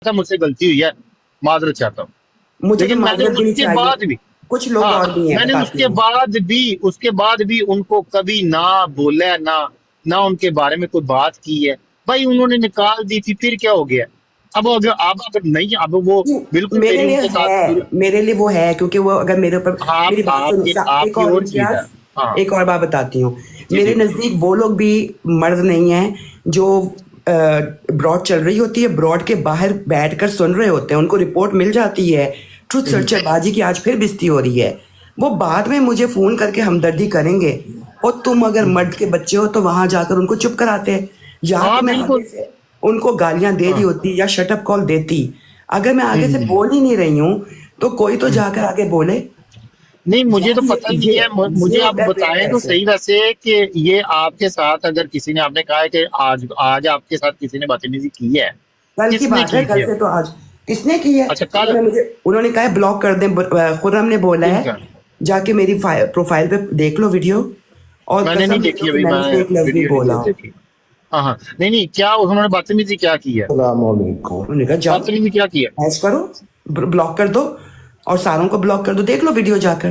था, मुझसे गलती हुई है, माजरत चाहता हूँ। मुझे तो लेकिन मैंने माजरत भी नहीं उसके चाहिए, बाद भी कुछ लोग हाँ और भी हैं मैंने बताती हूँ। उसके बाद भी उनको कभी ना बोला है, ना उनके बारे में कोई बात की है। भाई उन्होंने निकाल दी थी, फिर क्या हो गया? अब नहीं, अब वो बिल्कुल मेरे मेरी लिए उनके साथ है, मेरे लिए वो है, क्योंकि वो अगर मेरे ऊपर, आप मेरी बात सुनो, आपके एक आपकी और और चीज है। इम्तियाज, हाँ एक और बात बताती हूँ। जी मेरे जी नजदीक वो लोग भी मर्द नहीं हैं जो ब्रॉड चल रही होती है, ब्रॉड के बाहर बैठकर सुन रहे होते हैं, उनको रिपोर्ट मिल जाती है, ट्रुथ सर्चर बाजी की आज फिर बेइज्जती हो रही है। वो बाद में मुझे फोन करके हमदर्दी करेंगे, और तुम अगर मर्द के बच्चे हो तो वहां जाकर उनको चुप कराते, या तो हाँ मैं आगे बिल्कुल से उनको गालियां दे रही हाँ होती या शटअप कॉल देती। अगर मैं आगे से हम्म, बोल ही नहीं रही हूँ तो कोई तो हम्म। जाकर आगे बोले। नहीं मुझे यार तो पता नहीं है, ये मुझे आप होता है बताएं तो ऐसे। सही वैसे कि ये आपके साथ अगर किसी ने, आपने कहा है कि आज आज आपके साथ किसी ने बदतमीजी की है, कल की किसने बात है, की कल थी? से तो आज किसने की है? अच्छा कल उन्होंने कहा है ब्लॉक कर दें, खुर्रम ने बोला है किनका? जाके मेरी प्रोफाइल पे देख लो वीडियो, और मैंने नहीं कसम ले लो देखी कि अभी, मैंने मैं उसमें एक लफ्ज भी वीडियो नहीं बोला देख हो। देखी। हाँ हाँ नहीं, क्या उन्होंने बदतमीजी क्या की है? उन्होंने कहा जाओ बदतमीजी क्या की है? ऐश करो, ब्लॉक कर दो, और सारों को ब्लॉक कर दो, देख लो वीडियो जाकर।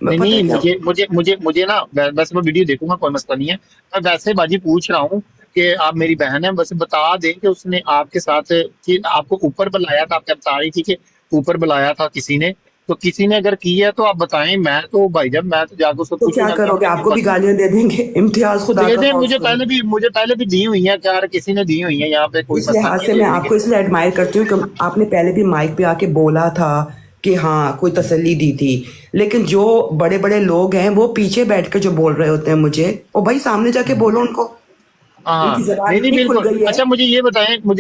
नहीं पता है नहीं, क्या, मुझे ना वैसे मैं वीडियो देखूंगा, कोई मसला नहीं है। मैं वैसे बाजी पूछ रहा हूँ कि आप मेरी बहन है, बस बता दें कि उसने आपके साथ, कि आपको ऊपर बुलाया था, आप क्या बता रही थी कि ऊपर बुलाया था किसी ने, तो किसी ने अगर की है तो आप बताएं। मैं तो भाई जब मैं तो जाकर उसको तो कुछ भी क्या ना करोगे? करता कि आपको भी बस गालियां दे देंगे, इम्तियाज खुदा दे का दें। खौफ करो। मुझे पहले भी दी हुई है, क्या किसी ने दी हुई है, यहाँ पे कोई इस मसला लिहाज नहीं है, से दे मैं देंगे। आपको इसलिए एडमायर करती हूँ कि आपने पहले भी माइक पे आके बोला था कि हाँ कोई तसल्ली दी थी, लेकिन जो बड़े बड़े लोग हैं वो पीछे बैठ के जो बोल रहे होते हैं मुझे, ओ भाई सामने जाके बोलो उनको, हाँ उनकी जबान नहीं नहीं इतनी खुल बिल्कुल। गई है। अच्छा मुझे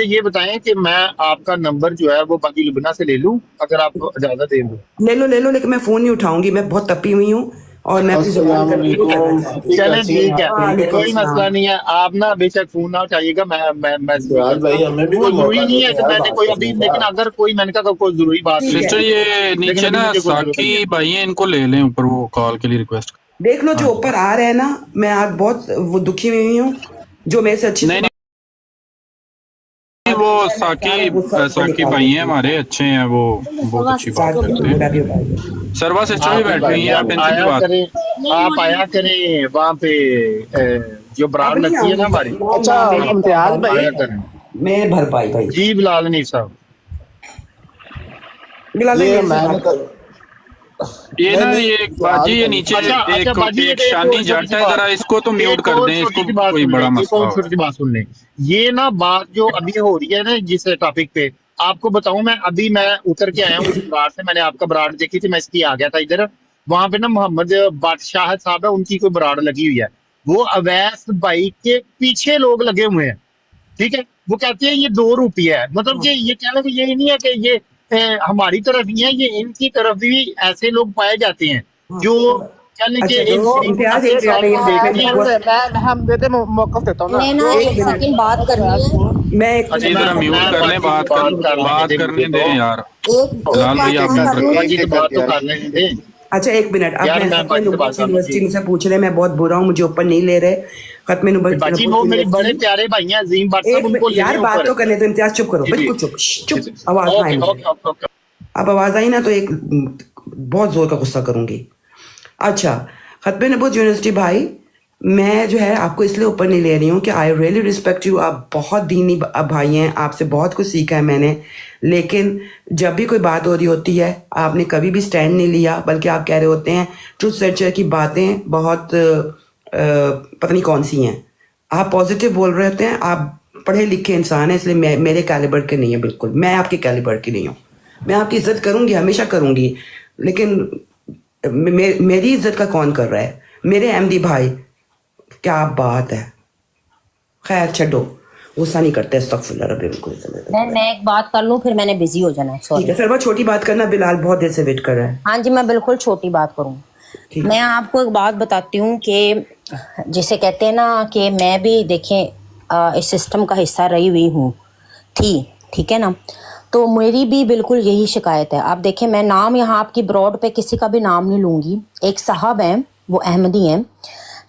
ये बताएं कि मैं आपका नंबर जो है वो बाकी लुबना से ले लूं, अगर आप इजाजत दे दो। ले लो, लेकिन मैं फोन नहीं उठाऊंगी, मैं बहुत तपी हुई हूँ और मैं अपनी जबान अस्सलाम कंट्रोल नहीं करना वालेकुम। चाहती। चलें ठीक है, वालेकुम कोई मसला सलाम। नहीं है। आप ना बेशक फोन ना उठाइएगा, मैं नहीं यार करता। भाई हमें भी वो कोई जरूरी मौका नहीं दे है दे कि यार मैंने बात कोई अभी, करने का। लेकिन अगर कोई मैंने कहा कोई जरूरी बात ठीक हुई है, है, सिस्टर ये लेकिन नीचे अभी ना मुझे कोई जरूरत नहीं है। साकी भाई हैं, इनको ले लें ऊपर, वो कॉल के लिए रिक्वेस्ट। देख लो हाँ जो जी ऊपर आ रहे हैं ना, मैं आज बहुत वो दुखी हुई हूँ, जो मेरे से अच्छे से नहीं नहीं, बात वो करता है, मैं सारा गुस्सा उस पर साकी निकाल भाई हैं देती हूँ। हमारे, अच्छे हैं वो, बहुत अच्छी बात साकी करते मेरा हैं। भी भाई है। सरवा सिस्टर भी आप बैठी हुई हैं, आप इनसे भी आया बात। करें, आप आया करें वहां पे, जो अब ब्रांड नहीं लगती है ना आऊंगी, हमारी। ना अच्छा ना मेरी हाँ इम्तियाज भाई, आया करें। मैं भर पाई भाई। जी बिलाल हनीफ साहब। बिलाल भाई ये मेरे से मैंने बात कर... करो। ये नहीं ना, नहीं ये इम्तियाज बाजी ये भाई नीचे से। अच्छा अच्छा एक बाजी, एक एक और शानी छोटी जट सी है, बात, जरा इसको तो म्यूट एक कर और दें, इसको छोटी सी बात कोई सुन लें, बड़ा एक मसला और हो। छोटी सी बात सुन लें। ये ना बात जो अभी हो रही है ना जिस टॉपिक पे, आपको बताऊं, मैं उतर के आया हूँ इस ब्राड से। मैंने आपका ब्राड देखी थी, मैं इसकी आ गया था इधर। वहां पे ना मोहम्मद बादशाह साहब है, उनकी कोई ब्राड लगी हुई है। वो अवैस भाई के पीछे लोग लगे हुए हैं, ठीक है। वो कहते हैं ये 2 रुपये है, मतलब कि ये कहना कि ये नहीं है कि ये हमारी तरफ ही है, ये इनकी तरफ भी ऐसे लोग पाए जाते हैं हाँ, जो कहने के अच्छा इन जो इनको इम्तियाज, एक 80 मिनट साल नहीं, को खत में देखते हैं। मैं हम देते मौकफ देता हूँ ना मैं ना जो एक एक मिनट, सेकंड बात करनी है। मैं एक अच्छा जी मिनट मैं जरा म्यूट मैं कर लें, बाजी से बात कर लेने बात दे मुझे करने तो। दें यार। एक एक बिलाल भाई बात आप मैं म्यूट करनी रखें। बाजी है। से बात तो कर लेने दे अच्छा एक मिनट, अब यार, मैं मैं खत्म बाजी से बात नबूवत कर यूनिवर्सिटी जी। मुझसे पूछ रहे, मैं बहुत बुरा हूँ, मुझे ऊपर नहीं ले रहे। खत्म बाजी नबूवत वो मेरे बड़े यूनिवर्सिटी, प्यारे भाई हैं, अजीम भट्ट साहब, उनको ले यार लें बात ऊपर। तो करने दो, इम्तियाज चुप करो, जी जी बिल्कुल चुप, जी चुप, जी। आवाज ना आए ओके मुझे। Okay okay okay. अब आवाज आई ना तो एक बहुत जोर का गुस्सा करूंगी। अच्छा, खत्म नबूवत यूनिवर्सिटी भाई, मैं जो है आपको इसलिए ऊपर नहीं ले रही हूँ कि आई रियली रिस्पेक्ट यू, आप बहुत दीनी भाई हैं, आपसे बहुत कुछ सीखा है मैंने, लेकिन जब भी कोई बात हो रही होती है आपने कभी भी स्टैंड नहीं लिया, बल्कि आप कह रहे होते हैं ट्रूथ सर्चर की बातें बहुत पता नहीं कौन सी हैं, आप पॉजिटिव बोल रहे होते हैं, आप पढ़े लिखे इंसान हैं, इसलिए मेरे कैलिबर के नहीं है, बिल्कुल मैं आपके कैलिबर की नहीं हूँ। मैं आपकी इज्जत करूंगी, हमेशा करूंगी, लेकिन मेरी इज्जत का कौन कर रहा है? मेरे एमडी भाई, क्या बात है, खैर छोड़ो, गुस्सा नहीं करते, अस्तगफुरुल्लाह रब्बिल मैं एक बात कर लूं, फिर मैंने बिजी हो जाना है, ठीक सॉरी। है, फिर बहुत छोटी बात करना, बिलाल बहुत देर से वेट कर रहा है। हाँ जी, मैं बिल्कुल छोटी बात करूं। ठीक मैं है, आपको एक बात बताती हूँ कि जिसे कहते हैं ना कि मैं भी देखें इस सिस्टम का हिस्सा रही हुई हूँ थी, ठीक है ना। तो मेरी भी बिल्कुल यही शिकायत है। आप देखें, मैं नाम यहाँ आपकी ब्रॉड पे किसी का भी नाम नहीं लूँगी। एक साहब हैं, वो अहमदी हैं,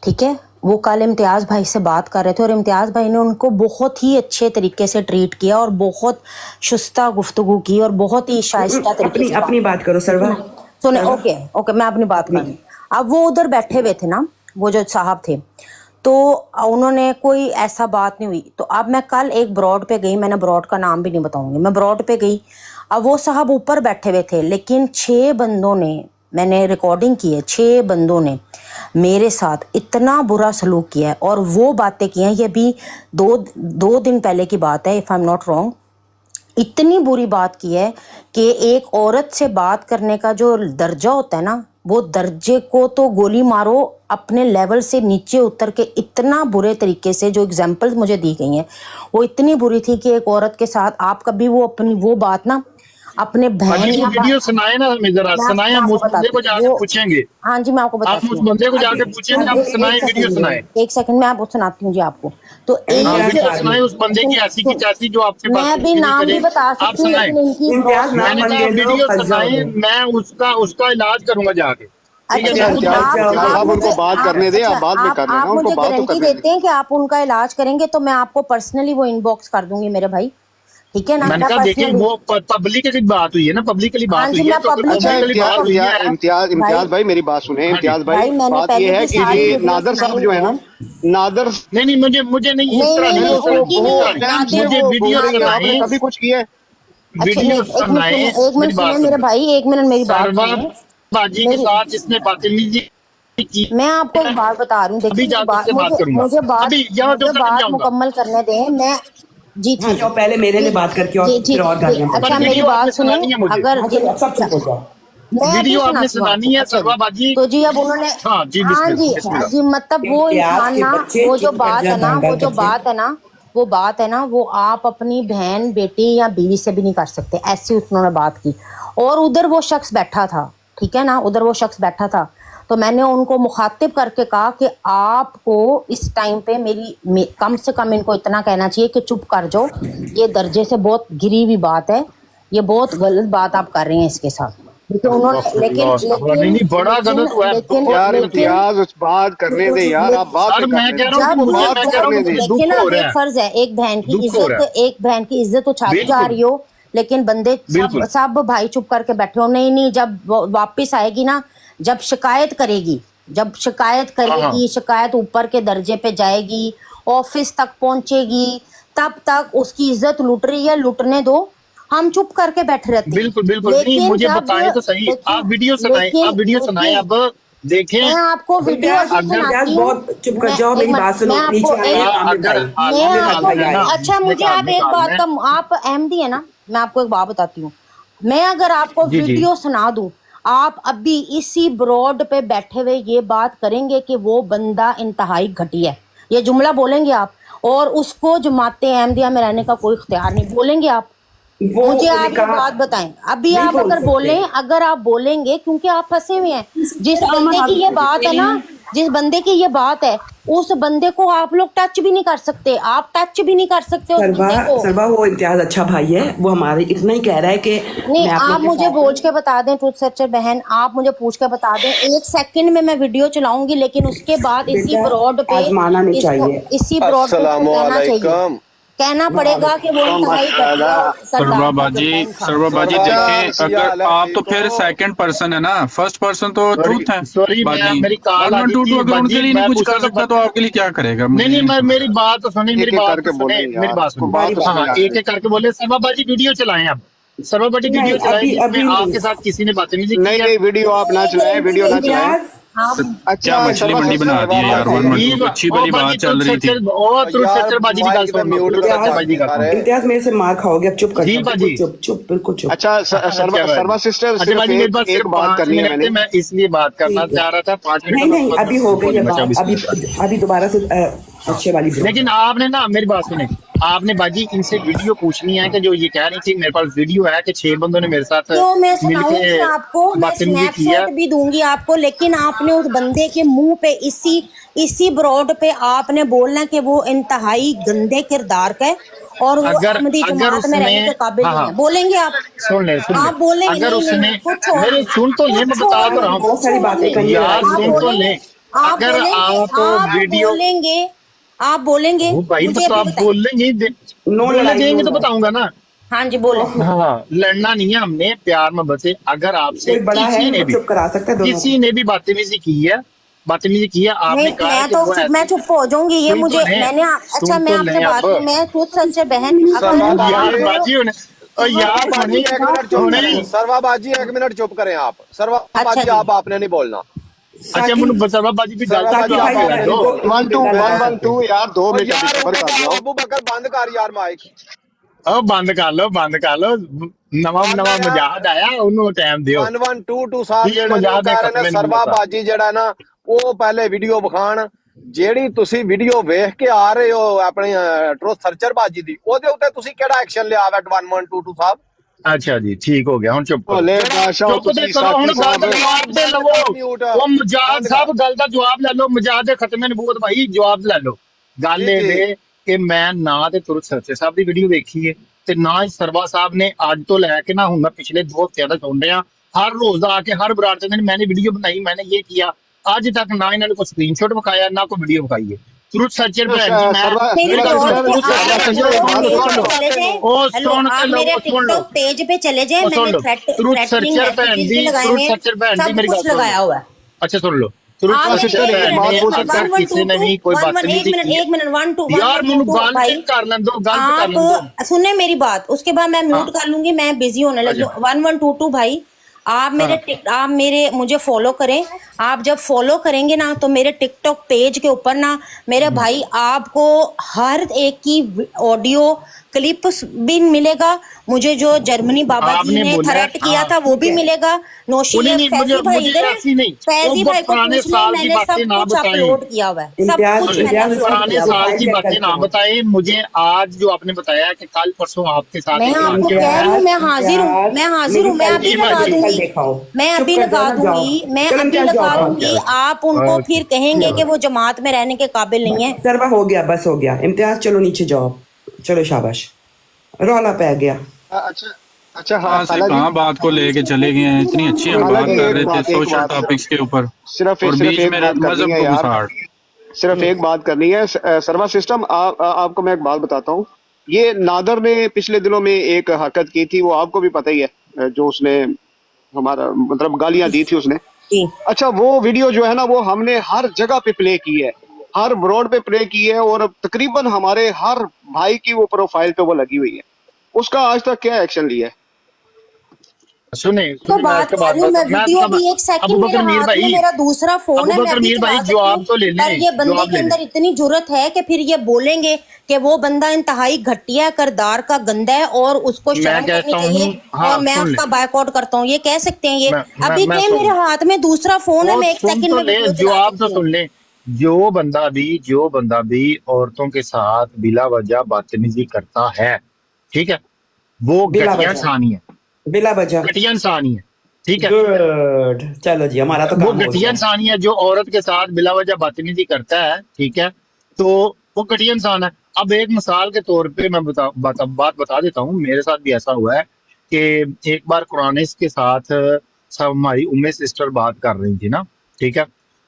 ठीक है, वो कल इम्तियाज़ भाई से बात कर रहे थे और इम्तियाज़ भाई ने उनको बहुत ही अच्छे तरीके से ट्रीट किया और बहुत शुस्ता गुफ्तगू की और बहुत ही शाइस्ता तरीके से अपनी बात करो सरवा। सुने। ओके ओके, मैं अपनी बात कर रही। अब वो उधर बैठे हुए थे ना, वो जो साहब थे, तो उन्होंने कोई ऐसा बात नहीं हुई। तो अब मैं कल एक ब्रॉड पे गई, मैंने ब्रॉड का नाम भी नहीं बताऊंगी, मैं ब्रॉड पे गई। अब वो साहब ऊपर बैठे हुए थे, लेकिन 6 बंदों ने, मैंने रिकॉर्डिंग की है, 6 बंदों ने मेरे साथ इतना बुरा सलूक किया है और वो बातें की हैं। ये भी दो दिन पहले की बात है, if I am not wrong. इतनी बुरी बात की है कि एक औरत से बात करने का जो दर्जा होता है ना, वो दर्जे को तो गोली मारो, अपने लेवल से नीचे उतर के इतना बुरे तरीके से जो एग्जाम्पल्स मुझे दी गई हैं वो इतनी बुरी थी कि एक औरत के साथ आप कभी वो अपनी वो बात ना अपने बहन या वीडियो सुनाए ना हमें, जरा सुनाए, हम उस बंदे को जाके पूछेंगे। हाँ जी, मैं आपको बताती आप उस बंदे को जाके पूछेंगे, आप सुनाए, वीडियो सुनाए। एक सेकंड में आप सुनाती हूँ जी आपको। तो एक वीडियो सुनाए उस बंदे की ऐसी की तैसी जो आपके पास, मैं भी नाम भी बता आप सकती हूँ, सुनाए। लेकिन इनकी मैंने कहा वीडियो सुनाए, मैं उसका इलाज करूंगा जाके। आप उनको बात करने दें, आप बाद में कर लेना, आप उनको मुझे बात तो गारंटी करने देते हैं कि आप उनका इलाज करेंगे तो मैं आपको पर्सनली वो इनबॉक्स कर दूंगी मेरे भाई, ठीक है ना। मैंने कहा देखिए वो पब्लिकली बात हुई है ना, पब्लिकली बात हुई है, तो पब्लिकली बात हुई है। इम्तियाज भाई मेरी बात सुने, इम्तियाज भाई बात ये है कि ये नादर साहब जो है ना, नादर नहीं मुझे नहीं इस तरह नहीं, मुझे वीडियो सुनाए, कभी कुछ किया है वीडियो सुनाए। एक मिनट सुने मेरे भाई, एक मिनट मेरी बात सुनिए। बाजी के साथ जिसने बदतमीजी की, मैं आपको एक बात बता रही हूँ, देखिए मुझे बात मुकम्मल करने दें। मैं जी ठीक है, पहले मेरे लिए बात करके और फिर और गालियां। अच्छा मेरी बात सुने, अगर सब चुप हो जाओ। वीडियो आपने सुनानी है सरवा बाजी। तो जी अब उन्होंने हाँ जी जी मतलब वो इंसान ना, वो जो बात है ना, वो बात है ना, वो आप अपनी बहन, बेटी या बीवी से भी नहीं कर सकते, ऐसी उन्होंने बात की। और उधर वो शख्स बैठा था, ठीक है ना, उधर वो शख्स बैठा था, तो मैंने उनको मुखातिब करके कहा कि आपको इस टाइम पे कम से कम इनको इतना कहना चाहिए कि चुप कर जाओ, ये दर्जे से बहुत गिरी हुई बात है, ये बहुत गलत बात आप कर रही हैं इसके साथ। लेकिन उन्होंने लेकिन बड़ा गलत हुआ है यार, इम्तियाज उस बात करने दे यार, आप बात देखिए ना, एक फर्ज है, एक बहन की इज्जत उछाली जा रही हो, लेकिन बंदे सब भाई चुप करके बैठे हो। नहीं जब वापस आएगी ना, जब शिकायत करेगी, शिकायत ऊपर के दर्जे पे जाएगी, ऑफिस तक पहुंचेगी, तब तक उसकी इज्जत लूट रही है, लूटने दो, हम चुप करके बैठे रहते हैं। बिल्कुल नहीं, मुझे बताएं तो सही। आप वीडियो सुनाएं, अब देखें। मैं आपको वीडियो बहुत चुप कर जाओ, मेरी बात सुनो। अच्छा मुझे आप एक बात का, आप अहमदी है ना, मैं आपको एक बात बताती हूँ। मैं अगर आपको वीडियो सुना दूं, आप अभी इसी ब्रॉड पे बैठे हुए ये बात करेंगे कि वो बंदा इंतहाई घटिया है, ये जुमला बोलेंगे आप, और उसको जमाते अहमदिया में रहने का कोई इख्तियार नहीं, बोलेंगे आप। मुझे आप ये बात बताएं, अभी आप अगर आप बोलेंगे, क्योंकि आप फंसे हुए हैं, जिस बंदे की ये बात है ना, जिस बंदे की ये बात है, उस बंदे को आप लोग टच भी नहीं कर सकते, आप टच भी नहीं कर सकते। सरवा वो इम्तियाज अच्छा भाई है, वो हमारे इतना ही कह रहा है कि नहीं, आप मुझे पूछ के बता दें, ट्रूथ सर्चर बहन, आप मुझे पूछ के बता दें, 1 सेकंड में मैं वीडियो चलाऊंगी, लेकिन उसके बाद इसी ब्रॉड पे कहना पड़ेगा कि वो सर्वा बाजी देखें, अगर आप तो फिर सेकंड पर्सन है ना, फर्स्ट पर्सन तो ट्रूथ है। सॉरी, मेरी कॉल 1 2 अगर उनके लिए नहीं कुछ कर सकता तो आपके लिए क्या करेगा? नहीं मेरी बात तो सुनिए, मेरी बात सुनिए। हाँ, एक एक करके बोले। सर्वा बाजी वीडियो चलाएं, आप सर्वा बाजी वीडियो चलाएं, आपके साथ किसी ने बातें नहीं, वीडियो आप ना चलाएं, वीडियो ना चलाएं। अच्छा मछली मंडी बना दी है यार, अच्छी वाली बात चल रही थी। इम्तियाज मेरे से मार खाओगे, अब चुप कर, चुप बिल्कुल चुप। अच्छा सर्वा सिस्टर, एक बात करनी है मैंने, मैं इसलिए बात करना चाह रहा था 5 मिनट। नहीं अभी हो गई बात, अभी दोबारा से अच्छे वाली। लेकिन आपने ना मेरी बात सुने, आपने बाजी इनसे वीडियो पूछनी है कि जो ये कह रही थी मेरे पास वीडियो है कि 6 बंदों ने मेरे साथ तो मैं सुनाऊंगी आपको, मैं स्नैपशॉट भी दूंगी आपको, लेकिन आपने उस बंदे के मुंह पे इसी ब्रॉड पे आपने बोलना कि वो इंतहाई गंदे किरदार का है और वो अहमदी जमात में रहने के काबिल नहीं है। बोलेंगे आप? सुन ले आप बोलेंगे? अगर उसने मेरे सुन तो ले, मैं बता तो रहा हूँ, बहुत सारी बातें यार सुन तो ले। आप अगर बोलेंगे आप बोलेंगे वो भाई मुझे तो अभी आप बताइए। बोलेंगे नो बोलने लड़ाई, देंगे नो तो बताऊंगा ना। हाँ जी बोलो। हाँ, लड़ना नहीं है हमने, प्यार मोहब्बत से। अगर आपसे कोई बड़ा है वो चुप करा सकता है दोनों किसी ने भी बदतमीजी की है, आपने नहीं कहा है मैं कि तो वो चुप, मैं ऐसे चुप हो जाऊंगी, ये सुन तो मुझे लें, मैंने अच्छा सुन मैं तो आपसे लें बात अब। करूं, मैं खुद सच से बहन सर्वा अगर बाजी यार बाजी होने यार बाजी होने एक मिनट चुप होने करें, सर्वा बाजी एक मिनट चुप करें आप। सर्वा अच्छा बाजी जी। आप आपने नहीं बोलना। अच्छा मुझे बसवा बाजी भी गल सर्वा तक बाजी जवाब आप दे आपने दो। नहीं बोलना। 1 2 1 1 2 यार 2 और मिनट अभी यार खबर कर दिया। अबू बकर बंद कर यार माइक। ओ बंद कर लो नवा नवा मजाक आया ਉਹਨੂੰ ਟਾਈਮ ਦਿਓ 1 1 2 2 ਸਾਹਿਬ बीच ਜਿਹੜੇ ਨੇ ਉਹ मजाक है ਕਹਿ ਰਹੇ ਨੇ खत्म नहीं ਸਰਵਾ होता। ਬਾਜੀ ਜਿਹੜਾ ਨਾ ਉਹ ਪਹਿਲੇ ਵੀਡੀਓ ਵਿਖਾਣ। ਜਿਹੜੀ ਤੁਸੀਂ ਵੀਡੀਓ ਵੇਖ ਕੇ ਆ ਰਹੇ ਹੋ ਆਪਣੀ ਟਰੂਥ ਸਰਚਰ ਬਾਜੀ ਦੀ, ਉਹਦੇ ਉੱਤੇ ਤੁਸੀਂ ਕਿਹੜਾ ਐਕਸ਼ਨ ਲਿਆ ਵਾ 1 1 2 2 ਸਾਹਿਬ? अच्छा जी ठीक हो गया ਹੁਣ ਚੁੱਪ ਕਰੋ। ਭੋਲੇ ਬਾਦਸ਼ਾਹ ਚੁੱਪ ਤੇ ਕਰੋ ਹੁਣ ਗੱਲ ਦਾ ਜਵਾਬ ਤੇ ਲਵੋ। ਉਹ ਮਜਾਦ ਸਾਹਿਬ ਗੱਲ ਦਾ ਜਵਾਬ ਲੈ ਲਓ। ਮਜਾਦ ਦੇ ਖਤਮੇ ਨਬੂਵਤ ਭਾਈ ਜਵਾਬ ਲੈ ਲਓ। ਗੱਲ ਇਹ ਵੇ ਕਿ ਮੈਂ ਨਾ ਤੇ ਤੁਰਤ ਸਰਚਰ ਸਾਹਿਬ ਦੀ ਵੀਡੀਓ ਵੇਖੀ ਹੈ ਤੇ ਨਾ ਹੀ ਸਰਵਾ ਸਾਹਿਬ ਨੇ ਅੱਜ ਤੋਂ ਲੈ ਕੇ ਨਾ ਹੁਣ ਮੈਂ ਪਿਛਲੇ 2 ਹਫ਼ਤਿਆਂ ਦਾ ਸੁਣ ਰਿਹਾ ਹਰ ਰੋਜ਼ ਆ ਕੇ ਹਰ ਬਰਾੜ ਤੇ मैंने वीडियो बनाई मैंने ये किया आज तक ना इन्होंने कोई स्क्रीनशॉट दिखाया ना कोई वीडियो दिखाई है। तुरंत सर्चर पे मेरी तो सुन आप मेरे टिकटॉक पेज पे चले जाएं, मैंने थ्रेटनिंग मैसेजेस भी लगाए हुए हैं, सब कुछ लगाया हुआ है। अच्छा सुन लो आप सुनने मेरी बात, उसके बाद मैं म्यूट कर लूंगी, मैं बिजी होने लगी हूँ। 1122 भाई आप मेरे मुझे फॉलो करें। आप जब फॉलो करेंगे ना तो मेरे टिकटॉक पेज के ऊपर ना मेरे भाई आपको हर एक की ऑडियो क्लिप भी मिलेगा। मुझे जो जर्मनी बाबा जी ने थ्रेट किया था वो भी मिलेगा। नौशी फैजी भाई इधर है, फैजी भाई को पूछ लो, मैंने सब कुछ अपलोड किया हुआ है, सब कुछ मैंने पुराने साल की बातें ना बताए मुझे। आज जो आपने बताया कि कल परसों आपके साथ मैं आपको कह रही हूँ, मैं हाजिर हूँ, मैं अभी लगा दूंगी, मैं अभी लगा दूंगी। आप उनको फिर कहेंगे कि वो जमात में रहने के काबिल नहीं है। सर्वा हो गया, बस हो गया। इम्तियाज चलो नीचे जाओ, चलो शाबाश। रौला पै गया। अच्छा हाँ से कहाँ बात को लेके चले गए हैं। इतनी अच्छी हम बात कर रहे थे सोशल टॉपिक्स के ऊपर और बीच में मजहब को घुसाड़। सिर्फ एक बात करनी है सर्वा सिस्टम। आपको मैं एक बात बताता हूँ। ये नादर ने पिछले दिनों में एक हरकत की थी, वो आपको भी पता ही है, जो उसने हमारा मतलब गालियां दी थी उसने। अच्छा वो वीडियो जो है ना वो हमने हर जगह पे प्ले की है, हर ब्रॉड पे प्ले की है और तकरीबन हमारे हर भाई की वो प्रोफाइल पे वो लगी हुई है। उसका आज तक क्या एक्शन लिया है? सुने तो बात कर रही हूँ मैं, वीडियो भी एक सेकंड मेरे हाथ में, मेरा दूसरा फोन है, मैं अभी चला सकती हूँ। पर ये बंदे के अंदर इतनी जुर्रत है कि फिर ये बोलेंगे कि वो बंदा इंतहाई घटिया किरदार का गंदा है और उसको शर्म करनी चाहिए और मैं उसका बायकॉट करता हूँ, ये कह सकते हैं? ये अभी के मेरे हाथ में दूसरा फोन है, मैं एक सेकंड में जवाब तो सुन ले। जो बंदा भी औरतों के साथ बिला वजह बदतमीजी करता है, ठीक है, वो घटिया इंसान है, बिला वजह घटिया इंसान है, ठीक है। गुड, चलो जी हमारा तो वो घटिया इंसान है जो औरत के साथ बिला वजह बदतमीजी करता है, ठीक है, तो वो घटिया इंसान है। अब एक मिसाल के तौर पे मैं बात बता देता हूँ। मेरे साथ भी ऐसा हुआ है कि एक बार कुरानिस के साथ सब हमारी उम्मे सिस्टर बात कर रही थी ना, ठीक है,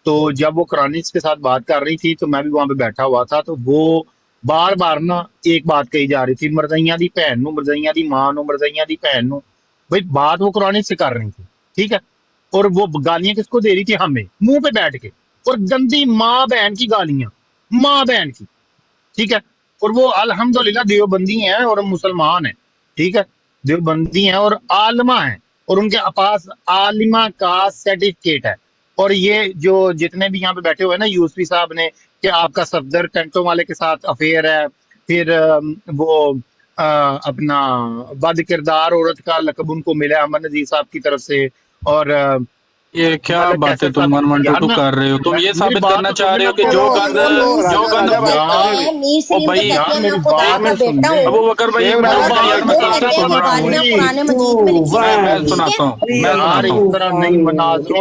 तो जब वो कुरानिस के साथ बात कर रही थी तो मैं भी वहां पे बैठा हुआ था, तो वो बार बार ना एक बात कही जा रही थी, मरज़इयां दी भैन नूं, मरज़इयां दी मां नूं, मरज़इयां दी भैन नूं। भाई बात वो कुरानिस से कर रही थी, ठीक है, और वो गालियां किसको दे रही थी? हमें, मुंह पे बैठ के, और गंदी माँ बहन की गालियां, माँ बहन की, ठीक है। और वो अल्हम्दुलिल्लाह देवबंदी हैं और मुसलमान हैं, ठीक है, देवबंदी हैं और आलिमा हैं और उनके पास आलिमा का सर्टिफिकेट है। और ये जो जितने भी यहाँ पे बैठे हुए हैं ना, यूसुफी साहब ने कि आपका सफदर टेंटों वाले के साथ अफेयर है, फिर वो अपना बद किरदार औरत का लकब उनको मिला अमन नजीर साहब की तरफ से। और ये क्या बातें तुम 112 कर रहे हो? तुम ये साबित करना चाह रहे हो कि जो गंद भाई अबू बकर भाई मैं सुनाता हूँ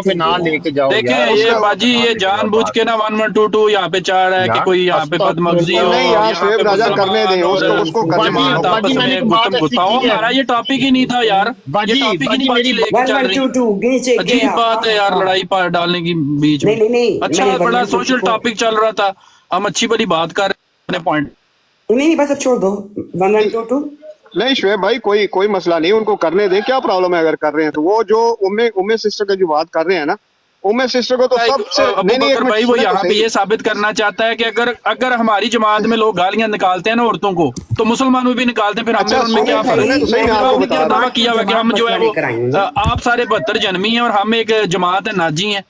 पे ना लेके जाओ। देखिए ये बाजी ये जानबूझ के ना 1122 यहाँ पे चाह रहा है कि कोई यहाँ पे बदमगजी हो, हमारा ये टॉपिक ही नहीं था यार, ये टॉपिक ही नहीं बाजी लेके चल रही। अजीब बात दे यार लड़ाई डालने की बीच में। नहीं अच्छा मैंने बड़ा 112 सोशल को टॉपिक चल रहा था, हम अच्छी भली बात कर रहे पॉइंट। नहीं बस अब छोड़ दो 1122 नहीं शुएब भाई, कोई मसला नहीं, उनको करने दें, क्या प्रॉब्लम है अगर कर रहे हैं तो। वो जो उम्मे सिस्टर का जो बात कर रहे हैं ना, उम्मे सिस्टर को तो सबसे अबू नहीं एक बकर मिनट भाई वो सुने तो यहाँ पे सही। ये साबित करना चाहता है कि अगर हमारी जमात में लोग गालियां निकालते हैं ना औरतों को, तो मुसलमानों भी निकालते हैं, फिर हमें अच्छा उनमें क्या अरे फर्क भाई सुने तो सही, मैं मैं आपको आपने बता क्या रहा दावा हूँ। किया हुआ कि हम जो है वो लेकर आई हूँ ना। आप सारे 72 जन्मी हैं और हम एक जमात है नाजी हैं,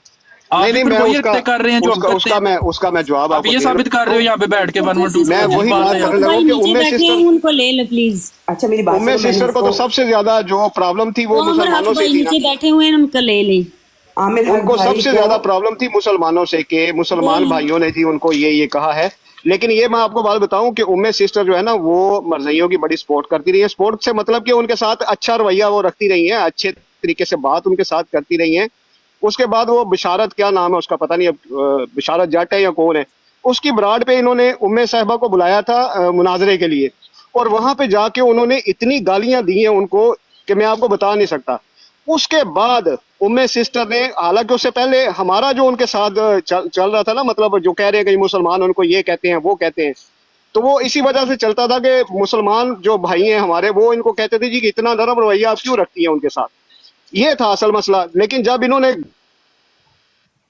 आप नहीं भी नहीं, फिर मैं वही उसका हरकतें कर रहे हैं जो हम उसका करते हैं। उसका मैं जवाब आप आपको ये दे रहा साबित कर हूँ। रहे हो यहाँ पे बैठ के 112 मैं वही बात करने लगा कि उम्मे बैठे सिस्टर, हैं उनको ले लो प्लीज। अच्छा मेरी बात उम्मे सुनो, मैंने सिस्टर को तो इसको सबसे ज्यादा जो प्रॉब्लम थी वो वो अमर हक मुसलमानों से भाई थी ना। नीचे बैठे हुए हैं, उनको ले लें। आमिर हक उनको भाई सबसे को ज्यादा प्रॉब्लम थी मुसलमानों से, कि मुसलमान भाइयों ने जी उनको ये कहा है। लेकिन ये मैं आपको बात बताऊं कि उम्मे सिस्टर जो है ना, वो मरज़इयों की बड़ी सपोर्ट करती रही है। सपोर्ट से मतलब कि उनके साथ अच्छा रवैया वो रखती रही है, अच्छे तरीके से बात उनके साथ करती रही है। उसके बाद वो बिशारत, क्या नाम है उसका पता नहीं अब, बिशारत जट है या कौन है, उसकी ब्राड पे इन्होंने उम्मे साहिबा को बुलाया था मुनाजरे के लिए, और वहां पे जाके उन्होंने इतनी गालियां दी हैं उनको कि मैं आपको बता नहीं सकता। उसके बाद उम्मे सिस्टर ने, हालांकि उससे पहले हमारा जो उनके साथ चल रहा था ना, मतलब जो कह रहे हैं कि मुसलमान उनको ये कहते हैं वो कहते हैं, तो वो इसी वजह से चलता था कि मुसलमान जो भाई हैं हमारे, वो इनको कहते थे जी कि इतना नरम रवैया आप क्यों रखती हैं उनके साथ। ये था असल मसला। लेकिन जब इन्होंने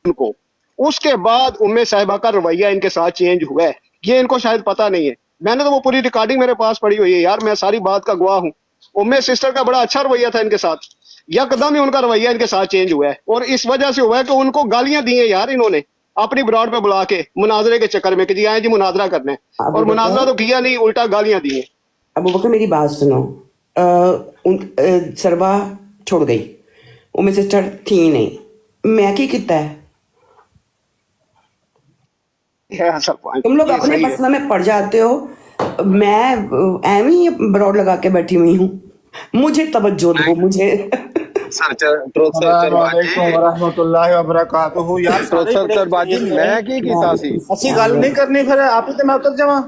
उनको, उसके बाद उम्मे साहिबा का रवैया इनके साथ चेंज हुआ है, ये इनको शायद पता नहीं है। मैंने तो वो पूरी रिकॉर्डिंग मेरे पास पड़ी हुई है यार, मैं सारी बात का गवाह हूँ। उम्मे सिस्टर का बड़ा अच्छा रवैया था इनके साथ, यकदम ही उनका रवैया इनके साथ चेंज हुआ है, और इस वजह से हुआ है कि उनको गालियां दी हैं यार इन्होंने अपनी ब्रॉड पे बुला के मुनाजरे के चक्कर में कि जी आए जी मुनाजरा करने, अबू और मुनाजरा बकर तो किया नहीं, उल्टा गालियां दी हैं। अबू बकर मेरी बात सुनो। सरवा छोड़ गई, उम्मे सिस्टर थी नहीं, मैं की किता है। ये असल पॉइंट, तुम लोग ये अपने सही है। मसला में पड़ जाते हो, मैं एम ही ब्रॉड लगा के बैठी हुई हूँ, मुझे तवज्जो दो मुझे। अस्सलामुअलैकुम वरहमतुल्लाहि वबरकातुहू। यार सारे बाजी मैं की कीता सी अच्छी गल नहीं करनी, फिर आप ही ते मैं उतर जावां।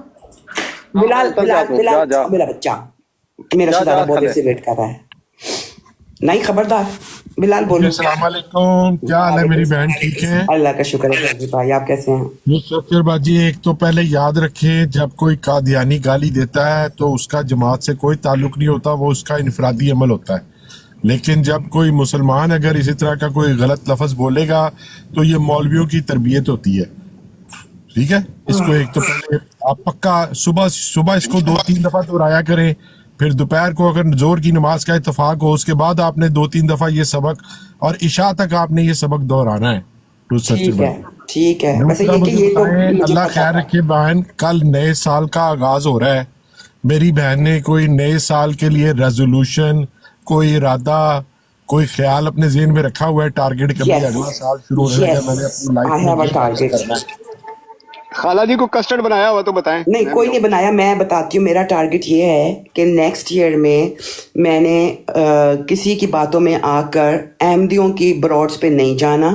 बिलाल उतर बिलाल जा तू, बिलाल जा। मेरा बच्चा, मेरा जा, शहजादा बहुत थले। देर से वेट कर रहा है। नहीं खबरदार बिलाल बोलो। अस्सलाम वालेकुम, क्या हाल है मेरी बहन, ठीक है? अल्लाह का शुक्र है फैजी भाई, आप कैसे हैं? मुस्तफर बाजी, एक तो पहले याद रखें, जब कोई कादियानी गाली देता है तो उसका जमात से कोई ताल्लुक नहीं होता, वो उसका इनफरादी अमल होता है। लेकिन जब कोई मुसलमान अगर इसी तरह का कोई गलत लफ्ज बोलेगा तो ये मौलवियों की तरबियत होती है, ठीक है? इसको एक तो पहले आप पक्का सुबह सुबह इसको 2-3 दफा दोहराया करें, फिर दोपहर को अगर जोर की नमाज का इत्तेफाक हो उसके बाद आपने 2-3 दफा ये सबक, और इशा तक आपने ये सबक दोहराना है। ठीक है वैसे ये कि ये तो मुझे अल्लाह पता खैर था। रखे बहन, कल नए साल का आगाज हो रहा है। मेरी बहन ने कोई नए साल के लिए रेजोल्यूशन, कोई इरादा, कोई ख्याल अपने ज़हन में रखा हुआ है, टारगेट कभी Yes. अगला साल शुरू होने लगा, मैंने Yes, अपनी I have a लाइफ में target. खाला जी को कस्टर्ड बनाया हुआ तो बताएं। नहीं मैं कोई भी नहीं बनाया, मैं बताती हूँ। मेरा टारगेट ये है कि नेक्स्ट ईयर में मैंने किसी की बातों में आकर अहमदियों की ब्रॉड्स पे नहीं जाना,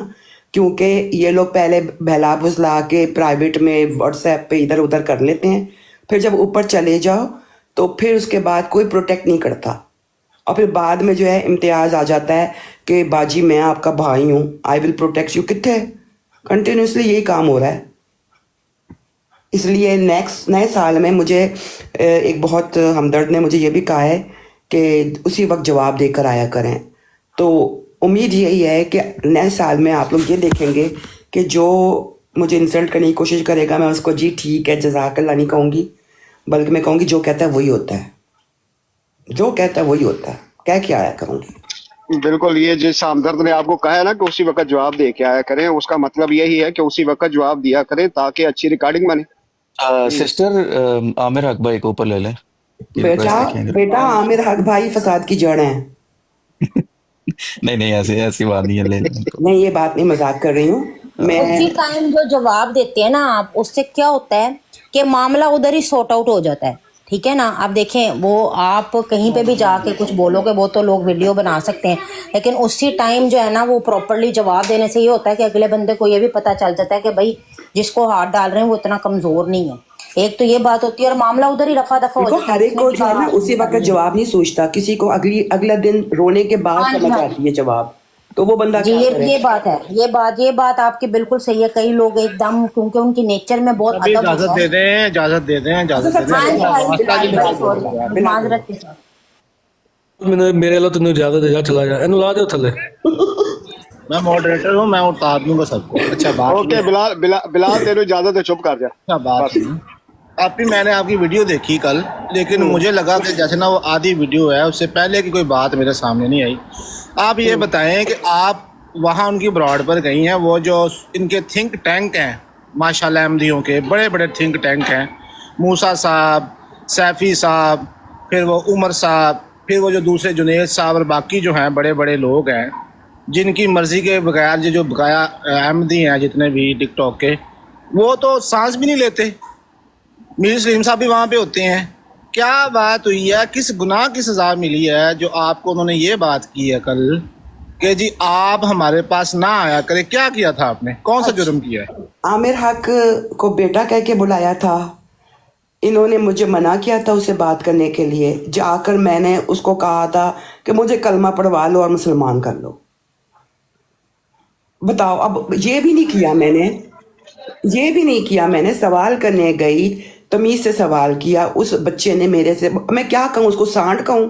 क्योंकि ये लोग पहले बहला बुझला के प्राइवेट में व्हाट्सएप पे इधर उधर कर लेते हैं, फिर जब ऊपर चले जाओ तो फिर उसके बाद कोई प्रोटेक्ट नहीं करता, और फिर बाद में जो है इम्तियाज़ आ जाता है कि बाजी मैं आपका भाई हूँ, आई विल प्रोटेक्ट यू। कितने कंटिन्यूसली यही काम हो रहा है। इसलिए नेक्स्ट नए साल में मुझे एक बहुत हमदर्द ने मुझे ये भी कहा है कि उसी वक्त जवाब देकर आया करें। तो उम्मीद यही है कि नए साल में आप लोग ये देखेंगे कि जो मुझे इंसल्ट करने की कोशिश करेगा मैं उसको जी ठीक है जज़ाकल्लाह नहीं कहूँगी, बल्कि मैं कहूँगी जो कहता है वही होता है, जो कहता है वही होता है, कह के आया करूँगी। बिल्कुल, ये जिस हमदर्द ने आपको कहा है ना कि उसी वक्त जवाब दे के आया करें, उसका मतलब यही है कि उसी वक्त जवाब दिया करें ताकि अच्छी रिकॉर्डिंग बने। सिस्टर आमिर हक भाई को ऊपर ले लें। बेटा आमिर हक भाई फसाद की जड़ है। नहीं ऐसी बात नहीं है, ले लें उनको। नहीं ये बात नहीं, मजाक कर रही हूँ मैं। उसी टाइम जो जवाब देते हैं ना आप, उससे क्या होता है कि मामला उधर ही सॉर्ट आउट हो जाता है, ठीक है ना। आप देखें, वो आप कहीं पे भी जाके कुछ बोलोगे वो तो लोग वीडियो बना सकते हैं, लेकिन उसी टाइम जो है ना वो प्रॉपरली जवाब देने से ये होता है कि अगले बंदे को ये भी पता चल जाता है कि भाई जिसको हाथ डाल रहे हैं वो इतना कमजोर नहीं है। एक तो ये बात होती है, और मामला उधर ही रफा दफा हो देखो जाता है। हर एक को जो है ना उसी वक्त जवाब नहीं सोचता, किसी को अगला दिन रोने के बाद समझ आती है जवाब। तो वो बंदा जी क्या ये करे? बात है, ये बात आपकी बिल्कुल सही है। कई लोग एकदम, क्योंकि उनकी नेचर में बहुत अभी अदब इजाजत होता दे है। दें, इजाजत दे दें, अच्छा इजाजत सर, दे दें। हाँ जी भाई, बिलाल बिलाल भाई सॉरी, बिलाल माजरत के साथ। मेरे लो तेन इजाजत है, जा चला जा, इनू ला दो थले। मैं मॉडरेटर हूँ, मैं उतार दूंगा सबको। अच्छा बात ये ओके है, बिलाल बिलाल बिलाल तेरे इजाजत है, चुप कर जा अच्छा बात बस। है। आपकी मैंने आपकी वीडियो देखी कल, लेकिन मुझे लगा कि जैसे ना वो आधी वीडियो है, उससे पहले की कोई बात मेरे सामने नहीं आई। आप ये बताएं कि आप वहाँ उनकी ब्रॉड पर गई हैं, वो जो इनके थिंक टैंक हैं माशाल्लाह, अहमदियों के बड़े बड़े थिंक टैंक हैं, मूसा साहब, सैफी साहब, फिर वो उमर साहब, फिर वो जो दूसरे जुनेद साहब और बाकी जो हैं बड़े बड़े लोग हैं, जिनकी मर्ज़ी के बगैर जो बकाया अहमदी हैं जितने भी टिकटॉक के, वो तो सांस भी नहीं लेते। मीर सलीम साहब भी वहाँ पे होते हैं। क्या बात हुई है, किस गुनाह की सज़ा मिली है जो आपको उन्होंने ये बात की है कल कि जी आप हमारे पास ना आया करें? क्या किया था आपने, कौन सा जुर्म किया है? आमिर हक को बेटा कह के बुलाया था, इन्होंने मुझे मना किया था उससे बात करने के लिए। जाकर मैंने उसको कहा था कि मुझे कलमा पढ़वा लो और मुसलमान कर लो। बताओ, अब ये भी नहीं किया मैंने, ये भी नहीं किया मैंने। सवाल करने गई, तमीज से सवाल किया, उस बच्चे ने मेरे से, मैं क्या कहूँ उसको, सांड कहूँ?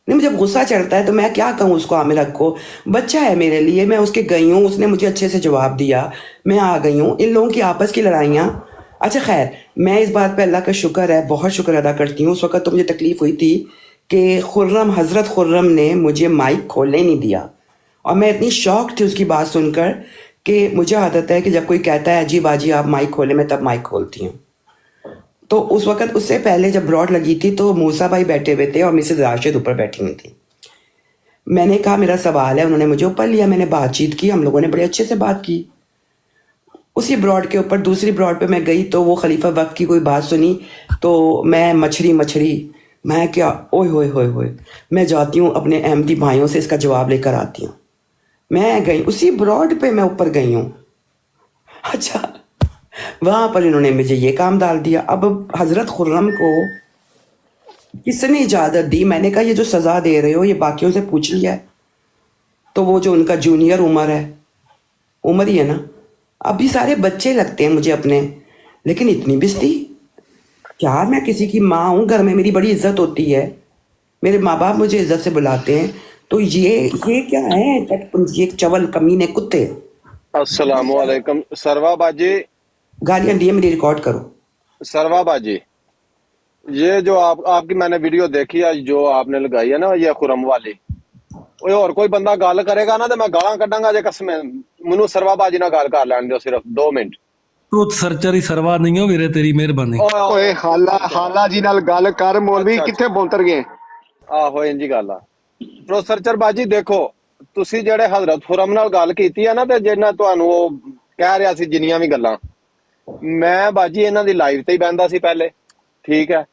नहीं, मुझे गुस्सा चढ़ता है तो मैं क्या कहूँ उसको। आमिर हक को, बच्चा है मेरे लिए, मैं उसके गई हूँ, उसने मुझे अच्छे से जवाब दिया, मैं आ गई हूँ। इन लोगों की आपस की लड़ाइयाँ, अच्छा खैर, मैं इस बात पे अल्लाह का शुक्र है, बहुत शुक्र अदा करती हूँ। उस वक्त तो मुझे तकलीफ हुई थी कि खुर्रम, हजरत खुर्रम ने मुझे माइक खोलने नहीं दिया, और मैं इतनी शॉक थी उसकी बात सुनकर कि मुझे आदत है कि जब कोई कहता है जी बाजी आप माइक खोले, मैं तब माइक खोलती हूँ। तो उस वक्त, उससे पहले जब ब्रॉड लगी थी तो मूसा भाई बैठे हुए थे और मिसेज राशिद ऊपर बैठी हुई थी। मैंने कहा मेरा सवाल है, उन्होंने मुझे ऊपर लिया, मैंने बातचीत की, हम लोगों ने बड़े अच्छे से बात की। उसी ब्रॉड के ऊपर दूसरी ब्रॉड पे मैं गई तो वो खलीफा वक्त की कोई बात सुनी, तो मैं मछली, मैं क्या, ओए होए होए होए, मैं जाती हूँ अपने अहमदी भाइयों से इसका जवाब लेकर आती हूँ। मैं गई उसी ब्रॉड पे, मैं ऊपर गई हूँ। अच्छा, वहां पर इन्होंने मुझे ये काम डाल दिया। अब हजरत खुर्रम को किसने इजाजत दी? मैंने कहा ये जो सजा दे रहे हो ये बाकियों से पूछ लिया है? तो वो जो उनका जूनियर उमर है, उमर ही है ना, अभी सारे बच्चे लगते हैं मुझे अपने, लेकिन इतनी बिस्ती क्या? मैं किसी की माँ हूँ, घर में मेरी बड़ी इज्जत होती है, मेरे माँ बाप मुझे इज्जत से बुलाते हैं, तो ये क्या है? ये चवल कमीने कुत्ते। अस्सलाम वालेकुम सरवा बाजी, गालियां दिए, मेरी रिकॉर्ड करो। सरवा बाजी, ये जो आपकी मैंने वीडियो देखी है जो आपने लगाई है ना, ये खुरम वाली, ओए और कोई बंदा गल करेगा ना तो मैं गाला कड्डांगा जे कसम। मैनू सरवा बाजी ना गल कर लैन दो सिर्फ 2 मिनट। तू सरचरी सरवा नहीं हो वीरे, तेरी मेहरबानी। ओए खाला जी नाल गल कर, मौलवी किथे बोलतर गए? आहो इंजी गल आ। तो सरचर बाजी देखो, ਤੁਸੀਂ ਜਿਹੜੇ ਹਜ਼ਰਤ ਖੁਰਮ ਨਾਲ ਗੱਲ ਕੀਤੀ ਆ ਨਾ, ਤੇ ਜਿਹਨਾਂ ਤੁਹਾਨੂੰ ਉਹ ਕਹਿ ਰਿਹਾ ਸੀ ਜਿੰਨੀਆਂ ਵੀ ਗੱਲਾਂ, ਮੈਂ ਬਾਜੀ ਇਹਨਾਂ ਦੀ ਲਾਈਵ ਤੇ ਹੀ ਬੈੰਦਾ ਸੀ ਪਹਿਲੇ, ਠੀਕ ਹੈ।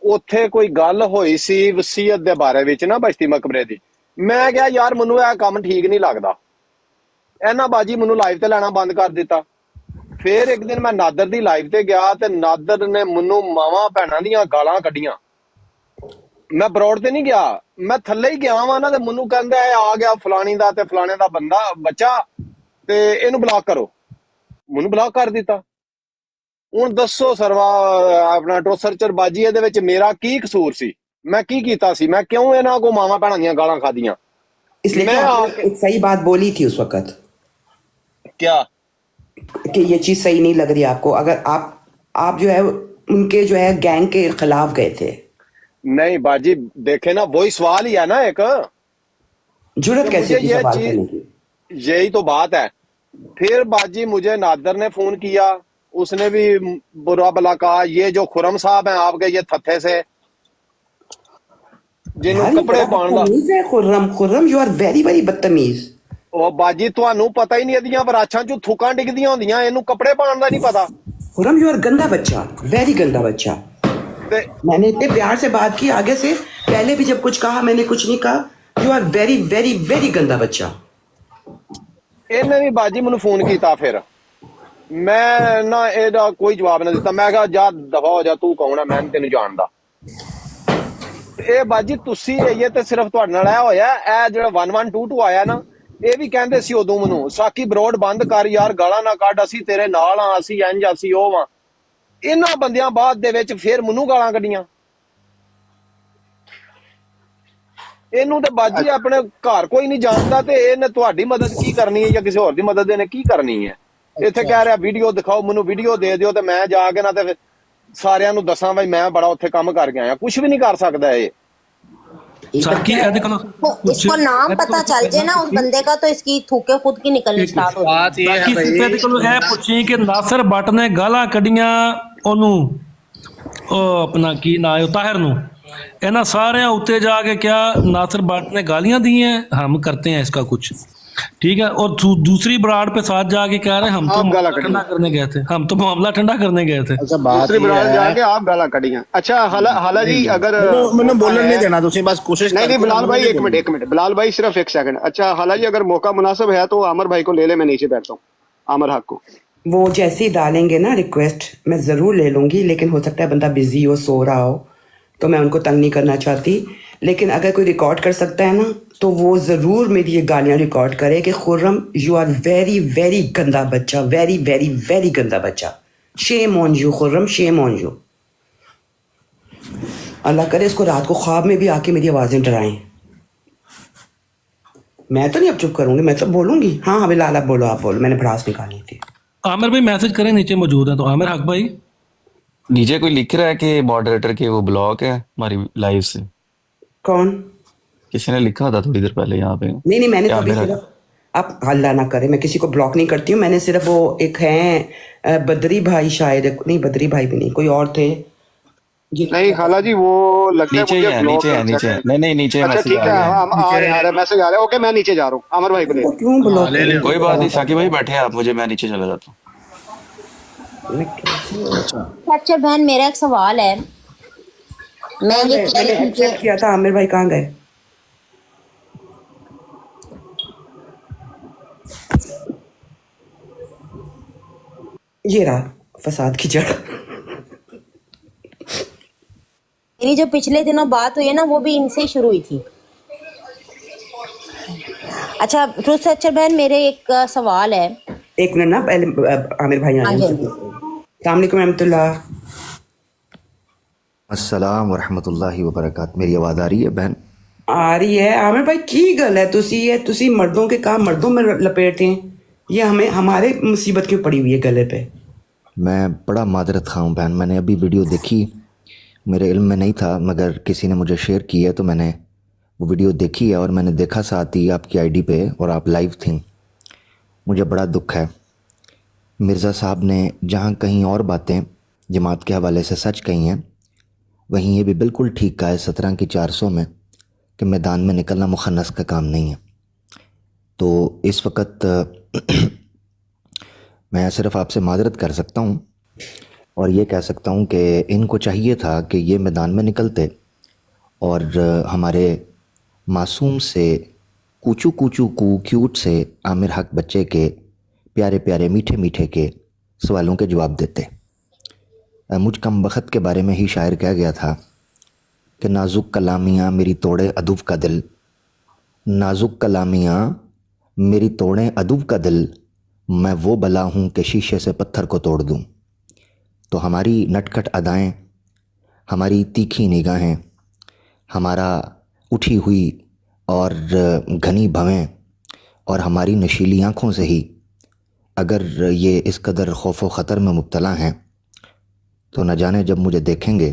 ਉੱਥੇ ਕੋਈ ਗੱਲ ਹੋਈ ਸੀ ਵਸੀਅਤ ਦੇ ਬਾਰੇ ਵਿੱਚ ਨਾ, ਬਸ਼ਤੀ ਮਕਬਰੇ ਦੀ। ਮੈਂ ਕਿਹਾ ਯਾਰ ਮੈਨੂੰ ਇਹ ਕੰਮ ਠੀਕ ਨਹੀਂ ਲੱਗਦਾ, ਇਹਨਾਂ ਬਾਜੀ ਮੈਨੂੰ ਲਾਈਵ ਤੇ ਲੈਣਾ ਬੰਦ ਕਰ ਦਿੱਤਾ। ਫਿਰ ਇੱਕ ਦਿਨ ਮੈਂ ਨਾਦਰ ਦੀ ਲਾਈਵ ਤੇ ਗਿਆ ਤੇ ਨਾਦਰ ਨੇ ਮੈਨੂੰ ਮਾਵਾਂ ਭੈਣਾਂ ਦੀਆਂ ਗਾਲਾਂ ਕੱਢੀਆਂ। ਮੈਂ ਬਰੋਡ ਤੇ ਨਹੀਂ ਗਿਆ, ਮੈਂ ਥੱਲੇ ਹੀ ਗਿਆ ਵਾਂ ਨਾ, ਤੇ ਮੈਨੂੰ ਕਹਿੰਦਾ ਆ ਗਿਆ ਫਲਾਣੀ ਦਾ ਤੇ ਫਲਾਣੇ ਦਾ ਬੰਦਾ ਬੱਚਾ, ਤੇ ਇਹਨੂੰ ਬਲੌਕ ਕਰੋ। ਮੈਨੂੰ ਬਲੌਕ ਕਰ ਦਿੱਤਾ। ਹੁਣ ਦੱਸੋ ਸਰਵਾ ਆਪਣਾ ਟੋ ਸਰਚਰ ਬਾਜੀ, ਇਹਦੇ ਵਿੱਚ ਮੇਰਾ ਕੀ ਕਸੂਰ ਸੀ? मैं की कीता सी? मैं क्यों इन्हां को मावा भैणां दियां गालां खादियां? इसलिए मैं एक सही बात बोली थी उस वक्त, क्या कि ये चीज सही नहीं लग रही आपको। अगर आप जो है उनके जो है गैंग के खिलाफ गए थे। नहीं बाजी, देखे ना, वही सवाल ही है ना, एक जुर्रत कैसे की ये सवाल चीज, करने की? यही तो बात है। फिर बाजी मुझे नादर ने फोन किया, उसने भी बुरा भला कहा, ये जो खुरम साहब हैं आपके, ये थत्थे से जिन्हों कपड़े बदतमीज है Khurram, you are very very बदतमीज। ओ बाजी ਤੁਹਾਨੂੰ ਪਤਾ ਹੀ ਨਹੀਂ ਇਹਦੀਆਂ ਬਰਾਛਾਂ ਚ ਥੁੱਕਾਂ ਡਿੱਗਦੀਆਂ ਹੁੰਦੀਆਂ, ਇਹਨੂੰ ਕੱਪੜੇ ਪਾਉਣ ਦਾ ਨਹੀਂ ਪਤਾ। खुर्रम यू आर गंदा बच्चा, वेरी गंदा बच्चा। मैंने इतने प्यार से बात की आगे से, पहले भी जब कुछ कहा मैंने कुछ नहीं कहा। You are very very very गंदा बच्चा। ਇਹਨੇ ਵੀ ਬਾਜੀ ਮੈਨੂੰ ਫੋਨ ਕੀਤਾ, ਫਿਰ ਮੈਂ ਨਾ ਇਹਦਾ ਕੋਈ ਜਵਾਬ ਨਾ ਦਿੱਤਾ। ਮੈਂ ਕਿਹਾ ਜਾ ਦਫਾ ਹੋ ਜਾ, ਤੂੰ ਕੌਣ ਹੈ? ਮੈਂ ਤੈਨੂੰ ਜਾਣਦਾ। ਇਹ ਬਾਜੀ ਤੁਸੀਂ ਇਹ ਤੇ ਸਿਰਫ ਤੁਹਾਡੇ ਨਾਲ ਆਇਆ ਹੋਇਆ, ਇਹ ਜਿਹੜਾ 1122 ਆਇਆ ਨਾ, ਇਹ ਵੀ ਕਹਿੰਦੇ ਸੀ ਉਦੋਂ ਮੈਨੂੰ ਸਾਕੀ ਬਰੋਡ ਬੰਦ ਕਰ ਯਾਰ, ਗਾਲਾਂ ਨਾ ਕੱਢ, ਅਸੀਂ ਤੇਰੇ ਨਾਲ ਆ, ਅਸੀਂ ਇੰਜ ਅਸੀਂ ਉਹ ਵਾਂ। ਇਹਨਾਂ ਬੰਦਿਆਂ ਬਾਅਦ ਦੇ ਵਿੱਚ ਫਿਰ ਮੈਨੂੰ ਗਾਲਾਂ ਕੱਢੀਆਂ। ਇਹਨੂੰ ਤੇ ਬਾਜੀ ਆਪਣੇ ਘਰ ਕੋਈ ਨਹੀਂ ਜਾਣਦਾ, ਤੇ ਇਹਨੇ ਤੁਹਾਡੀ ਮਦਦ ਕੀ ਕਰਨੀ ਹੈ ਜਾਂ ਕਿਸੇ ਹੋਰ ਦੀ ਮਦਦ ਇਹਨੇ ਕੀ ਕਰਨੀ ਹੈ। ਇੱਥੇ ਕਹਿ ਰਿਹਾ ਵੀਡੀਓ ਦਿਖਾਓ, ਮੈਨੂੰ ਵੀਡੀਓ ਦੇ ਦਿਓ ਤੇ ਮੈਂ ਜਾ ਕੇ ਨਾ ਤੇ ਫਿਰ ਸਾਰਿਆਂ ਨੂੰ ਦੱਸਾਂ ਬਈ ਮੈਂ ਬੜਾ ਉੱਥੇ ਕੰਮ ਕਰਕੇ ਆਇਆ। ਕੁਝ ਵੀ ਨਹੀਂ ਕਰ ਸਕਦਾ ਇਹ। साकी ऐसे करो इसको नाम पता चल जाए ना उस बंदे का, तो इसकी थूके खुद की निकलनी स्टार्ट हो जाए। ਸਾਕੀ ਸਿੱਧੇ ਕੋਲੋਂ ਇਹ ਪੁੱਛੀ ਕਿ ਨਾਸਰ ਬੱਟ ਨੇ ਗਾਲਾਂ ਕੱਢੀਆਂ ਉਹਨੂੰ, ਉਹ ਆਪਣਾ ਕੀ ਨਾਂ ਹੈ ਉਹ ਤਾਹਿਰ ਨੂੰ, ਇਹਨਾਂ ਸਾਰਿਆਂ ਉੱਤੇ ਜਾ ਕੇ ਕਿਹਾ नासिर भट्ट ने गालियां दी हैं, हम करते हैं इसका कुछ, ठीक है। और दूसरी बराड़ पे साथ जाके कह रहे हैं हम तो मामला ठंडा करने गए थे, हम तो मामला ठंडा करने गए थे। अच्छा बात दूसरी बराड़ जाके आप गाला कटियां। अच्छा हाला जी, अगर मैंने बोलने नहीं देना, तुसी बस कोशिश नहीं बिलाल भाई एक मिनट बिलाल भाई सिर्फ एक सेकंड। अच्छा हाला जी, अगर मौका मुनासिब है तो आमिर भाई को ले ले, मैं नीचे बैठता हूँ, आमिर हक को। वो जैसे ही डालेंगे ना रिक्वेस्ट, मैं ज़रूर ले लूँगी, लेकिन हो सकता है बंदा बिजी हो, सो रहा हो, तो मैं उनको तंग नहीं करना चाहती। लेकिन अगर कोई रिकॉर्ड कर सकता है ना, तो वो ज़रूर मेरी ये गालियाँ रिकॉर्ड करे कि Khurram you are very very गंदा बच्चा, वेरी वेरी वेरी गंदा बच्चा, shame on you Khurram, shame on you. अल्लाह करे इसको रात को ख्वाब में भी आके मेरी आवाज़ें डराएं। मैं तो नहीं अब चुप करूँगी, मैं तो बोलूँगी। हाँ हाँ बिलाल आप बोलो, आप बोलो, मैंने भड़ास निकाली थी। आमिर भाई मैसेज करें, नीचे मौजूद है तो आमिर हक भाई। नीचे कोई लिख रहा है कि मॉडरेटर के वो ब्लॉक है हमारी लाइव से। कौन? किसी ने लिखा था थोड़ी देर पहले यहाँ पे। नहीं मैंने तो अभी मेरा- सिर्फ, आप हल्ला ना करें, मैं किसी को ब्लॉक नहीं करती हूँ। मैंने सिर्फ वो एक हैं बद्री भाई, शायद नहीं बद्री भाई भी नहीं, कोई और थे। नहीं खाला जी, वो लगता है नीचे ही मुझे है, ब्लॉक नीचे है, कर नीचे है। सकते हैं। नहीं नीचे अच्छा मैसेज ठीक आ है, गया है। हम आ रहे हैं, मैसेज आ रहा है। ओके मैं नीचे जा रहा हूँ, आमिर भाई को ले तो क्यों ब्लॉक? कोई बात नहीं साकी भाई, बैठे आप, मुझे मैं नीचे चला जाता हूँ। अच्छा बहन, मेरा एक सवाल है, मैं ये कह मैंने रही थी एक्सेप्ट कि किया था, आमिर भाई कहाँ गए? ये रहा फसाद की जड़। मेरी जो पिछले दिनों बात हुई है ना, वो भी इनसे ही शुरू हुई थी। अच्छा ट्रूथ सर्चर बहन, मेरे एक सवाल है। एक मिनट ना, पहले आमिर भाई हाँ आए। जी। अस्सलाम वालेकुम रहमतुल्लाह। अस्सलाम वरहमतुल्लाहि वबरकात। मेरी आवाज़ आ रही है बहन? आ रही है। आमिर भाई की गल है, तुसी मर्दों के काम मर्दों में लपेटते हैं, ये हमें हमारे मुसीबत क्यों पड़ी हुई है गले पे? मैं बड़ा मादरत खा हूँ बहन, मैंने अभी वीडियो देखी, मेरे इल्म में नहीं था, मगर किसी ने मुझे शेयर की है तो मैंने वो वीडियो देखी है और मैंने देखा साथ ही आपकी आईडी पे और आप लाइव थी। मुझे बड़ा दुख है। मिर्ज़ा साहब ने जहाँ कहीं और बातें जमात के हवाले से सच कही हैं, वहीं ये भी बिल्कुल ठीक कहा है 17 की 400 में कि मैदान में निकलना मुखन्नस का काम नहीं है। तो इस वक्त मैं सिर्फ आपसे माजरत कर सकता हूँ और ये कह सकता हूँ कि इनको चाहिए था कि ये मैदान में निकलते और हमारे मासूम से कूचू कूचू कू क्यूट से आमिर हक बच्चे के प्यारे प्यारे मीठे मीठे के सवालों के जवाब देते। मुझ कम बख्त के बारे में ही शायर कह गया था कि नाजुक कलामियाँ मेरी तोड़े अदुब का दिल, नाजुक कलामियाँ मेरी तोड़े अदुब का दिल, मैं वो बला हूँ कि शीशे से पत्थर को तोड़ दूँ। तो हमारी नटखट अदाएँ, हमारी तीखी निगाहें, हमारा उठी हुई और घनी भवें और हमारी नशीली आँखों से ही अगर ये इस कदर खौफ व ख़तर में मुब्तला हैं तो न जाने जब मुझे देखेंगे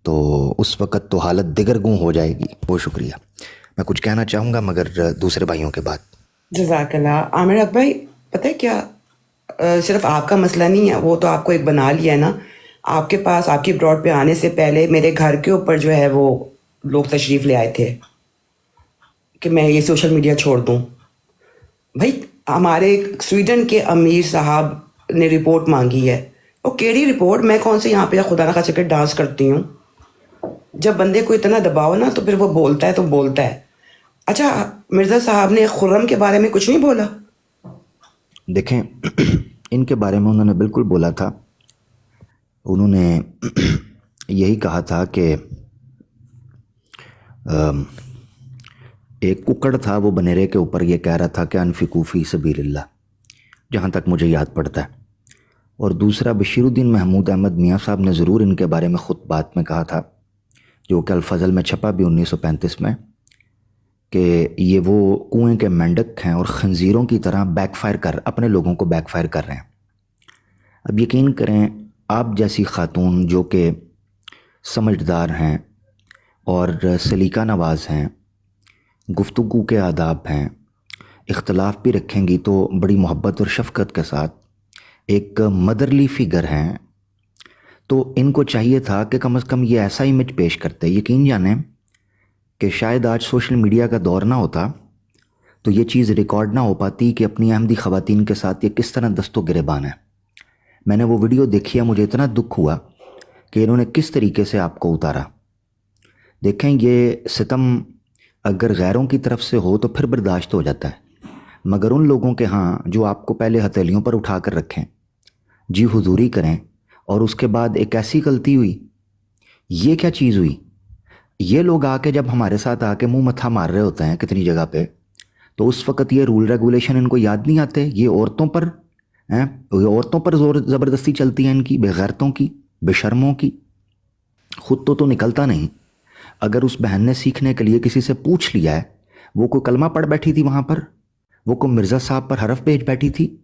तो उस वक़्त तो हालत दिगरगूं हो जाएगी। बहुत शुक्रिया। मैं कुछ कहना चाहूँगा मगर दूसरे भाइयों के बाद। जज़ाकल्लाह। आमिर हक भाई, पता है क्या, सिर्फ आपका मसला नहीं है, वो तो आपको एक बना लिया है ना। आपके पास आपकी ब्रॉड पे आने से पहले मेरे घर के ऊपर जो है वो लोग तशरीफ़ ले आए थे कि मैं ये सोशल मीडिया छोड़ दूँ। भाई हमारे स्वीडन के अमीर साहब ने रिपोर्ट मांगी है, वो केड़ी रिपोर्ट, मैं कौन से यहाँ पे खुदा ना खासे पे डांस करती हूँ। जब बंदे को इतना दबाओ ना तो फिर वो बोलता है तो बोलता है। अच्छा मिर्ज़ा साहब ने खुर्रम के बारे में कुछ नहीं बोला? देखें इनके बारे में उन्होंने बिल्कुल बोला था। उन्होंने यही कहा था कि ایک ککڑ تھا وہ بنیرے کے اوپر یہ کہہ رہا تھا کہ انفقوا فی سبیل اللہ، جہاں تک مجھے یاد پڑتا ہے. اور دوسرا بشیر الدین محمود احمد میاں صاحب نے ضرور ان کے بارے میں خود بات میں کہا تھا، جو کہ الفضل میں چھپا بھی 1935 میں، کہ یہ وہ کنویں کے مینڈک ہیں اور خنزیروں کی طرح اپنے لوگوں کو بیک فائر کر رہے ہیں. اب یقین کریں آپ جیسی خاتون جو کہ سمجھدار ہیں اور سلیقہ نواز ہیں، گفتگو کے آداب ہیں، اختلاف بھی رکھیں گی تو بڑی محبت اور شفقت کے ساتھ، ایک مدرلی فگر ہیں، تو ان کو چاہیے تھا کہ کم از کم یہ ایسا امیج پیش کرتے. یقین جانیں کہ شاید آج سوشل میڈیا کا دور نہ ہوتا تو یہ چیز ریکارڈ نہ ہو پاتی کہ اپنی احمدی خواتین کے ساتھ یہ کس طرح دست و گریبان ہے. میں نے وہ ویڈیو دیکھی ہے، مجھے اتنا دکھ ہوا کہ انہوں نے کس طریقے سے آپ کو اتارا. دیکھیں یہ ستم اگر غیروں کی طرف سے ہو تو پھر برداشت ہو جاتا ہے، مگر ان لوگوں کے ہاں جو آپ کو پہلے ہتھیلیوں پر اٹھا کر رکھیں، جی حضوری کریں، اور اس کے بعد ایک ایسی غلطی ہوئی، یہ کیا چیز ہوئی. یہ لوگ آ کے جب ہمارے ساتھ آ کے منہ متھا مار رہے ہوتے ہیں کتنی جگہ پہ، تو اس وقت یہ رول ریگولیشن ان کو یاد نہیں آتے. یہ عورتوں پر زور زبردستی چلتی ہیں، ان کی بے غیرتوں کی، بے شرموں کی. خود تو نکلتا نہیں. اگر اس بہن نے سیکھنے کے لیے کسی سے پوچھ لیا ہے، وہ کوئی کلمہ پڑھ بیٹھی تھی وہاں پر، وہ کوئی مرزا صاحب پر حرف بھیج بیٹھی تھی،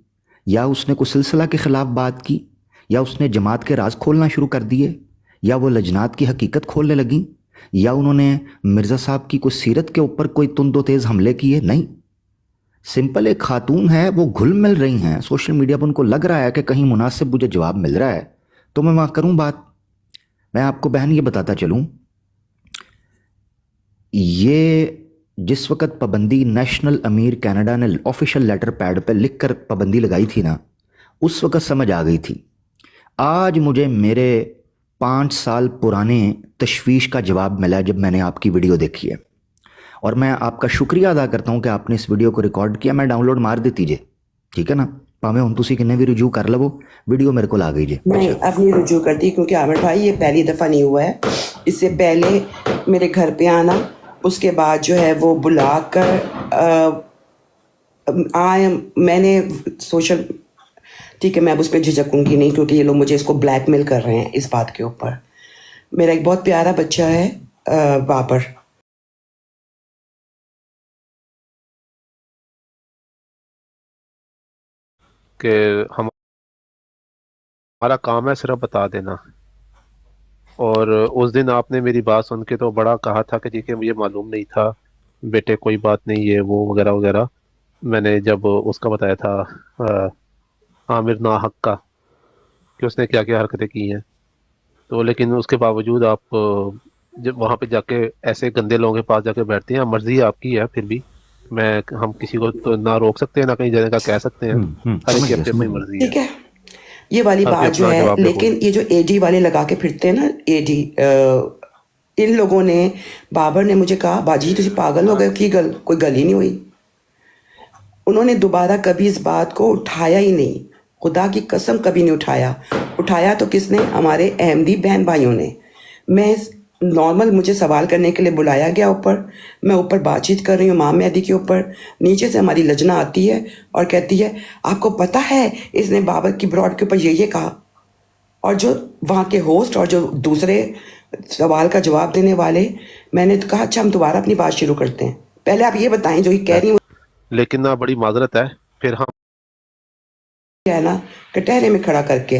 یا اس نے کوئی سلسلہ کے خلاف بات کی، یا اس نے جماعت کے راز کھولنا شروع کر دیے، یا وہ لجنات کی حقیقت کھولنے لگیں، یا انہوں نے مرزا صاحب کی کوئی سیرت کے اوپر کوئی تند و تیز حملے کیے. نہیں، سمپل ایک خاتون ہے، وہ گھل مل رہی ہیں سوشل میڈیا پر. ان کو لگ رہا ہے کہ کہیں مناسب مجھے جواب مل رہا ہے تو میں وہاں کروں بات. میں آپ کو بہن یہ بتاتا چلوں، یہ جس وقت پابندی نیشنل امیر کینیڈا نے آفیشیل لیٹر پیڈ پہ لکھ کر پابندی لگائی تھی نا، اس وقت سمجھ آ گئی تھی. آج مجھے میرے 5 سال پرانے تشویش کا جواب ملا جب میں نے آپ کی ویڈیو دیکھی ہے، اور میں آپ کا شکریہ ادا کرتا ہوں کہ آپ نے اس ویڈیو کو ریکارڈ کیا. میں ڈاؤن لوڈ مار دیتی جے، ٹھیک ہے نا، پاویں ہن تسی کنے بھی رجوع کر لو، ویڈیو میرے کو آ گئی جے. نہیں اپنی رجوع کرتی، کیونکہ عامر بھائی یہ پہلی دفعہ نہیں ہوا ہے. اس سے پہلے میرے گھر پہ آنا، اس کے بعد جو ہے وہ بلا کر میں نے سوشل، ٹھیک ہے میں اب اس پہ جھجکوں گی نہیں، کیونکہ یہ لوگ مجھے اس کو بلیک میل کر رہے ہیں اس بات کے اوپر. میرا ایک بہت پیارا بچہ ہے بابر، کہ ہمارا کام ہے صرف بتا دینا. اور اس دن آپ نے میری بات سن کے تو بڑا کہا تھا کہ جی کہ مجھے معلوم نہیں تھا بیٹے، کوئی بات نہیں، یہ وہ وغیرہ وغیرہ. میں نے جب اس کا بتایا تھا عامر ناحق کا کہ اس نے کیا کیا حرکتیں کی ہیں، تو لیکن اس کے باوجود آپ جب وہاں پہ جا کے ایسے گندے لوگوں کے پاس جا کے بیٹھتے ہیں، مرضی آپ کی ہے. پھر بھی ہم کسی کو تو نہ روک سکتے ہیں، نہ کہیں جانے کا کہہ سکتے ہیں. ہر ایک کی اپنی اپنی مرضی ہے. ٹھیک ہے یہ والی بات جو ہے. لیکن یہ جو اے ڈی والے لگا کے پھرتے ہیں نا، اے ڈی، ان لوگوں نے، بابر نے مجھے کہا باجی تسی پاگل ہو گئے، کی گل، کوئی گل ہی نہیں ہوئی. انہوں نے دوبارہ کبھی اس بات کو اٹھایا ہی نہیں، خدا کی قسم کبھی نہیں اٹھایا تو کس نے؟ ہمارے احمدی بہن بھائیوں نے. میں نارمل مجھے سوال کرنے کے لیے بلایا گیا اوپر، میں اوپر بات چیت کر رہی ہوں امام مہدی کے اوپر، نیچے سے ہماری لجنا آتی ہے اور کہتی ہے آپ کو پتہ ہے اس نے بابر کی براڈ کے اوپر یہ کہا. اور جو وہاں کے ہوسٹ اور جو دوسرے سوال کا جواب دینے والے، میں نے کہا اچھا ہم دوبارہ اپنی بات شروع کرتے ہیں، پہلے آپ یہ بتائیں جو یہ کہہ رہی ہوں. لیکن نہ بڑی معذرت ہے پھر ہم ہے نا کٹہرے میں کھڑا کر کے،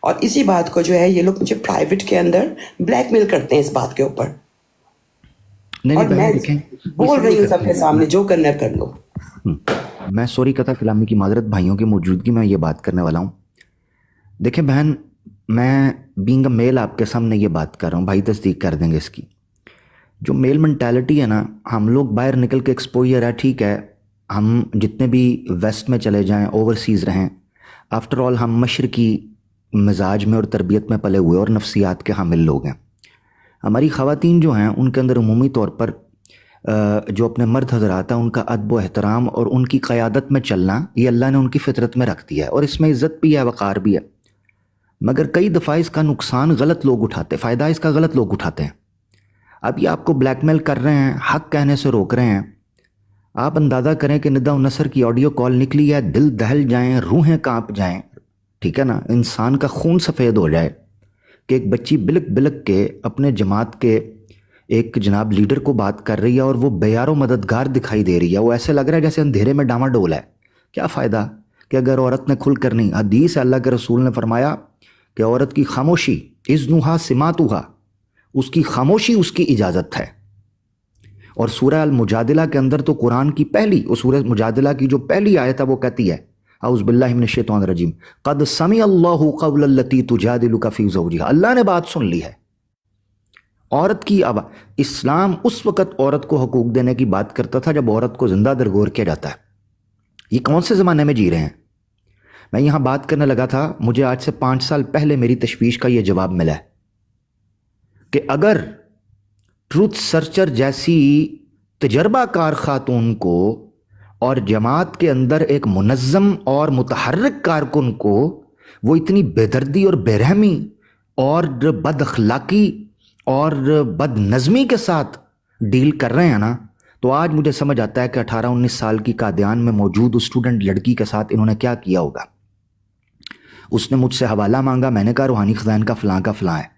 اور اسی بات کو جو ہے یہ لوگ مجھے پرائیویٹ کے اندر بلیک میل کرتے ہیں اس بات کے اوپر. اور میں بول رہی ہوں سب کے سامنے جو کرنا کر لو. میں سوری قطع کلامی کی معذرت، بھائیوں کی موجودگی میں یہ بات کرنے والا ہوں. دیکھیں بہن، میں بینگ اے میل آپ کے سامنے یہ بات کر رہا ہوں، بھائی تصدیق کر دیں گے اس کی. جو میل مینٹیلٹی ہے نا، ہم لوگ باہر نکل کے ایکسپوجر ہے، ٹھیک ہے، ہم جتنے بھی ویسٹ میں چلے جائیں، اوورسیز رہیں، آفٹر آل ہم مشرقی مزاج میں اور تربیت میں پلے ہوئے اور نفسیات کے حامل لوگ ہیں. ہماری خواتین جو ہیں ان کے اندر عمومی طور پر جو اپنے مرد حضرات ہیں ان کا ادب و احترام اور ان کی قیادت میں چلنا، یہ اللہ نے ان کی فطرت میں رکھ دیا ہے، اور اس میں عزت بھی ہے، وقار بھی ہے. مگر کئی دفعہ اس کا نقصان غلط لوگ اٹھاتے، فائدہ اس کا غلط لوگ اٹھاتے ہیں. اب یہ آپ کو بلیک میل کر رہے ہیں, حق کہنے سے روک رہے ہیں. آپ اندازہ کریں کہ ندا النصر کی آڈیو کال نکلی ہے, دل دہل جائیں, روحیں کانپ جائیں, ٹھیک ہے نا, انسان کا خون سفید ہو جائے کہ ایک بچی بلک بلک کے اپنے جماعت کے ایک جناب لیڈر کو بات کر رہی ہے اور وہ بیار و مددگار دکھائی دے رہی ہے. وہ ایسے لگ رہا ہے جیسے اندھیرے میں ڈاما ڈول ہے. کیا فائدہ کہ اگر عورت نے کھل کر نہیں, حدیث اللہ کے رسول نے فرمایا کہ عورت کی خاموشی اذنھا سماطھا, اس کی خاموشی اس کی اجازت ہے. اور سورہ المجادلہ کے اندر تو قرآن کی پہلی, اور سورہ مجادلہ کی جو پہلی آیت ہے وہ کہتی ہے اعوذ باللہ من الشیطان الرجیم قد سمع اللہ قول التی تجادلک فی زوجہا, اللہ نے بات سن لی ہے. عورت کی اسلام اس وقت عورت کو حقوق دینے کی بات کرتا تھا جب عورت کو زندہ درگور کیا جاتا ہے. یہ کون سے زمانے میں جی رہے ہیں؟ میں یہاں بات کرنے لگا تھا, مجھے آج سے 5 سال پہلے میری تشویش کا یہ جواب ملا ہے کہ اگر ٹروتھ سرچر جیسی تجربہ کار خاتون کو اور جماعت کے اندر ایک منظم اور متحرک کارکن کو وہ اتنی بے دردی اور بے رحمی اور بد اخلاقی اور بد نظمی کے ساتھ ڈیل کر رہے ہیں نا, تو آج مجھے سمجھ آتا ہے کہ 18-19 سال کی قادیان میں موجود اسٹوڈنٹ لڑکی کے ساتھ انہوں نے کیا کیا ہوگا. اس نے مجھ سے حوالہ مانگا, میں نے کہا روحانی خزائن کا فلاں ہے.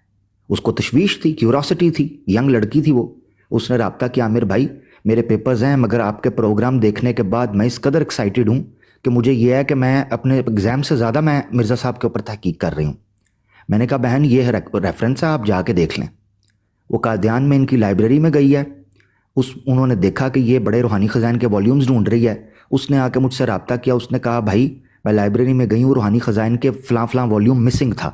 اس کو تشویش تھی, کیوریاسٹی تھی, ینگ لڑکی تھی وہ. اس نے رابطہ کیا, عامر بھائی میرے پیپرز ہیں مگر آپ کے پروگرام دیکھنے کے بعد میں اس قدر ایکسائٹیڈ ہوں کہ مجھے یہ ہے کہ میں اپنے ایگزام سے زیادہ میں مرزا صاحب کے اوپر تحقیق کر رہی ہوں. میں نے کہا بہن یہ ریفرنس ہے, آپ جا کے دیکھ لیں. وہ قادیان میں ان کی لائبریری میں گئی ہے, انہوں نے دیکھا کہ یہ بڑے روحانی خزائن کے والیومز ڈھونڈ رہی ہے. اس نے آ کے مجھ سے رابطہ کیا, اس نے کہا بھائی میں لائبریری میں گئی ہوں, روحانی خزائن کے فلاں والیوم مسنگ تھا.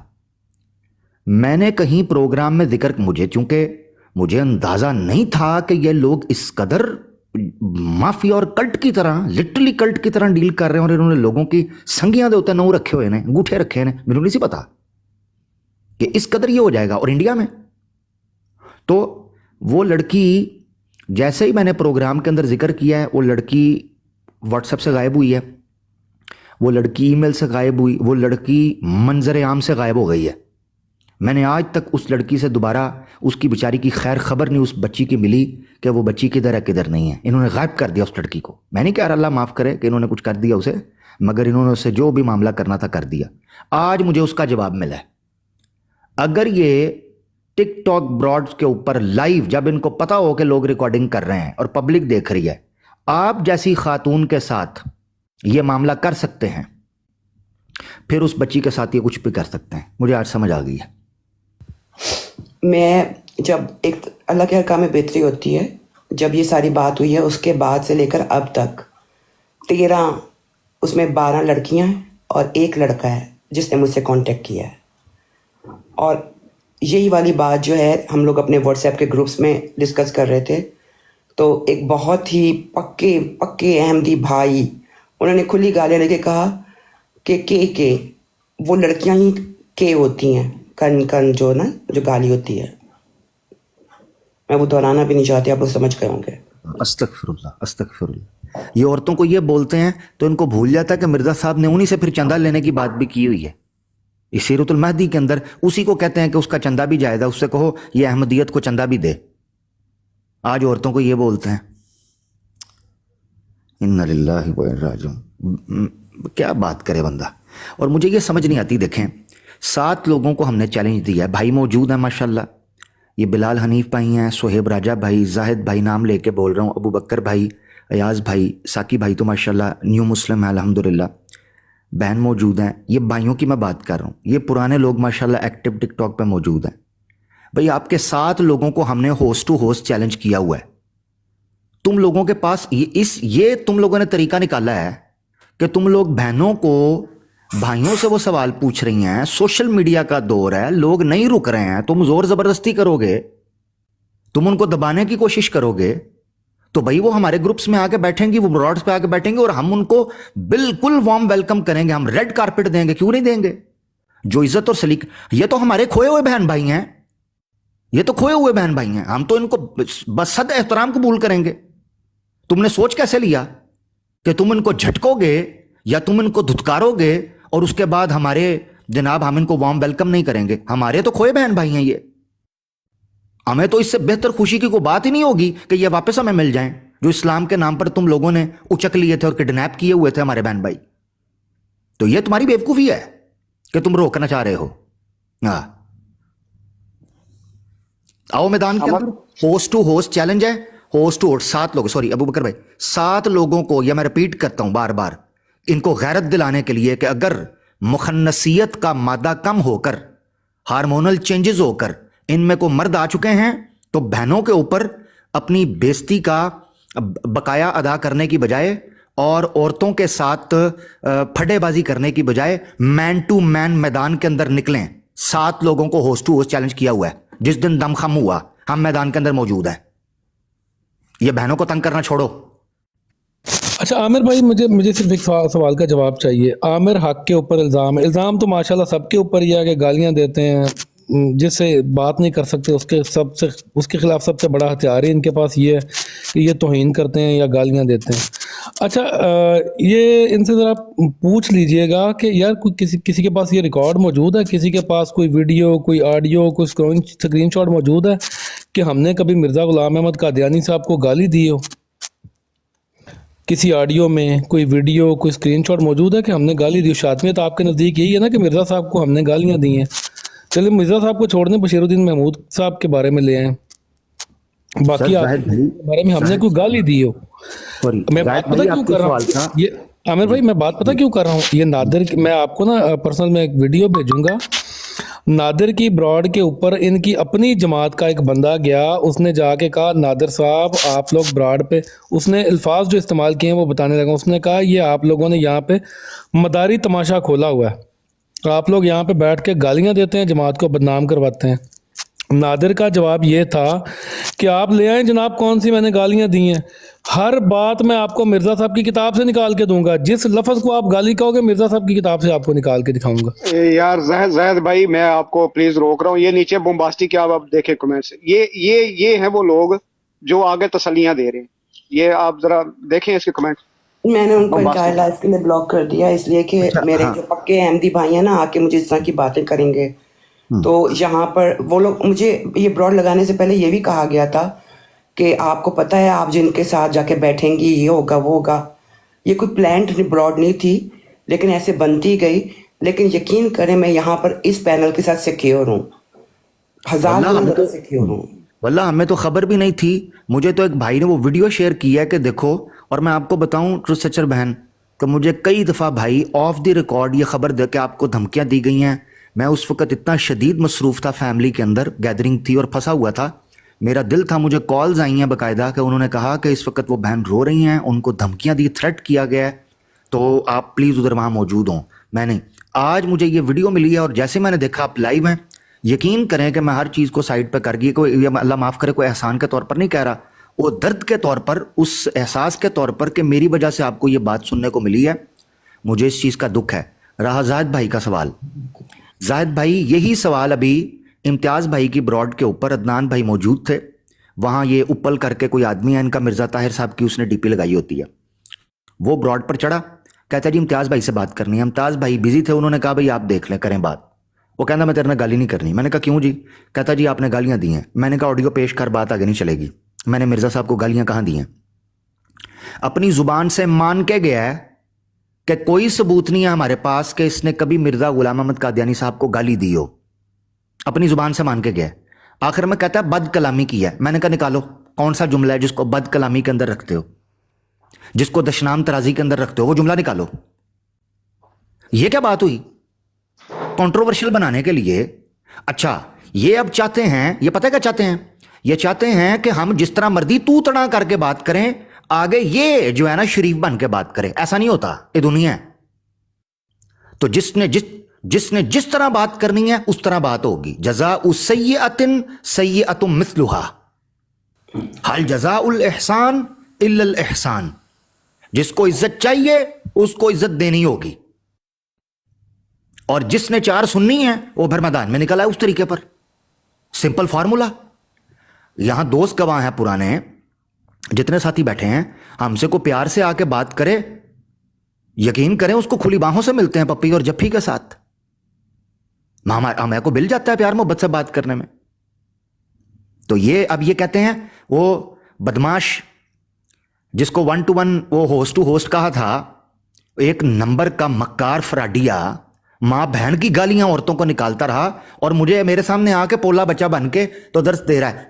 میں نے کہیں پروگرام میں ذکر, چونکہ مجھے اندازہ نہیں تھا کہ یہ لوگ اس قدر مافیا اور کلٹ کی طرح, لٹرلی کلٹ کی طرح ڈیل کر رہے ہیں, اور انہوں نے لوگوں کی سنگیاں دے ہوتے نو رکھے ہوئے ہیں, انگوٹھے رکھے ہیں, میرے نہیں سی پتا کہ اس قدر یہ ہو جائے گا. اور انڈیا میں تو وہ لڑکی, جیسے ہی میں نے پروگرام کے اندر ذکر کیا ہے, وہ لڑکی واٹس ایپ سے غائب ہوئی ہے, وہ لڑکی ای میل سے غائب ہوئی, وہ لڑکی منظر عام سے غائب ہو گئی ہے. میں نے آج تک اس لڑکی سے دوبارہ اس کی بیچاری کی خیر خبر نہیں اس بچی کی ملی کہ وہ بچی کدھر ہے کدھر نہیں ہے. انہوں نے غائب کر دیا اس لڑکی کو. میں نہیں کہہ رہا اللہ معاف کرے کہ انہوں نے کچھ کر دیا اسے, مگر انہوں نے اسے جو بھی معاملہ کرنا تھا کر دیا. آج مجھے اس کا جواب ملا ہے. اگر یہ ٹک ٹاک براڈ کے اوپر لائیو, جب ان کو پتا ہو کہ لوگ ریکارڈنگ کر رہے ہیں اور پبلک دیکھ رہی ہے, آپ جیسی خاتون کے ساتھ یہ معاملہ کر سکتے ہیں, پھر اس بچی کے ساتھ یہ کچھ بھی کر سکتے ہیں. مجھے آج سمجھ آ گئی ہے. میں جب ایک اللہ کے حکام میں بہتری ہوتی ہے, جب یہ ساری بات ہوئی ہے اس کے بعد سے لے کر اب تک 13, اس میں 12 لڑکیاں ہیں اور 1 لڑکا ہے جس نے مجھ سے کانٹیکٹ کیا ہے. اور یہی والی بات جو ہے ہم لوگ اپنے واٹس ایپ کے گروپس میں ڈسکس کر رہے تھے, تو ایک بہت ہی پکے احمدی بھائی, انہوں نے کھلی گالیاں لے کے کہا کہ وہ لڑکیاں ہی کے ہوتی ہیں, کن جو نا جو گالی ہوتی ہے. میں وہ دہرانا بھی نہیں چاہتی, آپ لوگ سمجھ گئے ہوں گے. استغفر اللہ. یہ عورتوں کو یہ بولتے ہیں تو ان کو بھول جاتا ہے کہ مرزا صاحب نے انہی سے پھر چندہ لینے کی بات بھی کی ہوئی ہے. اس سیرت المہدی کے اندر اسی کو کہتے ہیں کہ اس کا چندہ بھی جائز ہے, اس سے کہو یہ احمدیت کو چندہ بھی دے. آج عورتوں کو یہ بولتے ہیں. انا للہ و انا راجعون. کیا بات کرے بندہ. اور مجھے یہ سمجھ نہیں آتی, دیکھیں 7 لوگوں کو ہم نے چیلنج دیا ہے, بھائی موجود ہیں ماشاءاللہ, یہ بلال حنیف بھائی ہیں, سہیب راجہ بھائی, زاہد بھائی نام لے کے بول رہا ہوں, ابو بکر بھائی, ایاز بھائی, ساکی بھائی تو ماشاءاللہ نیو مسلم ہے الحمدللہ, بہن موجود ہیں. یہ بھائیوں کی میں بات کر رہا ہوں. یہ پرانے لوگ ماشاءاللہ ایکٹیو ٹک ٹاک پہ موجود ہیں. بھائی آپ کے 7 لوگوں کو ہم نے ہوسٹ ٹو ہوسٹ چیلنج کیا ہوا ہے. تم لوگوں کے پاس یہ تم لوگوں نے طریقہ نکالا ہے کہ تم لوگ بہنوں کو بھائیوں سے وہ سوال پوچھ رہی ہیں. سوشل میڈیا کا دور ہے, لوگ نہیں رک رہے ہیں, تم زور زبردستی کرو گے, تم ان کو دبانے کی کوشش کرو گے, تو بھائی وہ ہمارے گروپس میں آ کے بیٹھیں گی, وہ براڈس پہ آ کے بیٹھیں گے, اور ہم ان کو بالکل وارم ویلکم کریں گے, ہم ریڈ کارپٹ دیں گے. کیوں نہیں دیں گے؟ جو عزت اور سلیق, یہ تو ہمارے کھوئے ہوئے بہن بھائی ہیں, یہ تو کھوئے ہوئے بہن بھائی ہیں, ہم تو ان کو بس صد احترام قبول کریں گے. تم نے سوچ کیسے لیا کہ تم ان کو جھٹکو گے یا تم ان کو دھتکارو گے اور اس کے بعد ہمارے جناب ہم ان کو وارم ویلکم نہیں کریں گے؟ ہمارے تو کھوئے بہن بھائی ہیں یہ. हमें तो इससे बेहतर खुशी की कोई बात ही नहीं होगी कि ये वापस हमें मिल जाएं, जो इस्लाम के नाम पर तुम लोगों ने उचक लिए थे और किडनैप किए हुए थे हमारे बहन भाई। तो ये तुम्हारी बेवकूफ़ी है कि तुम रोकना चाह रहे हो। हाँ, आओ मैदान के अंदर। होस्ट टू होस्ट चैलेंज है, होस्ट टू होस्ट 7 लोग, सॉरी अबू बकर भाई, 7 लोगों को, यह मैं रिपीट करता हूं बार बार, इनको गैरत दिलाने के लिए कि अगर मुखन्नसियत का मादा कम होकर, हार्मोनल चेंजेस होकर इनमें को मर्द आ चुके हैं, तो बहनों के ऊपर अपनी बेइज्जती का बकाया अदा करने की बजाय और औरतों के साथ फटेबाजी करने की बजाय मैन टू मैन मैदान के अंदर निकलें। 7 लोगों को होस्ट टू होस्ट चैलेंज किया हुआ है। जिस दिन दम खम हुआ हम मैदान के अंदर मौजूद हैं। ये बहनों को तंग करना छोड़ो। अच्छा आमिर भाई, मुझे सिर्फ एक सवाल का जवाब चाहिए। आमिर हक के ऊपर इल्ज़ाम तो माशाल्लाह सबके ऊपर ही है कि गालियां देते हैं, जिससे बात नहीं कर सकते उसके खिलाफ सबसे बड़ा हथियार ही इनके पास ये है कि ये तौहीन करते हैं या गालियां देते हैं। अच्छा, ये इनसे ज़रा पूछ लीजिएगा कि यार किसी के पास ये रिकॉर्ड मौजूद है, किसी के पास कोई वीडियो, कोई ऑडियो, कोई स्क्रीनशॉट मौजूद है कि हमने कभी मिर्ज़ा ग़ुलाम अहमद कादियानी साहब को गाली दी हो? किसी ऑडियो में कोई वीडियो, कोई स्क्रीनशॉट मौजूद है कि हमने गाली दी? शातमियत आपके नज़दीक यही है ना कि मिर्ज़ा साहब को हमने गालियाँ दी हैं। चलिए मिर्ज़ा साहब को छोड़ने बशीरुद्दीन महमूद साहब के बारे में ले आए। बाकी आपके बारे में हमने कोई गाली दी हो? मैं बात पता क्यों कर रहा हूँ ये आमिर भाई, मैं बात पता क्यों कर रहा हूँ ये नादिर, मैं आपको ना पर्सनल में एक वीडियो भेजूंगा। नादिर की ब्रॉड के ऊपर इनकी अपनी जमात का एक बंदा गया, उसने जाके कहा नादिर साहब आप लोग ब्रॉड पे, उसने अल्फाज जो इस्तेमाल किए हैं वो बताने लगा। उसने कहा ये आप लोगों ने यहाँ पे मदारी तमाशा खोला हुआ है, आप लोग यहाँ पे बैठ के गालियाँ देते हैं, जमात को बदनाम करवाते हैं। नादिर का जवाब ये था कि आप ले आए जनाब, कौन सी मैंने गालियां दी हैं? हर बात मैं आपको मिर्ज़ा साहब की किताब से निकाल के दूंगा, जिस लफ्ज़ को आप गाली कहोगे मिर्ज़ा साहब की किताब से आपको निकाल के दिखाऊंगा। यार ज़ाहिद भाई, मैं आपको प्लीज रोक रहा हूँ। ये नीचे बोम्बास्टिक क्या आप देखें कमेंट्स, ये हैं वो लोग जो आगे तसल्लियां दे रहे हैं। ये आप जरा देखें इसके कमेंट। मैंने उनको इंटायर लाइफ के लिए ब्लॉक कर दिया, इसलिए कि मेरे जो पक्के अहमदी भाई हैं ना, आके मुझे इस तरह की बातें करेंगे। तो यहाँ पर वो लोग, मुझे ये ब्रॉड लगाने से पहले ये भी कहा गया था कि आपको पता है आप जिनके साथ जाके बैठेंगी ये होगा वो होगा। ये कोई प्लान्ड ब्रॉड नहीं थी, लेकिन ऐसे बनती गई। लेकिन यकीन करें मैं यहाँ पर इस पैनल के साथ सिक्योर हूँ, 1000 सिक्योर हूँ। वल्लाह हमें तो खबर भी नहीं थी। मुझे तो एक भाई ने वो वीडियो शेयर किया है कि देखो, और मैं आपको बताऊं ट्रू सचर बहन, तो मुझे कई दफ़ा भाई ऑफ द रिकॉर्ड ये खबर दे के आपको धमकियां दी गई हैं। मैं उस वक्त इतना शदीद मसरूफ़ था, फैमिली के अंदर गैदरिंग थी और फंसा हुआ था। मेरा दिल था, मुझे कॉल्स आई हैं बाकायदा कि उन्होंने कहा कि इस वक्त वो बहन रो रही हैं, उनको धमकियां दी, थ्रेट किया गया है, तो आप प्लीज़ उधर वहाँ मौजूद हों। मैंने आज मुझे ये वीडियो मिली है और जैसे मैंने देखा आप लाइव हैं, यकीन करें कि मैं हर चीज़ को साइड पर कर गई। कोई अल्लाह माफ़ करे, कोई एहसान के तौर पर नहीं कह रहा, वो दर्द के तौर पर, उस एहसास के तौर पर कि मेरी वजह से आपको ये बात सुनने को मिली है। मुझे इस चीज़ का दुख है। रहा जाहिद भाई का सवाल, जाहिद भाई यही सवाल अभी इम्तियाज़ भाई की ब्रॉड के ऊपर, अदनान भाई मौजूद थे वहाँ, ये उपल करके कोई आदमी है इनका, मिर्ज़ा ताहिर साहब की उसने डीपी लगाई होती है, वो ब्रॉड पर चढ़ा, कहता जी इम्तियाज़ भाई से बात करनी है। इम्तियाज़ भाई बिजी थे, उन्होंने कहा भाई आप देख लें, करें बात। वो कहना मैं तेरे ने गाली नहीं करनी। मैंने कहा क्यों जी? कहता जी आपने गालियाँ दी हैं। मैंने कहा ऑडियो पेश कर, बात आगे नहीं चलेगी। मैंने मिर्ज़ा साहब को गालियाँ कहाँ दी हैं? अपनी ज़ुबान से मान के गया है कि कोई सबूत नहीं है हमारे पास कि इसने कभी मिर्ज़ा ग़ुलाम अहमद कादियानी साहब को गाली दी हो। अपनी ज़ुबान से मान के गया। आखिर में कहता है बद कलामी की है। मैंने कहा निकालो कौन सा जुमला है जिसको बद कलामी के अंदर रखते हो, जिसको दशनाम तराजी के अंदर रखते हो, वो जुमला निकालो। ये क्या बात हुई कंट्रोवर्शियल बनाने के लिए? अच्छा, ये अब चाहते हैं, ये पता है क्या चाहते हैं? ये चाहते हैं कि हम जिस तरह मर्जी तू तड़ा करके बात करें, आगे ये जो है ना शरीफ बन के बात करे। ऐसा नहीं होता, ये दुनिया है। तो जिसने जिस तरह बात करनी है उस तरह बात होगी। जज़ाउ सय्यअतिन सय्यअतुम मिस्लुहा, हल जज़ाउल इहसान इल्लल इहसान। जिसको इज्जत चाहिए उसको इज्जत देनी होगी, और जिसने 4 सुननी है वो भर मैदान में निकला है उस तरीके पर। Simple formula. यहां दोस्त गवाह हैं पुराने, जितने साथी बैठे हैं, हमसे को प्यार से आके बात करे, यकीन करें उसको खुली बाहों से मिलते हैं पप्पी और जफ्फी के साथ। हमें को मिल जाता है प्यार मोहब्बत से बात करने में। تو یہ اب یہ کہتے ہیں وہ بدماش جس کو 1 to 1 وہ ہوسٹ ٹو ہوسٹ کہا تھا، ایک نمبر کا مکار فراڈیا ماں بہن کی گالیاں عورتوں کو نکالتا رہا، اور مجھے میرے سامنے آ کے پولا بچہ بن کے تو درس دے رہا ہے،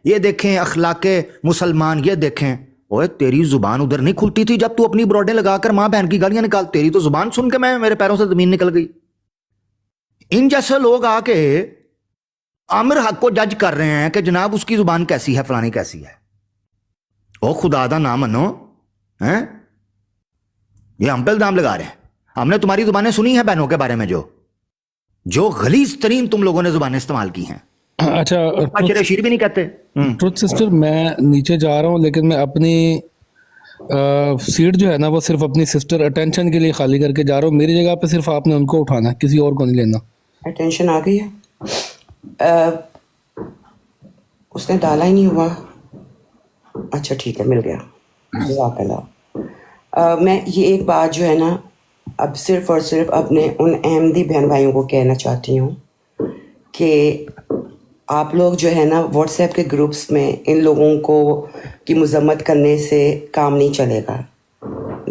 یہ دیکھیں اخلاق مسلمان، یہ دیکھیں۔ اوے تیری زبان ادھر نہیں کھلتی تھی جب تو اپنی بروڈیں لگا کر ماں بہن کی گالیاں نکال، تیری تو زبان سن کے میرے پیروں سے زمین نکل گئی۔ ان جیسے لوگ آ کے عامر حق کو جج کر رہے ہیں کہ جناب اس کی زبان کیسی ہے، فلانی کیسی ہے۔ او خدا دا نام منو، ہیں یہ ہم پہ الزام لگا رہے ہیں۔ ہم نے تمہاری زبانیں سنی ہیں بہنوں کے بارے میں، جو غلیظ ترین تم لوگوں نے زبانیں استعمال کی ہیں۔ اچھا شیر بھی نہیں کہتے۔ ٹروتھ سسٹر، میں نیچے جا رہا ہوں لیکن میں اپنی سیٹ جو ہے نا وہ صرف اپنی سسٹر اٹینشن کے لیے خالی کر کے جا رہا ہوں۔ میری جگہ پہ صرف آپ نے ان کو اٹھانا ہے، کسی اور کو نہیں لینا۔ اٹینشن آ گئی ہے، اس نے ڈالا ہی نہیں ہوا۔ اچھا ٹھیک ہے، مل گیا، جزاک اللہ۔ میں یہ ایک بات جو ہے نا اب صرف اور صرف اپنے ان احمدی بہن بھائیوں کو کہنا چاہتی ہوں کہ آپ لوگ جو ہے نا واٹس ایپ کے گروپس میں ان لوگوں کو کی مذمت کرنے سے کام نہیں چلے گا۔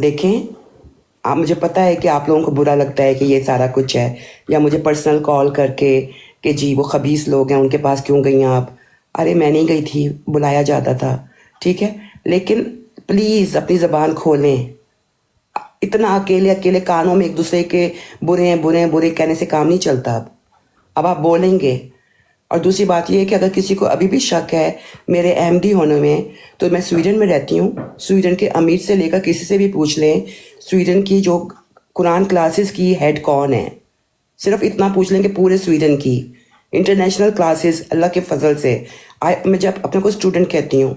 دیکھیں، مجھے پتہ ہے کہ آپ لوگوں کو برا لگتا ہے کہ یہ سارا کچھ ہے، یا مجھے پرسنل کال کر کے کہ جی وہ خبیث لوگ ہیں ان کے پاس کیوں گئی ہیں آپ؟ ارے میں نہیں گئی تھی، بلایا جاتا تھا، ٹھیک ہے، لیکن پلیز اپنی زبان کھولیں۔ اتنا اکیلے کانوں میں ایک دوسرے کے برے کہنے سے کام نہیں چلتا۔ اب آپ بولیں گے۔ اور دوسری بات یہ ہے کہ اگر کسی کو ابھی بھی شک ہے میرے احمدی ہونے میں، تو میں سویڈن میں رہتی ہوں، سویڈن کے امیر سے لے کر کسی سے بھی پوچھ لیں سویڈن کی جو قرآن کلاسز کی ہیڈ کون ہے، صرف اتنا پوچھ لیں کہ پورے سویڈن کی انٹرنیشنل کلاسز اللہ کے فضل سے۔ میں جب اپنے کو اسٹوڈنٹ کہتی ہوں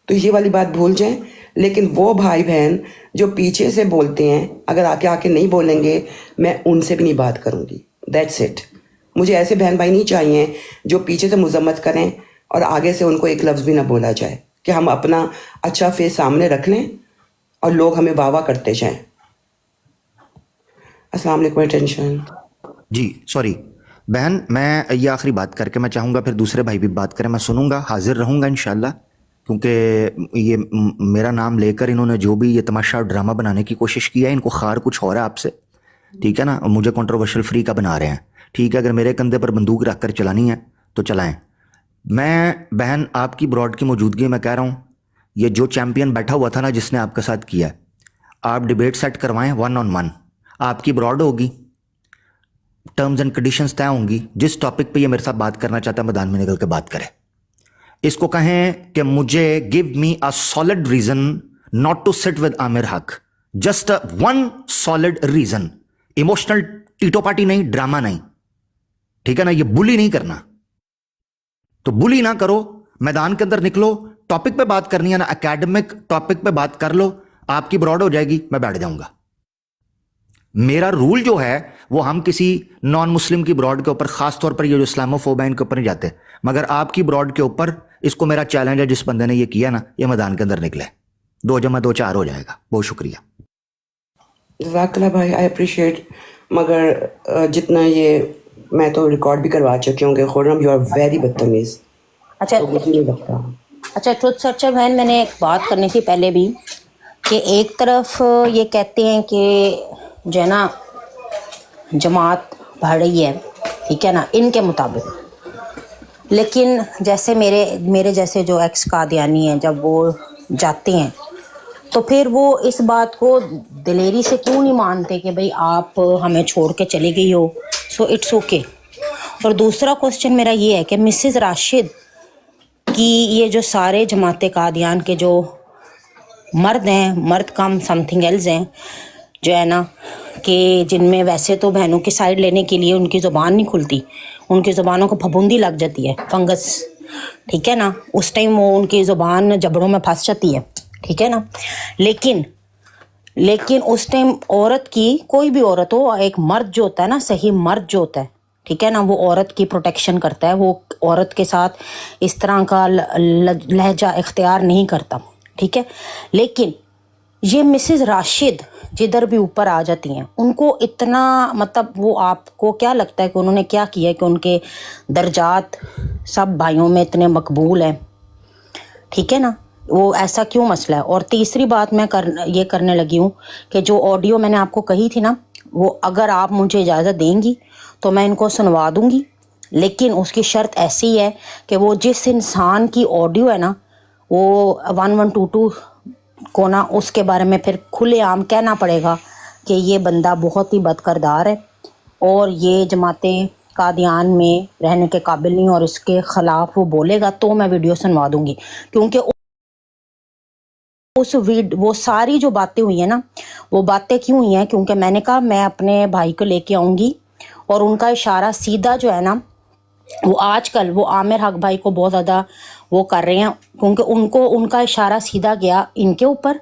تو یہ والی بات بھول جائیں، لیکن وہ بھائی بہن جو پیچھے سے بولتے ہیں اگر آ کے نہیں بولیں گے میں ان سے بھی نہیں بات کروں گی۔ That's it. مجھے ایسے بہن بھائی نہیں چاہیے جو پیچھے سے مذمت کریں اور آگے سے ان کو ایک لفظ بھی نہ بولا جائے، کہ ہم اپنا اچھا فیس سامنے رکھ لیں اور لوگ ہمیں واہ واہ کرتے جائیں۔ السلام علیکم۔ اٹینشن جی سوری بہن، میں یہ آخری بات کر کے میں چاہوں گا پھر دوسرے بھائی بھی بات کریں، میں سنوں گا، حاضر رہوں گا انشاءاللہ، کیونکہ یہ میرا نام لے کر انہوں نے جو بھی یہ تماشا اور ڈرامہ بنانے کی کوشش کی ہے، ان کو خار کچھ ہو رہا ہے آپ سے، ٹھیک ہے نا، مجھے کنٹروورشل فری کا بنا رہے ہیں، ٹھیک ہے، اگر میرے کندھے پر بندوق رکھ کر چلانی ہے تو چلائیں۔ میں بہن آپ کی براڈ کی موجودگی میں کہہ رہا ہوں، یہ جو چیمپئن بیٹھا ہوا تھا نا جس نے آپ کے ساتھ کیا ہے، آپ ڈیبیٹ سیٹ کروائیں 1 on 1، آپ کی براڈ ہوگی، ٹرمز اینڈ کنڈیشنز طے ہوں گی، جس ٹاپک پہ یہ میرے ساتھ بات کرنا چاہتا ہے میدان میں نکل کے بات کرے۔ اس کو کہیں کہ مجھے give me a solid reason not to sit with Aamir Haq, just 1 solid reason, emotional tattoo party نہیں، ڈرامہ نہیں، ٹھیک ہے نا، یہ بلی نہیں کرنا، تو بلی نہ کرو، میدان کے اندر نکلو، ٹاپک پہ بات کرنی ہے نا، اکیڈمک ٹاپک پہ بات کر لو، آپ کی براڈ ہو جائے گی، میں بیٹھ جاؤں گا۔ میرا رول جو ہے وہ ہم کسی نان مسلم کی براڈ کے اوپر، خاص طور پر یہ جو اسلامو فوب ہے ان کے اوپر نہیں جاتے، مگر آپ کی براڈ کے اوپر اس کو میرا چیلنج ہے، جس بندے نے یہ کیا نا یہ میدان کے اندر نکلے، 2 × 2 4 ہو جائے گا۔ بہت شکریہ۔ جزاک اللہ بھائی، آئی اپریشیٹ، مگر جتنا یہ میں تو ریکارڈ بھی کروا چکی ہوں کہ خرم یو آر ویری بدتمیز۔ اچھا مجھے نہیں لگتا۔ اچھا ٹروتھ سرچر بہن، میں نے ایک بات کرنی تھی پہلے بھی، کہ ایک طرف یہ کہتے ہیں کہ جو ہے نا جماعت بڑھ رہی ہے، ٹھیک ہے نا، ان کے مطابق، لیکن جیسے میرے جیسے جو ایکس قادیانی ہیں جب وہ جاتے ہیں تو پھر وہ اس بات کو دلیری سے کیوں نہیں مانتے کہ بھئی آپ ہمیں چھوڑ کے چلی گئی ہو، سو اٹس اوکے۔ اور دوسرا کوسچن میرا یہ ہے کہ مسز راشد کی یہ جو سارے جماعت قادیان کے جو مرد ہیں، مرد کم سم تھنگ ایلز ہیں، جو ہے نا، کہ جن میں ویسے تو بہنوں کی سائڈ لینے کے لیے ان کی زبان نہیں کھلتی، ان کی زبانوں کو پھپھوندی لگ جاتی ہے، فنگس، ٹھیک ہے نا، اس ٹائم وہ ان کی زبان جبڑوں میں پھنس جاتی ہے، ٹھیک ہے نا، لیکن اس ٹائم عورت کی، کوئی بھی عورت ہو، ایک مرد جو ہوتا ہے نا، صحیح مرد جو ہوتا ہے، ٹھیک ہے نا، وہ عورت کی پروٹیکشن کرتا ہے، وہ عورت کے ساتھ اس طرح کا لہجہ اختیار نہیں کرتا، ٹھیک ہے۔ لیکن یہ مسز راشد जिधर भी ऊपर आ जाती हैं उनको इतना, मतलब वो आपको क्या लगता है कि उन्होंने क्या किया कि उनके दर्जात सब भाइयों में इतने मकबूल हैं, ठीक है ना, वो ऐसा क्यों मसला है। और तीसरी बात मैं ये करने लगी हूँ कि जो ऑडियो मैंने आपको कही थी ना, वो अगर आप मुझे इजाज़त देंगी तो मैं इनको सुनवा दूंगी, लेकिन उसकी शर्त ऐसी है कि वो जिस इंसान की ऑडियो है ना, वो 1122 को ना उसके बारे में फिर खुलेआम कहना पड़ेगा कि ये बंदा बहुत ही बदकिरदार है और ये जमाते कादियान में रहने के काबिल नहीं, और इसके ख़िलाफ़ वो बोलेगा तो मैं वीडियो सुनवा दूंगी। क्योंकि वो सारी जो बातें हुई हैं ना, वो बातें क्यों हुई हैं, क्योंकि मैंने कहा मैं अपने भाई को लेके आऊँगी, और उनका इशारा सीधा जो है ना, वो आजकल वो आमिर हक भाई को बहुत ज़्यादा वो कर रहे हैं, क्योंकि उनका इशारा सीधा गया इनके ऊपर,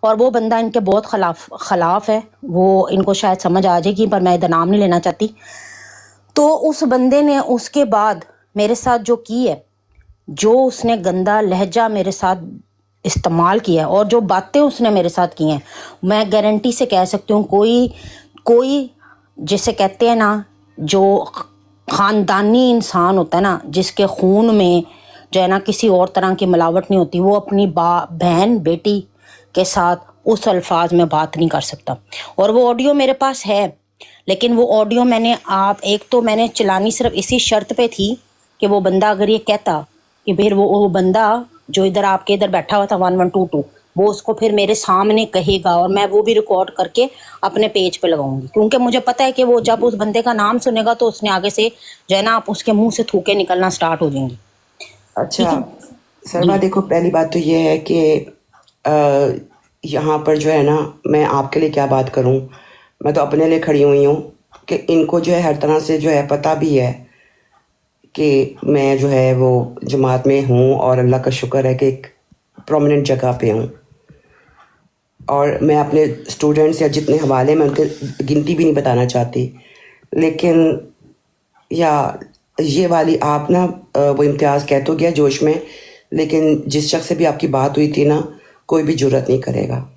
और वो बंदा इनके बहुत खिलाफ है, वो इनको शायद समझ आ जाएगी, पर मैं इधर नाम नहीं लेना चाहती। तो उस बंदे ने उसके बाद मेरे साथ जो की है, जो उसने गंदा लहजा मेरे साथ इस्तेमाल किया और जो बातें उसने मेरे साथ की हैं, मैं गारंटी से कह सकती हूँ कोई जिसे कहते हैं ना, जो ख़ानदानी इंसान होता है ना, जिसके खून में जो है ना किसी और तरह की मिलावट नहीं होती, वो अपनी बहन बेटी के साथ उस अल्फाज में बात नहीं कर सकता। और वो ऑडियो मेरे पास है, लेकिन वो ऑडियो मैंने चलानी सिर्फ इसी शर्त पे थी कि वो बंदा अगर ये कहता कि फिर वो बंदा जो इधर आपके इधर बैठा हुआ था 1122, वो उसको फिर मेरे सामने कहेगा और मैं वो भी रिकॉर्ड करके अपने पेज पे लगाऊंगी, क्योंकि मुझे पता है कि वो जब उस बंदे का नाम सुनेगा तो उसने आगे से जो है ना, आप उसके मुंह से थूके निकलना स्टार्ट हो जाएंगी। अच्छा सरवा, देखो पहली बात तो ये है कि यहाँ पर जो है ना, मैं आपके लिए क्या बात करूँ, मैं तो अपने लिए खड़ी हुई हूँ कि इनको जो है हर तरह से जो है पता भी है कि मैं जो है वो जमात में हूँ, और अल्लाह का शुक्र है कि एक प्रोमिनेंट जगह पे हूँ, और मैं अपने स्टूडेंट्स या जितने हवाले में उनके गिनती भी नहीं बताना चाहती, लेकिन या ये वाली आप ना वो इम्तियाज़ कह तो गया जोश में, लेकिन जिस शख्स से भी आपकी बात हुई थी ना, कोई भी जुर्रत नहीं करेगा,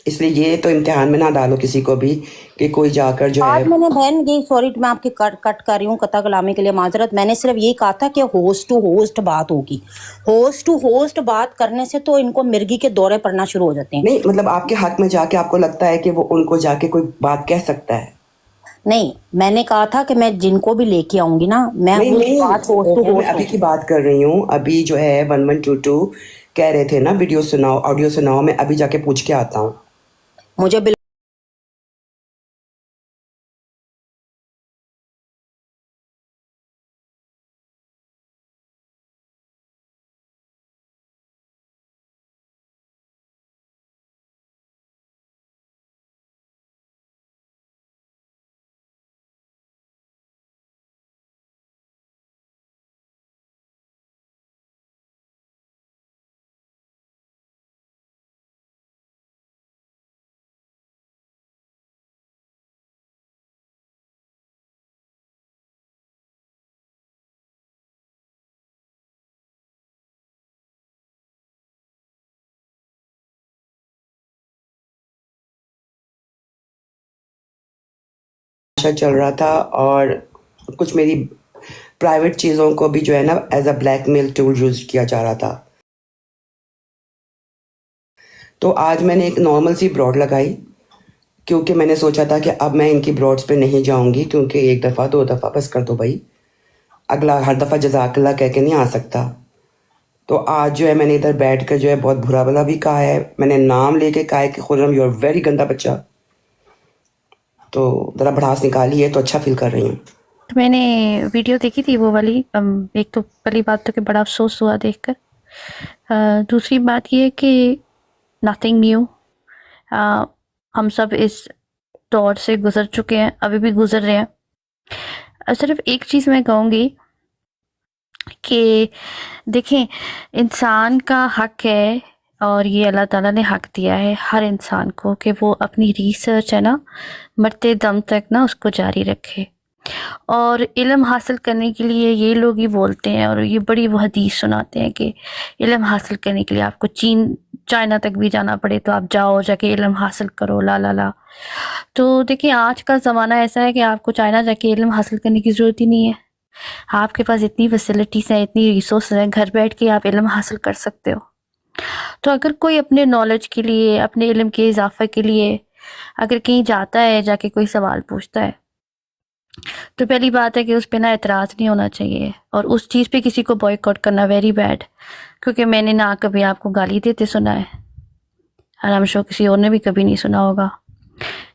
इसलिए ये तो इम्तिहान में ना डालो किसी को भी कि कोई जाकर जो है। आज मैंने बहन ये, सॉरी मैं आपकी कट कर रही हूँ, कता कलामी के लिए माजरत, मैंने सिर्फ यही कहा था कि होस्ट टू होस्ट बात होगी। होस्ट टू होस्ट बात करने से तो इनको मिर्गी के दौरे पड़ना शुरू हो जाते हैं। नहीं मतलब आपके हक में जाके आपको लगता है कि वो उनको जाके कोई बात कह सकता है? नहीं, मैंने कहा था कि मैं जिनको भी लेके आऊंगी ना, मैं नहीं, बात होस्ट टू मैं होस्ट अभी की बात कर रही हूँ। अभी जो है 1122 कह रहे थे ना वीडियो सुनाओ, ऑडियो सुनाओ, मैं अभी जाके पूछ के आता हूँ। मुझे चल रहा था, और कुछ मेरी प्राइवेट चीज़ों को भी जो है ना as a blackmail tool use किया जा रहा था। तो आज मैंने एक नॉर्मल सी ब्रॉड लगाई, क्योंकि मैंने सोचा था कि अब मैं इनकी ब्रॉड्स पे नहीं जाऊंगी, क्योंकि एक दफ़ा 2 दफ़ा बस कर दो भाई, अगला हर दफ़ा जज़ाकल्लाह कह के नहीं आ सकता। तो आज जो है मैंने इधर बैठ कर जो है बहुत बुरा भला भी कहा है, मैंने नाम लेके कहा है कि खुर्रम यू आर वेरी गंदा बच्चा, तो ज़रा भड़ास निकाली है तो अच्छा फील कर रही हूँ। मैंने वीडियो देखी थी वो वाली, एक तो पहली बात तो कि बड़ा अफसोस हुआ देखकर, दूसरी बात ये कि नथिंग न्यू, हम सब इस दौर से गुजर चुके हैं, अभी भी गुजर रहे हैं। सिर्फ एक चीज़ मैं कहूँगी कि देखें, इंसान का हक है, और ये अल्लाह ताला ने हक दिया है हर इंसान को कि वो अपनी रिसर्च है ना, मरते दम तक ना उसको जारी रखे। और इल्म हासिल करने के लिए ये लोग ही बोलते हैं और ये बड़ी वो हदीस सुनाते हैं कि इल्म हासिल करने के लिए आपको चाइना तक भी जाना पड़े तो आप जाओ, जाके इल्म हासिल करो, ला ला ला। तो देखिए आज का ज़माना ऐसा है कि आपको चाइना जाके इल्म हासिल करने की ज़रूरत ही नहीं है। आपके पास इतनी फैसिलिटीज़ हैं, इतनी रिसोर्स हैं, घर बैठ के आप इल्म हासिल कर सकते हो। तो अगर कोई अपने नॉलेज के लिए, अपने इल्म के इजाफे के लिए अगर कहीं जाता है, जाके कोई सवाल पूछता है, तो पहली बात है कि उस पे ना एतराज़ नहीं होना चाहिए, और उस चीज़ पे किसी को बॉयकॉट करना वेरी बैड। क्योंकि मैंने ना कभी आपको गाली देते सुना है, और हम श्योर किसी और ने भी कभी नहीं सुना होगा,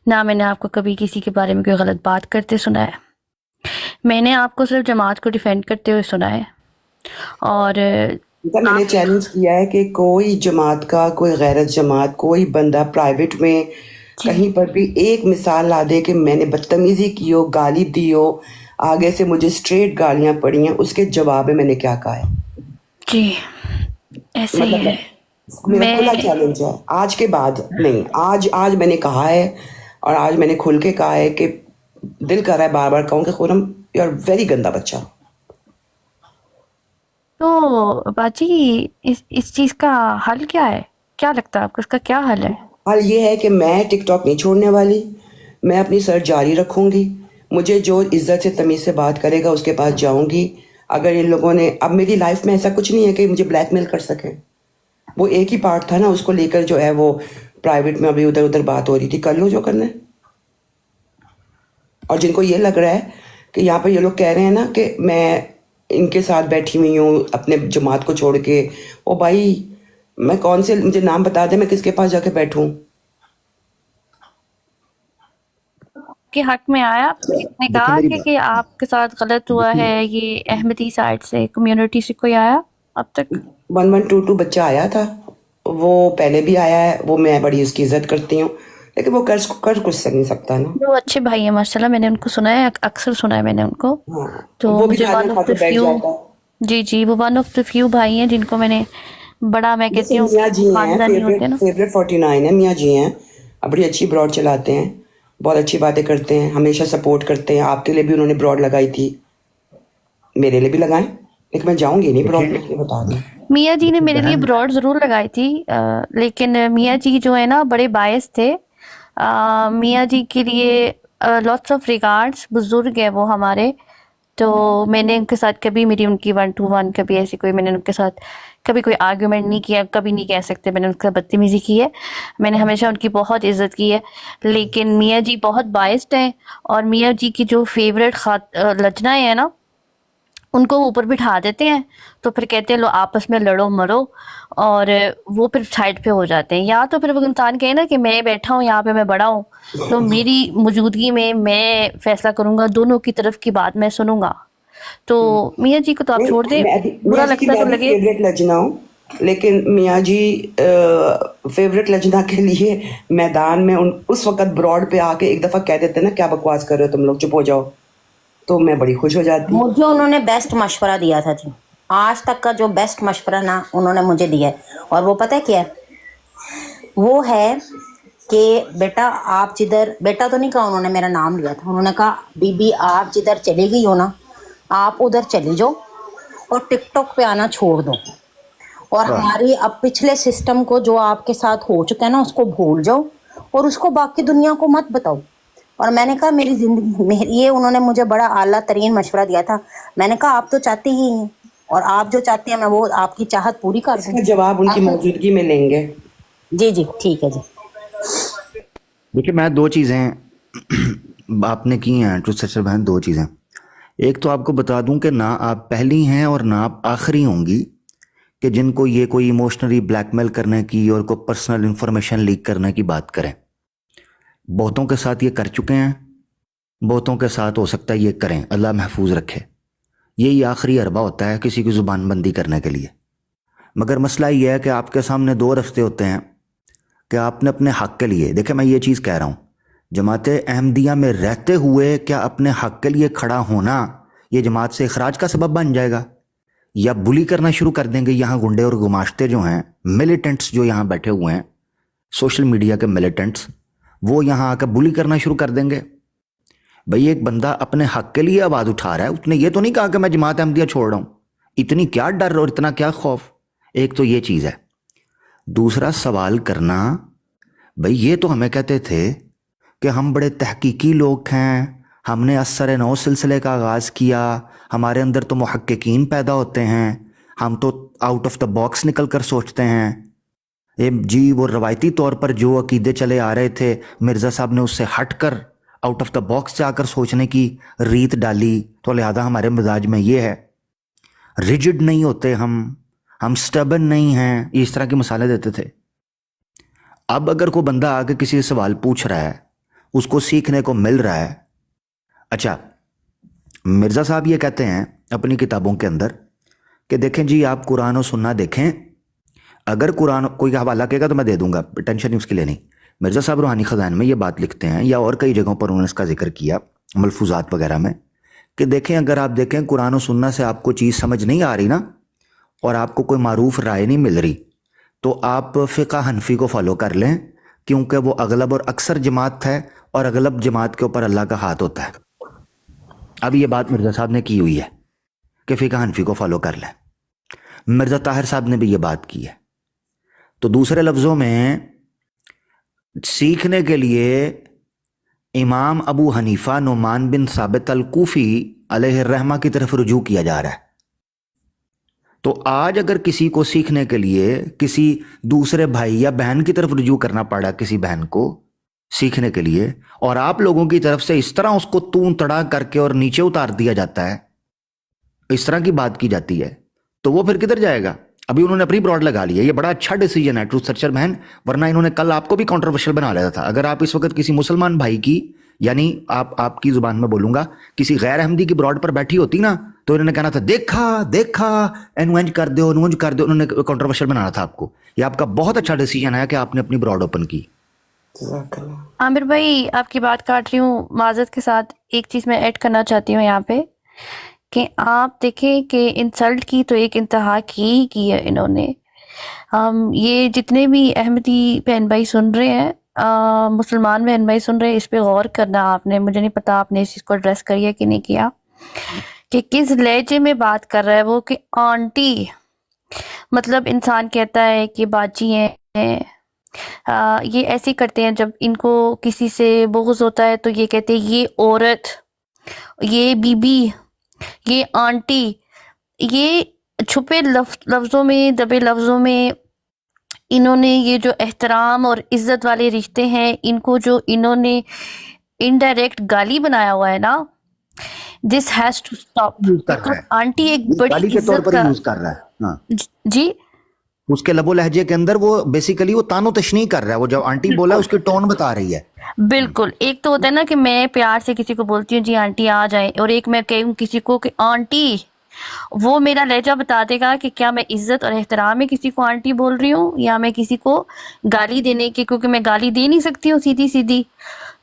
ना मैंने आपको कभी किसी के बारे में कोई गलत बात करते सुना है। मैंने आपको सिर्फ जमात को डिफेंड करते हुए सुना है। और मैंने चैलेंज किया है कि कोई जमात का, कोई गैरत जमात, कोई बंदा प्राइवेट में कहीं पर भी एक मिसाल ला दे कि मैंने बदतमीजी की हो, गाली दी हो, आगे से मुझे स्ट्रेट गालियां पड़ी हैं, उसके जवाब में मैंने क्या कहा है। जी ऐसे ही है। मेरा खुला चैलेंज है, आज के बाद नहीं, आज मैंने कहा है, और आज मैंने खुल के कहा है कि दिल कर रहा है बार बार कहूँ कि खुरम यू आर वेरी गंदा बच्चा। तो बाजी इस चीज़ का हल क्या है? क्या लगता है आपको, इसका क्या हल है? हाल ये है कि मैं टिकटॉक नहीं छोड़ने वाली, मैं अपनी सर्च जारी रखूंगी। मुझे जो इज्जत से तमीज़ से बात करेगा उसके पास जाऊंगी। अगर इन लोगों ने, अब मेरी लाइफ में ऐसा कुछ नहीं है कि मुझे ब्लैकमेल कर सकें। वो एक ही पार्ट था ना, उसको लेकर जो है वो प्राइवेट में अभी उधर उधर बात हो रही थी, कर लो जो करना है। और जिनको ये लग रहा है कि यहाँ पर ये लोग कह रहे हैं ना कि मैं इनके साथ बैठी हुई हूँ अपने जमात को छोड़ के, ओ भाई मैं कौन से, मुझे नाम बता दे, मैं किसके पास जाके बैठूं? के हक में आया, किसने कहा कि आपके साथ गलत हुआ है? ये अहमदी साइड से, कम्युनिटी से कोई आया अब तक? 1122 बच्चा आया था, वो पहले भी आया है, वो मैं बड़ी उसकी इज्जत करती हूँ, लेकिन वो कर कुछ नहीं सकता ना। वो अच्छे भाई है माशाल्लाह, मैंने उनको सुना है, अक्सर सुना है मैंने उनको। हाँ, तो वो भी मुझे खाना खा के बैठ जाता है। जी वो वन ऑफ द फ्यू भाई हैं जिनको मैंने बड़ा, मैं कहती हूँ मियाँ जी हैं, खानदानी होते हैं ना। फेवरेट 49 है, मियाँ जी हैं, बड़ी अच्छी ब्रॉड चलाते हैं, बहुत अच्छी बातें करते हैं, हमेशा सपोर्ट करते हैं। आपके लिए भी उन्होंने ब्रॉड लगाई थी, मेरे लिए भी लगाएं, लेकिन मैं जाऊंगी नहीं ब्रॉड में, बता दूं। मियाँ जी ने मेरे लिए ब्रॉड ज़रूर लगाई थी, लेकिन मियाँ जी जो है ना बड़े बायस थे। मियाँ जी के लिए लॉट्स ऑफ रिगार्ड्स, बुजुर्ग है वो हमारे। तो मैंने उनके साथ कभी, मेरी उनकी 1-to-1 कभी ऐसी कोई, मैंने उनके साथ कभी कोई आर्ग्यूमेंट नहीं किया, कभी नहीं कह सकते मैंने उनका बदतमीज़ी की है। मैंने हमेशा उनकी बहुत इज़्ज़त की है। लेकिन मियाँ जी बहुत बायस्ड हैं, और मियाँ जी की जो फेवरेट लजनाएँ हैं ना, उनको ऊपर बिठा देते हैं, तो फिर कहते हैं लो आपस में लड़ो मरो, और वो फिर साइड पे हो जाते हैं। या तो फिर वो इंसान कहे ना कि मैं बैठा हूँ यहाँ पे, मैं बड़ा हूँ, तो मेरी मौजूदगी में मैं फैसला करूँगा, दोनों की तरफ की बात मैं सुनूंगा। तो मियाँ जी को तो आप छोड़ दें, बुरा लगता है तो लगे। फेवरेट लजना हूँ, लेकिन मियाँ जी फेवरेट लजना के लिए मैदान में उस वक्त ब्रॉड पे आके एक दफा कह देते ना, क्या बकवास कर रहे हो तुम लोग, चुप हो जाओ, तो मैं बड़ी खुश हो जाती। मुझे उन्होंने बेस्ट मशवरा दिया था जी, आज तक का जो बेस्ट मशवरा ना उन्होंने मुझे दिया है। और वो पता है क्या है? वो है कि बेटा आप जिधर, बेटा तो नहीं कहा उन्होंने, मेरा नाम लिया था, उन्होंने कहा बीबी आप जिधर चली गई हो ना, आप उधर चली जाओ और टिकटॉक पे आना छोड़ दो, और हमारी अब पिछले सिस्टम को जो आपके साथ हो चुका है ना उसको भूल जाओ, और उसको बाकी दुनिया को मत बताओ। और मैंने कहा मेरी जिंदगी, ये उन्होंने मुझे बड़ा आला तरीन मशवरा दिया था। मैंने कहा आप तो चाहती ही हैं, और आप जो चाहती हैं मैं वो आपकी चाहत पूरी कर दूँ। जवाब उनकी मौजूदगी में लेंगे। जी ठीक है जी। देखिए मैं दो चीज़ें आपने की हैं ट्रुथ सर्चर बहन, दो चीज़ें। एक तो आपको बता दूं कि ना आप पहली हैं और ना आप आखिरी होंगी कि जिनको ये कोई इमोशनली ब्लैकमेल करने की और कोई पर्सनल इंफॉर्मेशन लीक करने की बात करें। बहुतों के साथ ये कर चुके हैं, बहुतों के साथ हो सकता है ये करें, अल्लाह महफूज रखे। यही आखिरी अरबा होता है किसी की ज़ुबान बंदी करने के लिए। मगर मसला ये है कि आपके सामने दो रास्ते होते हैं कि आपने अपने हक़ के लिए, देखिए मैं ये चीज़ कह रहा हूँ, जमात अहमदिया में रहते हुए क्या अपने हक़ के लिए खड़ा होना ये जमात से इखराज का सबब बन जाएगा, या बुली करना शुरू कर देंगे यहाँ गुंडे और गुमाश्ते जो हैं, मिलिटेंट्स जो यहाँ बैठे हुए हैं, सोशल मीडिया के मिलिटेंट्स, वो यहाँ आकर बुली करना शुरू कर देंगे। भाई एक बंदा अपने हक़ के लिए आवाज़ उठा रहा है, उसने ये तो नहीं कहा कि मैं जमात अहमदिया छोड़ रहा हूँ। इतनी क्या डर और इतना क्या खौफ, एक तो ये चीज़ है। दूसरा सवाल करना, भाई ये तो हमें कहते थे कि हम बड़े तहकीकी लोग हैं, हमने असर नौ सिलसिले का आगाज़ किया, हमारे अंदर तो मुहक्किकीन पैदा होते हैं, हम तो आउट ऑफ द बॉक्स निकल कर सोचते हैं। ये जी वो रवायती तौर पर जो अकीदे चले आ रहे थे मिर्ज़ा साहब ने उससे हट कर आउट ऑफ द बॉक्स जाकर सोचने की रीत डाली, तो लिहाजा हमारे मिजाज में ये है, रिजिड नहीं होते हम स्टबन नहीं हैं, इस तरह की मिसालें देते थे। अब अगर कोई बंदा आके किसी से सवाल पूछ रहा है, उसको सीखने को मिल रहा है। अच्छा, मिर्ज़ा साहब ये कहते हैं अपनी किताबों के अंदर कि देखें जी आप कुरान और सुन्ना देखें, अगर कुरान कोई हवाला कहेगा तो मैं दे दूंगा, टेंशन नहीं उसके लिए नहीं। मिर्ज़ा साहब रूहानी ख़ज़ाइन में ये बात लिखते हैं, या और कई जगहों पर उन्होंने इसका जिक्र किया मलफूजात वगैरह में, कि देखें अगर आप देखें कुरान और सुन्ना से आपको चीज़ समझ नहीं आ रही ना, और आपको कोई मारूफ राय नहीं मिल रही, तो आप फ़िक़्ह हनफी को फॉलो कर लें, क्योंकि वो अगलब और अक्सर जमात है, और अगलब जमात के ऊपर अल्लाह का हाथ होता है। अब ये बात मिर्ज़ा साहब ने की हुई है कि फ़िक़्ह हनफी को फॉलो कर लें। मिर्ज़ा ताहिर साहब ने भी ये बात की है। तो दूसरे लफ्ज़ों में सीखने के लिए इमाम अबू हनीफ़ा नुमान बिन साबित अल-कूफ़ी अलैहिर्रहमा की तरफ रुजू किया जा रहा है। तो आज अगर किसी को सीखने के लिए किसी दूसरे भाई या बहन की तरफ रुजू करना पड़ा, किसी बहन को सीखने के लिए, और आप लोगों की तरफ से इस तरह उसको तूं तड़ा करके और नीचे उतार दिया जाता है, इस तरह की बात की जाती है, तो वो फिर किधर जाएगा? अभी उन्होंने अपनी ब्रॉड लगा ली है, ये बड़ा अच्छा डिसीजन है ट्रूथ सर्चर बहन, वरना इन्होंने कल आपको भी कंट्रोवर्शियल बना लेता था। अगर आप इस वक्त किसी मुसलमान भाई की, यानी आपकी जुबान में बोलूंगा, किसी गैर अहमदी की ब्रॉड पर बैठी होती ना, तो इन्होंने कहना था देखा देखा एनवेंज कर दो, उन्होंने कंट्रोवर्शियल बनाना था आपको। ये आपका बहुत अच्छा डिसीजन है कि आपने अपनी ब्रॉड ओपन की। आमिर भाई आपकी बात काट रही हूँ माजरत के साथ, एक चीज़ मैं ऐड करना चाहती हूँ यहाँ पे कि आप देखें कि इंसल्ट की तो एक इंतहा की है इन्होंने। ये जितने भी अहमदी बहन भाई सुन रहे हैं, मुसलमान बहन भाई सुन रहे हैं, इस पे गौर करना आपने, मुझे नहीं पता आपने इस चीज़ को एड्रेस करी है कि नहीं किया, कि किस लहजे में बात कर रहा है वो, कि आंटी मतलब इंसान कहता है कि बाजी हैं, ये ऐसे करते हैं जब इनको किसी से बुग़्ज़ होता है तो ये कहते हैं ये औरत, ये बीबी, ये आंटी, ये छुपे लफ्ज़ों में, दबे लफ्ज़ों में इन्होंने ये जो एहतराम और इज्जत वाले रिश्ते हैं, इनको जो इन्होंने इनडायरेक्ट गाली बनाया हुआ है ना, this has to stop. Aunty एक बड़ी के तौर इज्जत पर का यूज कर रहा है। हाँ। जी, उसके लबो लहजे के अंदर वो बेसिकली वो तानो तशनी कर रहा है, वो जब आंटी बोला उसकी टोन बता रही है। बिल्कुल, एक तो होता है ना कि मैं प्यार से किसी को बोलती हूँ जी आंटी आ जाए, और एक मैं कहूँ किसी को कि आंटी, वो मेरा लहजा बता देगा कि क्या मैं इज्जत और एहतराम में किसी को आंटी बोल रही हूँ, या मैं किसी को गाली देने की, क्योंकि मैं गाली दे नहीं सकती हूँ सीधी सीधी,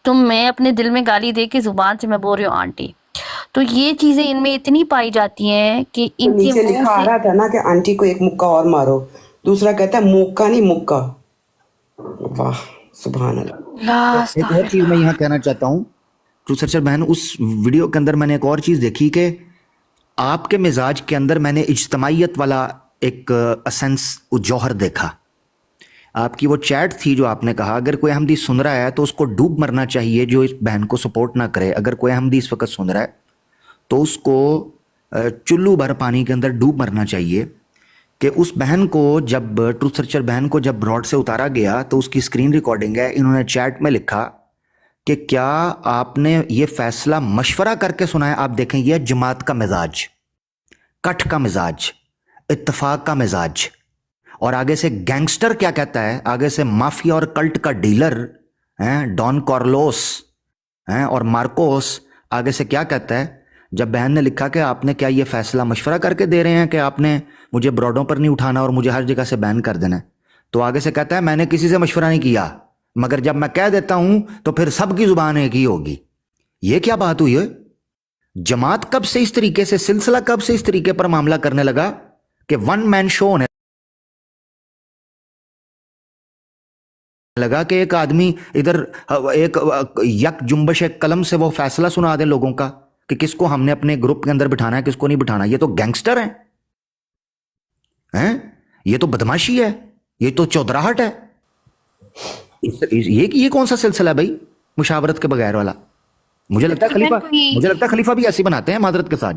तो मैं अपने दिल में गाली दे के जुबान से मैं बोल रही हूँ आंटी। तो ये चीजें इनमें इतनी पाई जाती हैं कि तो इनके नीचे लिखा आ रहा था ना कि आंटी को एक मुक्का और मारो, दूसरा कहता है मुक्का नहीं मुक्का। वाह सुभान अल्लाह। एक और चीज मैं यहाँ कहना चाहता हूँ ट्रूथ सर्चर बहन, उस वीडियो के अंदर मैंने एक और चीज देखी कि आपके मिजाज के अंदर मैंने इज्तमाइयत वाला एक असेंस जौहर देखा। आपकी वो चैट थी जो आपने कहा अगर कोई अहमदी सुन रहा है तो उसको डूब मरना चाहिए जो इस बहन को सपोर्ट ना करे। अगर कोई अहमदी इस वक्त सुन रहा है तो उसको चुल्लू भर पानी के अंदर डूब मरना चाहिए। कि उस बहन को जब ट्रूथ सर्चर बहन को जब ब्रॉड से उतारा गया तो उसकी स्क्रीन रिकॉर्डिंग है, इन्होंने चैट में लिखा कि क्या आपने ये फैसला मशवरा करके सुना है। आप देखें यह जमात का मिजाज, कट का मिजाज, इत्तफाक का मिजाज। और आगे से गैंगस्टर क्या कहता है, आगे से माफिया और कल्ट का डीलर हैं डॉन कार्लोस हैं और मार्कोस आगे से क्या कहता है। जब बहन ने लिखा कि आपने क्या ये फैसला मशवरा करके दे रहे हैं कि आपने मुझे ब्रॉडों पर नहीं उठाना और मुझे हर जगह से बैन कर देना है, तो आगे से कहता है मैंने किसी से मशवरा नहीं किया, मगर जब मैं कह देता हूं तो फिर सबकी जुबान एक ही होगी। ये क्या बात हुई है? जमात कब से इस तरीके से, सिलसिला कब से इस तरीके पर मामला करने लगा कि वन मैन शो होने लगा कि एक आदमी इधर एक यक जुम्बश एक कलम से वो फैसला सुना दे लोगों का कि किसको हमने अपने ग्रुप के अंदर बिठाना है किसको नहीं बिठाना। ये तो गैंगस्टर हैं, ये तो बदमाशी है। ये तो चौधराहट है। ये कौन सा सिलसिला है भाई, मुशावरत के बगैर वाला? मुझे लगता है खलीफा भी ऐसे बनाते हैं मादरत के साथ।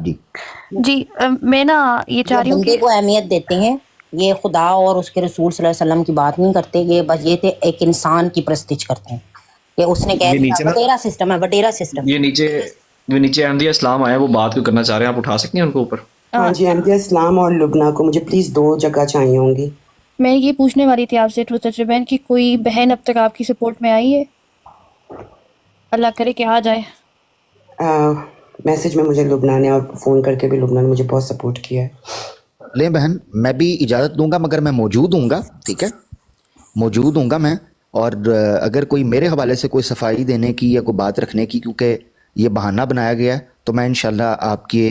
जी मैं ना ये चाह रही हूँ बंदे को अहमियत देते हैं, ये खुदा और उसके रसूल सल्लल्लाहु अलैहि वसल्लम की बात नहीं करते, ये बस ये एक इंसान की प्रस्तिज करते हैं। ये उसने कह दिया वटेरा सिस्टम है, वटेरा सिस्टम। ये नीचे अहमदिया इस्लाम आया, वो बात क्यों करना चाह रहे हैं, आप उठा सकते हैं उनको ऊपर? हाँ जी, अहमदिया इस्लाम और लुबना को मुझे प्लीज 2 जगह चाहिए होंगी। मैं ये पूछने वाली थी आपसे ट्रुथ सच्ची बहन कि कोई बहन अब तक आपकी सपोर्ट में आई है? अल्लाह करे कि आ जाए। मैसेज में मुझे लुबना ने और फ़ोन करके भी लुबना ने मुझे बहुत सपोर्ट किया है। ले बहन, मैं भी इजाज़त दूंगा मगर मैं मौजूद हूँगा, ठीक है, मौजूद हूँगा मैं। और अगर कोई मेरे हवाले से कोई सफाई देने की या कोई बात रखने की, क्योंकि ये बहाना बनाया गया है, तो मैं इंशाल्लाह आपके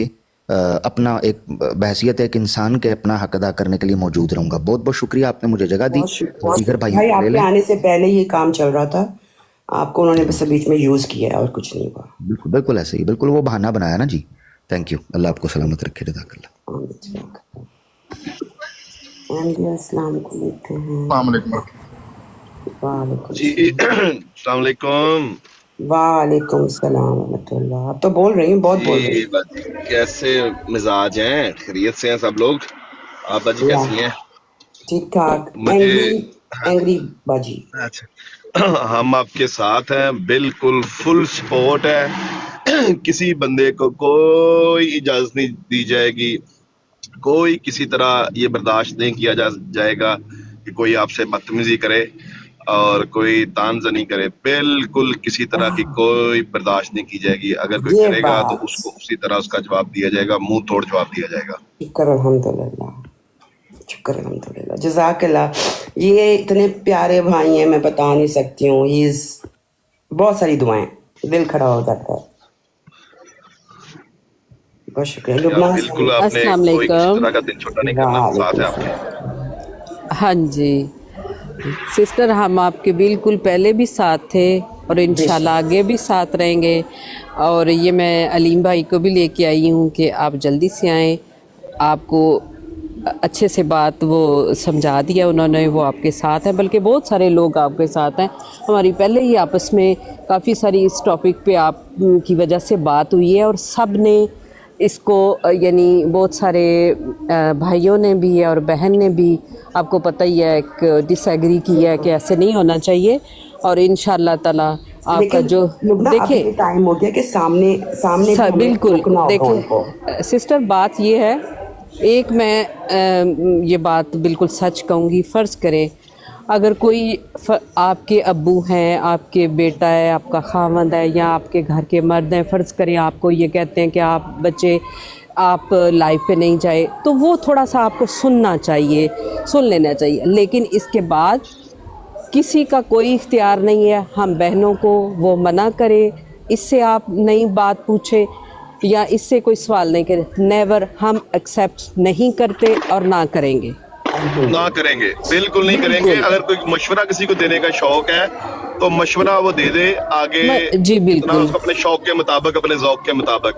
अपना एक बहसियत एक इंसान के अपना हक अदा करने के लिए मौजूद रहूँगा। बहुत बहुत शुक्रिया, आपने मुझे जगह दी। दीगर भाई आपके आने से पहले ये काम चल रहा था, आपको उन्होंने बस बीच में यूज़ किया है और कुछ नहीं हुआ। बिल्कुल बिल्कुल ऐसे ही, बिल्कुल वो बहाना बनाया ना जी। थैंक यू, अल्लाह आपको सलामत रखे, जज़ाकल्लाह। अस्सलाम को लेते हैं। वालेकुम सलाम रहमतुल्लाह। आप तो बोल रही हैं, बहुत बोल रही हैं। कैसे मिजाज हैं? खैरियत से हैं सब लोग? आप बाजी कैसी हैं? ठीक ठाक। एंग्री बाजी। अच्छा, हम आपके साथ हैं, बिल्कुल फुल सपोर्ट है। किसी बंदे को कोई इजाजत नहीं दी जाएगी, कोई किसी तरह ये बर्दाश्त नहीं किया जाएगा कि कोई आपसे बदतमीजी करे और कोई तानजनी करे। बिल्कुल किसी तरह की कोई बर्दाश्त नहीं की जाएगी। अगर कोई करेगा तो उसको उसी तरह उसका जवाब दिया जाएगा, मुंह तोड़ जवाब दिया जाएगा। शुक्र अल्हम्दुलिल्लाह, शुक्र अल्हम्दुलिल्लाह, जज़ाकल्लाह। ये इतने प्यारे भाई हैं, मैं बता नहीं सकती हूँ। बहुत सारी दुआएं, दिल खड़ा हो जाता है। बहुत शुक्रिया लुबना। बिल्कुल, आपने कोई किसी तरह का दिन छोटा नहीं करना, साथ है आपके। हाँ जी सिस्टर, हम आपके बिल्कुल पहले भी साथ थे और इंशाल्लाह आगे भी साथ रहेंगे। और ये मैं अलीम भाई को भी लेके आई हूँ कि आप जल्दी से आएँ। आपको अच्छे से बात वो समझा दिया उन्होंने, वो आपके साथ है, बल्कि बहुत सारे लोग आपके साथ हैं। हमारी पहले ही आपस में काफ़ी सारी इस टॉपिक पे आप की वजह से बात हुई है और सब ने इसको यानी बहुत सारे भाइयों ने भी और बहन ने भी, आपको पता ही है, एक डिसएग्री किया है कि ऐसे नहीं होना चाहिए। और इंशाल्लाह ताला आपका जो देखिए टाइम हो गया कि सामने बिल्कुल देखिए सिस्टर, बात ये है, एक मैं ये बात बिल्कुल सच कहूँगी। फ़र्ज़ करें अगर कोई आपके अब्बू हैं, आपके बेटा है, आपका खावंद है या आपके घर के मर्द हैं, फ़र्ज़ करें आपको ये कहते हैं कि आप बच्चे आप लाइफ पे नहीं जाए, तो वो थोड़ा सा आपको सुनना चाहिए, सुन लेना चाहिए। लेकिन इसके बाद किसी का कोई इख्तियार नहीं है हम बहनों को वो मना करे, इससे आप नई बात पूछे या इससे कोई सवाल नहीं करे। नेवर, हम एक्सेप्ट नहीं करते और ना करेंगे, ना करेंगे, बिल्कुल नहीं करेंगे। अगर कोई मशवरा किसी को देने का शौक है तो मशवरा वो दे दे आगे जी, बिल्कुल उसको अपने शौक के मुताबिक, अपने ज़ौक के मुताबिक।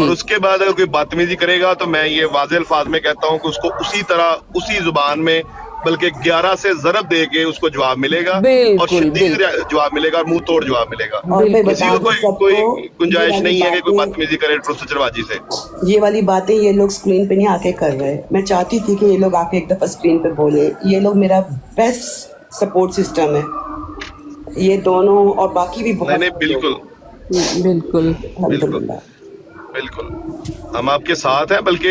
और उसके बाद अगर कोई बदतमीजी करेगा तो मैं ये वाज़ेह अल्फाज में कहता हूँ कि उसको उसी तरह, उसी जुबान में, बल्कि 11 से ज़रब दे के उसको जवाब मिलेगा और शदीद जवाब मिलेगा और मुंह तोड़ जवाब मिलेगा। किसी को कोई गुंजाइश नहीं है कि कोई बदतमीजी करे ट्रुथ से। ये वाली बातें ये लोग स्क्रीन पे नहीं आके कर रहे। मैं चाहती थी कि ये लोग आके एक दफा स्क्रीन पे बोले। ये लोग मेरा बेस्ट सपोर्ट सिस्टम है, ये दोनों, और बाकी भी बहुत। बिल्कुल बिल्कुल बिल्कुल हम आपके साथ हैं। बल्कि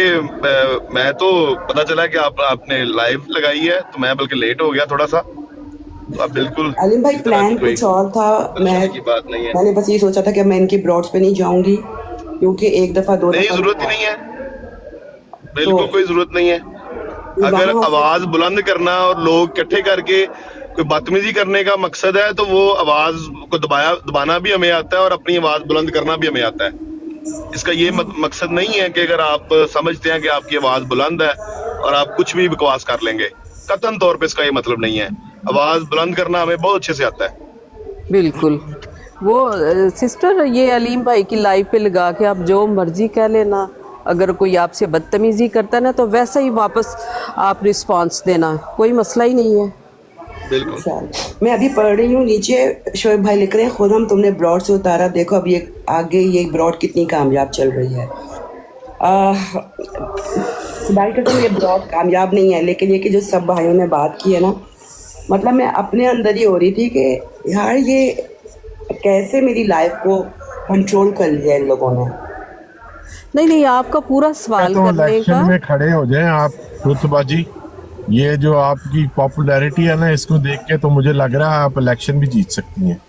मैं तो पता चला कि आपने लाइव लगाई है तो मैं बल्कि लेट हो गया थोड़ा सा। तो आप बिल्कुल अलीम भाई, प्लान कुछ और था। मैंने बस ये सोचा था कि मैं इनकी ब्रॉड्स पे नहीं जाऊंगी क्योंकि एक दफा दो नहीं, जरूरत ही नहीं है, बिल्कुल कोई जरूरत नहीं है। अगर आवाज बुलंद करना और लोग इकट्ठे करके कोई बदतमीजी करने का मकसद है तो वो आवाज को दबाना भी हमें आता है और अपनी आवाज बुलंद करना भी हमें आता है। इसका ये मकसद नहीं है कि अगर आप समझते हैं कि आपकी आवाज बुलंद है और आप कुछ भी बकवास कर लेंगे, कतन तौर पे इसका ये मतलब नहीं है। आवाज बुलंद करना हमें बहुत अच्छे से आता है। बिल्कुल। वो सिस्टर, ये अलीम भाई की लाइव पे लगा के आप जो मर्जी कह लेना। अगर कोई आपसे बदतमीजी करता है ना तो वैसा ही वापस आप रिस्पांस देना, कोई मसला ही नहीं है। बिल्कुल। अच्छा, मैं अभी पढ़ रही हूँ नीचे, शोएब भाई लिख रहे हैं, खुद हम तुमने ब्रॉड से उतारा, देखो अब ये आगे ये ब्रॉड कितनी कामयाब चल रही है। खुदाई कसम ये ब्रॉड कामयाब नहीं है, लेकिन ये कि जो सब भाइयों ने बात की है ना, मतलब मैं अपने अंदर ही हो रही थी कि यार ये कैसे मेरी लाइफ को कंट्रोल कर लिया इन लोगों ने। नहीं, आपका पूरा सवाल तो करने इलेक्शन का, में खड़े हो जाएं आप रुतबाजी, ये जो आपकी पॉपुलैरिटी है ना, इसको देख के तो मुझे लग रहा है आप इलेक्शन भी जीत सकती हैं।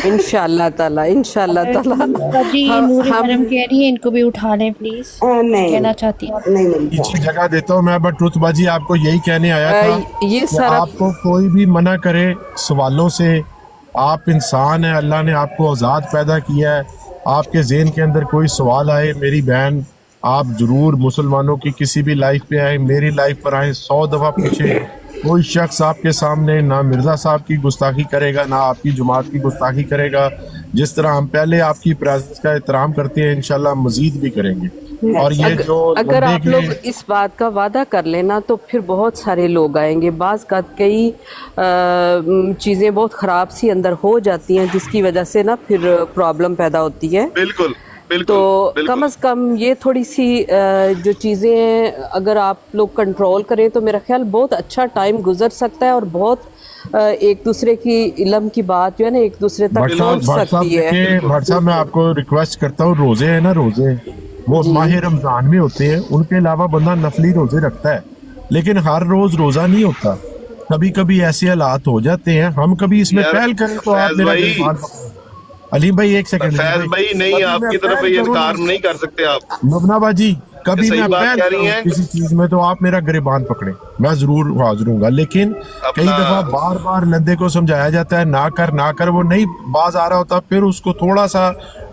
इंशाल्लाह ताला। जी नूर हरम कह रही है इनको भी उठा लें प्लीज, नहीं कहना चाहती हूँ। पीछे जगह देता हूँ मैं, बट रुतबाजी आपको यही कहने आया था ये कि सारा आपको कोई भी मना करे सवालों से, आप इंसान हैं, अल्लाह ने आपको आज़ाद पैदा किया है, आपके ज़हन के अंदर कोई सवाल आए, मेरी बहन आप ज़रूर मुसलमानों की किसी भी लाइफ पे आए, मेरी लाइफ पर आए, 100 दफ़ा पूछे, कोई शख्स आपके सामने ना मिर्ज़ा साहब की गुस्ताखी करेगा, ना आपकी जमात की गुस्ताखी करेगा। जिस तरह हम पहले आपकी प्रेजेंस का एहतराम करते हैं, इंशाल्लाह मज़ीद भी करेंगे। और ये जो अगर आप लंबे लोग के इस बात का वादा कर लेना तो फिर बहुत सारे लोग आएंगे। बाज़ का कई चीज़ें बहुत ख़राब सी अंदर हो जाती हैं, जिसकी वजह से ना फिर प्रॉब्लम पैदा होती है। बिल्कुल तो कम से कम ये थोड़ी सी जो चीज़ें अगर आप लोग कंट्रोल करें तो मेरा ख्याल बहुत अच्छा टाइम गुजर सकता है, और बहुत एक दूसरे की इल्म की बात जो है ना एक दूसरे तक पहुंच सकती है। भट्ट साहब मैं आपको रिक्वेस्ट करता हूँ, रोजे है ना, रोजे वो माह रमजान में होते हैं, उनके अलावा बंदा नफली रोजे रखता है, लेकिन हर रोज रोजा नहीं होता, कभी कभी ऐसे हालात हो जाते हैं। हम कभी इसमें पहल करें तो आप मेरा गिरबान पकड़ें। अलीम भाई एक सेकंड, फैज भाई नहीं, आपकी तरफ ये काम नहीं कर सकते आप। नबना बाजी, कभी सही मैं बात पहल कह रही करूं हैं। किसी चीज में तो आप मेरा गिरबान पकड़े, मैं जरूर हाजिर हूँ, लेकिन कई दफा बार बार लंदे को समझाया जाता है ना कर, वो नहीं बाज आ रहा होता, फिर उसको थोड़ा सा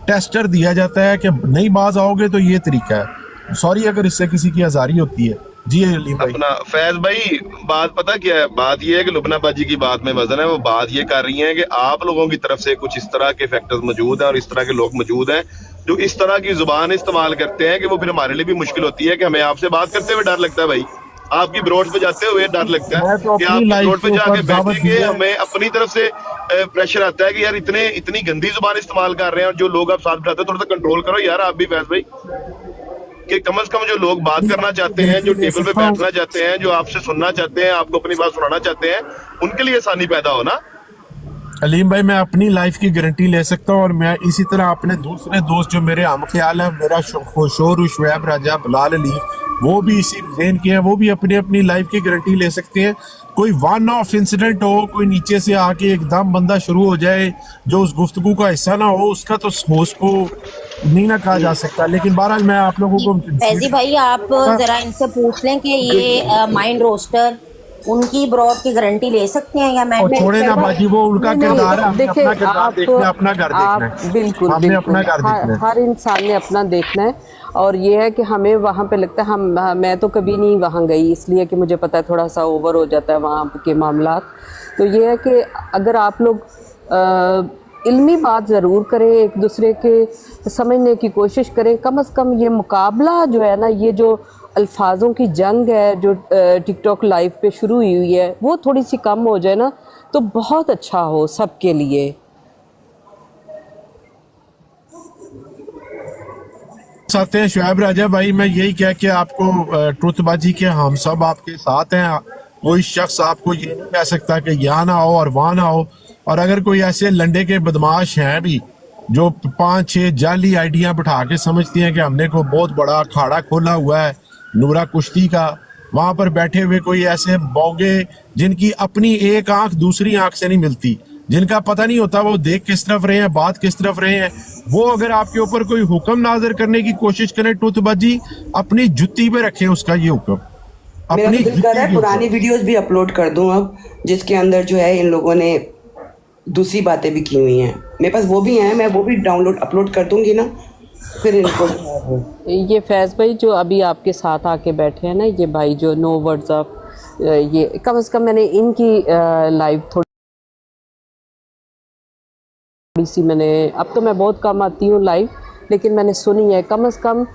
टेस्टर दिया जाता है कि नहीं बाज आओगे तो ये तरीका है। सॉरी अगर इससे किसी की आजारी होती है। जी अलीम भाई। अपना फैज भाई बात पता क्या है, बात ये है कि लुबना बाजी की बात में वजन है, वो बात ये कर रही हैं कि आप लोगों की तरफ से कुछ इस तरह के फैक्टर्स मौजूद हैं और इस तरह के लोग मौजूद हैं जो इस तरह की जुबान इस्तेमाल करते हैं कि वो फिर हमारे लिए भी मुश्किल होती है कि हमें आपसे बात करते हुए डर लगता है भाई, आपकी ब्रोड पे जाते हुए डर लगता है कि आप ब्रोड पे जाके बैठेंगे, हमें अपनी तरफ से प्रेशर आता है कि यार इतनी गंदी जुबान इस्तेमाल कर रहे हैं, और जो लोग आप साथ बैठाते हैं थोड़ा सा कंट्रोल करो यार आप भी फैज भाई, कि कम से कम जो लोग बात करना चाहते हैं, जो टेबल पे बैठना चाहते हैं, जो आपसे सुनना चाहते हैं, आपको अपनी बात सुनाना चाहते हैं, उनके लिए आसानी पैदा हो ना। अलीम भाई मैं अपनी लाइफ की गारंटी ले सकता हूँ, और मैं इसी तरह अपने दूसरे दोस्त जो मेरे हम ख्याल है, मेरा शोर शुएब राजा, बिलाल अली, वो भी इसी ज़हन के हैं, वो भी अपनी अपनी लाइफ की गारंटी ले सकते हैं। कोई वन ऑफ इंसिडेंट हो, कोई नीचे से आके एकदम बंदा शुरू हो जाए जो उस गुफ्तगू का हिस्सा ना हो, उसका तो होस्ट को नहीं ना कहा जा सकता। लेकिन बहरहाल मैं आप लोगों को फैजी भाई आप जरा इनसे पूछ लें कि ये माइंड रोस्टर उनकी ब्रॉड की गारंटी ले सकते हैं या मैं छोड़े ना बाजी, वो उनका किरदार है, हमने अपना किरदार देखना है, अपना घर देखना है। बिल्कुल हमने अपना घर देखना है। हर इंसान ने अपना देखना है, और ये है कि हमें वहाँ पे लगता है मैं तो कभी नहीं वहाँ गई, इसलिए कि मुझे पता है थोड़ा सा ओवर हो जाता है वहाँ के मामला। तो ये है कि अगर आप लोग इल्मी बात ज़रूर करें, एक दूसरे के समझने की कोशिश करें, कम से कम ये मुकाबला जो है ना, ये जो अल्फाजों की जंग है जो टिकटॉक लाइव पे शुरू हुई है, वो थोड़ी सी कम हो जाए ना तो बहुत अच्छा हो सबके लिए। साथ हैं शुएब राजा भाई, मैं यही कह के आपको ट्रुथबाजी के हम सब आपके साथ हैं, कोई शख्स आपको ये नहीं कह सकता कि यहाँ ना आओ और वहाँ ना आओ। और अगर कोई ऐसे लंडे के बदमाश हैं भी जो 5-6 जाली आइडिया बिठा के समझती हैं कि हमने को बहुत बड़ा अखाड़ा खोला हुआ है नूरा कुश्ती का, वहां पर बैठे हुए कोई ऐसे बौगे जिनकी अपनी एक आंख दूसरी आंख से नहीं मिलती, जिनका पता नहीं होता वो देख किस तरफ रहे हैं, बात किस तरफ रहे हैं, वो अगर आपके ऊपर कोई हुक्म नाज़िर करने की कोशिश करें टूथबाजी, अपनी जुत्ती पे रखें उसका ये हुक्म। मेरा तो दिल कर रहा है पुरानी वीडियोस भी अपलोड कर दूं अब, जिसके अंदर जो है इन लोगों ने दूसरी बातें भी की हुई हैं, मेरे पास वो भी हैं, मैं वो भी डाउनलोड अपलोड कर दूंगी ना फिर इनको। ये फैज़ भाई जो अभी आपके साथ आके बैठे हैं ना, ये भाई जो नो वर्ड्स ऑफ, ये कम से कम मैंने इनकी लाइव थोड़ी सी मैंने, अब तो मैं बहुत कम आती हूँ लाइव, लेकिन मैंने सुनी है, कम से कम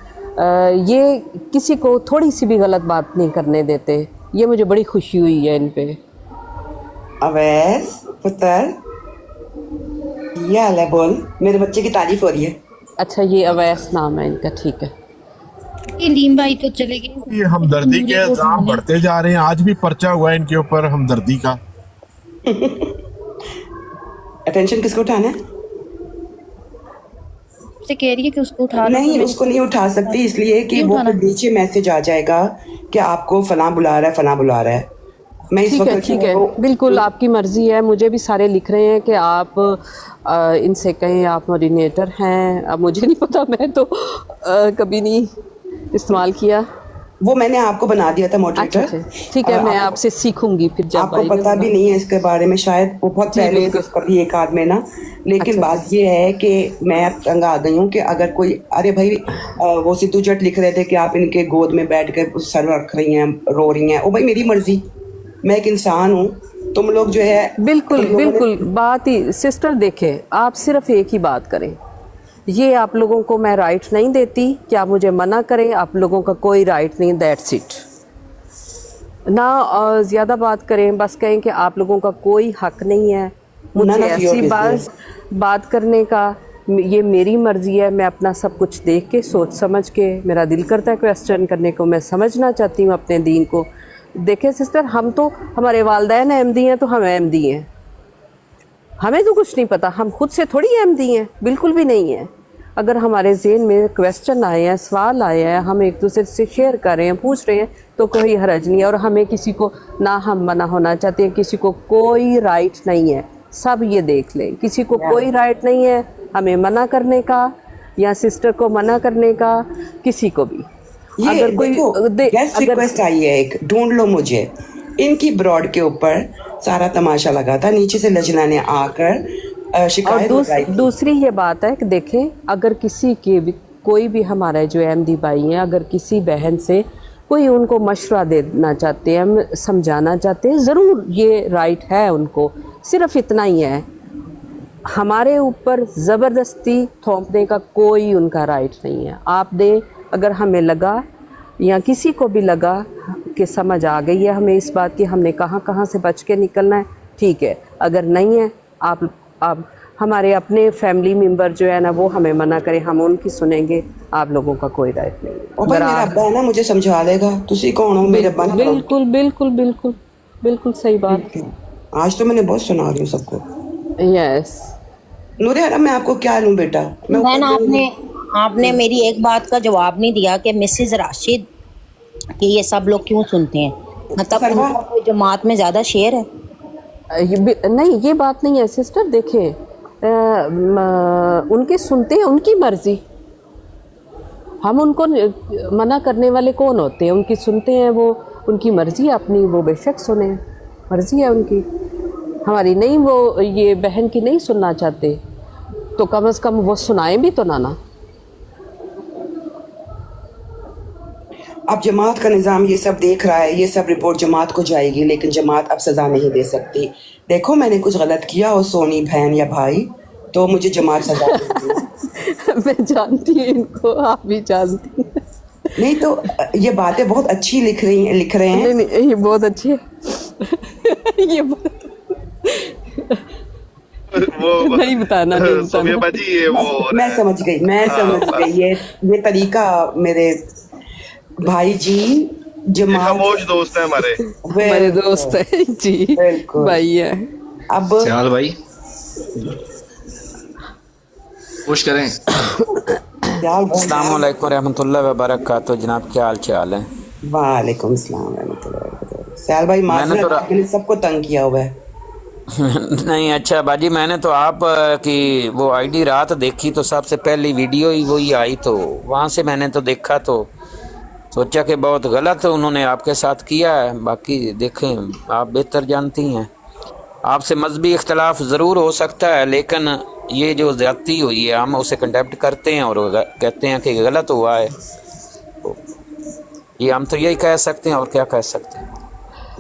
ये किसी को थोड़ी सी भी गलत बात नहीं करने देते, ये मुझे बड़ी खुशी हुई है इन पे। अवैस पुत्र, ये हाल है, बोल। मेरे बच्चे की तारीफ हो रही है। अच्छा, ये अवैस नाम है इनका, ठीक है। लीम भाई तो चले गए। ये हमदर्दी के इल्जाम बढ़ते जा रहे हैं, आज भी पर्चा हुआ है इनके ऊपर हमदर्दी का। अटेंशन किसको उठाना है? से कह रही है कि उसको उठा लो। नहीं, उसको नहीं उठा सकती, इसलिए कि वो फिर नीचे मैसेज आ जाएगा कि आपको फलां बुला रहा है, फलां बुला रहा है। मैं इस वक्त ठीक है, बिल्कुल आपकी मर्जी है। मुझे भी सारे लिख रहे हैं कि आप इनसे कहें आप मॉडिनेटर हैं। अब मुझे नहीं पता, मैं तो कभी नहीं इस्तेमाल किया। वो मैंने आपको बना दिया था मॉडरेटर। अच्छा, ठीक है, मैं आपसे सीखूंगी फिर। जब आपको पता भी नहीं है इसके बारे में, शायद वो बहुत पहले कभी एक आध में ना। लेकिन बात ये है कि मैं अब तंग आ गई हूँ कि अगर कोई, अरे भाई वो सिद्धू जट लिख रहे थे कि आप इनके गोद में बैठ कर सर रख रही हैं, रो रही हैं। ओ भाई मेरी मर्जी, मैं एक इंसान हूँ, तुम लोग जो है। बिल्कुल बिल्कुल, बात ही सिस्टर देखें, आप सिर्फ एक ही बात करें। ये आप लोगों को मैं राइट नहीं देती कि आप मुझे मना करें, आप लोगों का कोई राइट नहीं, दैट्स इट। ना ज़्यादा बात करें, बस कहें कि आप लोगों का कोई हक नहीं है मुझे ऐसी बात करने का। ये मेरी मर्ज़ी है, मैं अपना सब कुछ देख के सोच समझ के, मेरा दिल करता है क्वेश्चन करने को, मैं समझना चाहती हूँ अपने दीन को। देखें सिस्टर, हम तो, हमारे वालदैन अहमदी हैं तो हम अहमदी हैं, हमें तो कुछ नहीं पता, हम खुद से थोड़ी अहमदी हैं, बिल्कुल भी नहीं है। अगर हमारे ज़हन में क्वेश्चन आए हैं, सवाल आए हैं, हम एक दूसरे से शेयर कर रहे हैं, पूछ रहे हैं, तो कोई हर्ज नहीं है। और हमें किसी को ना हम मना होना चाहते हैं, किसी को कोई राइट नहीं है, सब ये देख लें, किसी को कोई राइट नहीं है हमें मना करने का या सिस्टर को मना करने का, किसी को भी। अगर कोई रिक्वेस्ट आई है एक, ढूंढ लो मुझे, इनकी ब्रॉड के ऊपर सारा तमाशा लगा था, नीचे से लजना ने आकर शिकायत। और दूसरी ये बात है कि देखें, अगर किसी के भी, कोई भी हमारा जो अहमदी भाई हैं, अगर किसी बहन से कोई उनको मशवरा देना चाहते हैं, समझाना चाहते हैं, ज़रूर ये राइट है उनको, सिर्फ इतना ही है। हमारे ऊपर ज़बरदस्ती थोपने का कोई उनका राइट नहीं है। आप दें, अगर हमें लगा या किसी को भी लगा कि समझ आ गई है हमें इस बात की, हमने कहाँ कहाँ से बच के निकलना है, ठीक है। अगर नहीं है, आप हमारे अपने फैमिली मेंबर जो है ना, वो हमें मना करें, हम उनकी सुनेंगे, आप लोगों का कोई राइट नहीं है। भाई मेरा अब्बा है ना, मुझे समझा देगा, तुसी कौन हो मेरे अब्बा? बिल्कुल बिल्कुल बिल्कुल बिल्कुल सही बात। आज तो मैंने बहुत सुना रही हूँ सबको। यस नूरे हरा, मैं आपको क्या लूँ बेटा? आपने मेरी एक बात का जवाब नहीं दिया कि मिसेस राशिद कि ये सब लोग क्यों सुनते हैं, मतलब कोई जमात में ज़्यादा शेयर है? नहीं, ये बात नहीं है सिस्टर। देखें, उनके सुनते हैं, उनकी मर्जी, हम उनको मना करने वाले कौन होते हैं? उनकी सुनते हैं, वो उनकी मर्जी है अपनी, वो बेशक सुने, मर्जी है उनकी, हमारी नहीं। वो ये बहन की नहीं सुनना चाहते तो कम से कम वो सुनाएं भी तो ना। अब जमात का निज़ाम ये सब देख रहा है, ये सब रिपोर्ट जमात को जाएगी, लेकिन जमात अब सज़ा नहीं दे सकती। देखो मैंने कुछ गलत किया हो सोनी बहन या भाई, तो मुझे जमात सज़ा देगी। मैं जानती हूँ इनको, आप भी जानती हैं। नहीं तो ये बातें बहुत अच्छी लिख रहे हैं। नहीं, ये बहुत अच्छी है। ये वो नहीं बताना, सोफिया बाजी, ये वो मैं समझ गई, ये तरीका मेरे भाई जी, जमात खामोश दोस्त है हमारे दोस्त है जी, भाई है। अब सयाल भाई खुश करें। अस्सलाम वालेकुम रहमतुल्लाहि व बरकातहू। जनाब क्या हाल चाल है? वालेकुम अस्सलाम रहमतुल्लाहि व बरकातहू। सयाल भाई, मैंने सबको तंग किया हुआ है। नहीं, अच्छा बाजी, मैंने तो आप की वो आईडी रात देखी तो सबसे पहली वीडियो ही वही आई, तो वहाँ से मैंने तो देखा तो सोचा कि बहुत गलत उन्होंने आपके साथ किया है। बाकी देखें, आप बेहतर जानती हैं, आपसे मजहबी इख्तलाफ ज़रूर हो सकता है, लेकिन ये जो ज़्यादती हुई है हम उसे कंडेप्ट करते हैं और कहते हैं कि गलत हुआ है। तो ये हम तो यही कह सकते हैं, और क्या कह सकते हैं।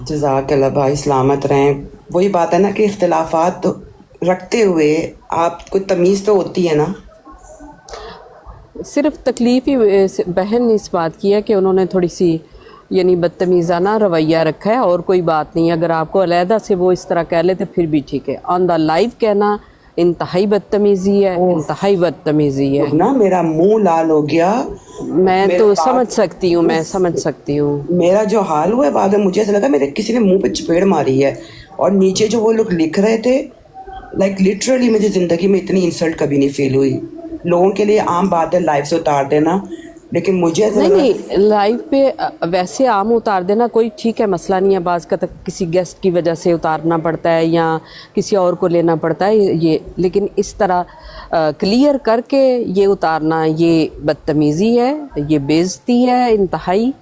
जज़ाकल्लाह भाई, सलामत रहें। वही बात है ना कि इख्तलाफात तो रखते हुए आपको तमीज़ तो होती है ना। सिर्फ तकलीफ़ ही बहन ने इस बात की है कि उन्होंने थोड़ी सी यानी बदतमीज़ाना रवैया रखा है और कोई बात नहीं। अगर आपको अलहदा से वो इस तरह कह लेते फिर भी ठीक है, ऑन द लाइव कहना इंतहाई बदतमीज़ी है, इंतहाई बदतमीज़ी है ना। मेरा मुंह लाल हो गया। मैं तो समझ सकती हूँ, मैं समझ सकती हूँ। मेरा जो हाल हुआ है बाद में मुझे ऐसा लगा मेरे किसी ने मुंह पे चपेड़ मारी है। और नीचे जो वो लोग लिख रहे थे, लाइक लिटरली मुझे ज़िंदगी में इतनी इंसल्ट कभी नहीं फील हुई। लोगों के लिए आम बात है लाइव से उतार देना, लेकिन मुझे ऐसा नहीं लाइव पे वैसे आम उतार देना कोई ठीक है, मसला नहीं है। बाज़ का तक किसी गेस्ट की वजह से उतारना पड़ता है या किसी और को लेना पड़ता है ये, लेकिन इस तरह क्लियर करके ये उतारना ये बदतमीज़ी है, ये बेइज्जती है इंतहाई।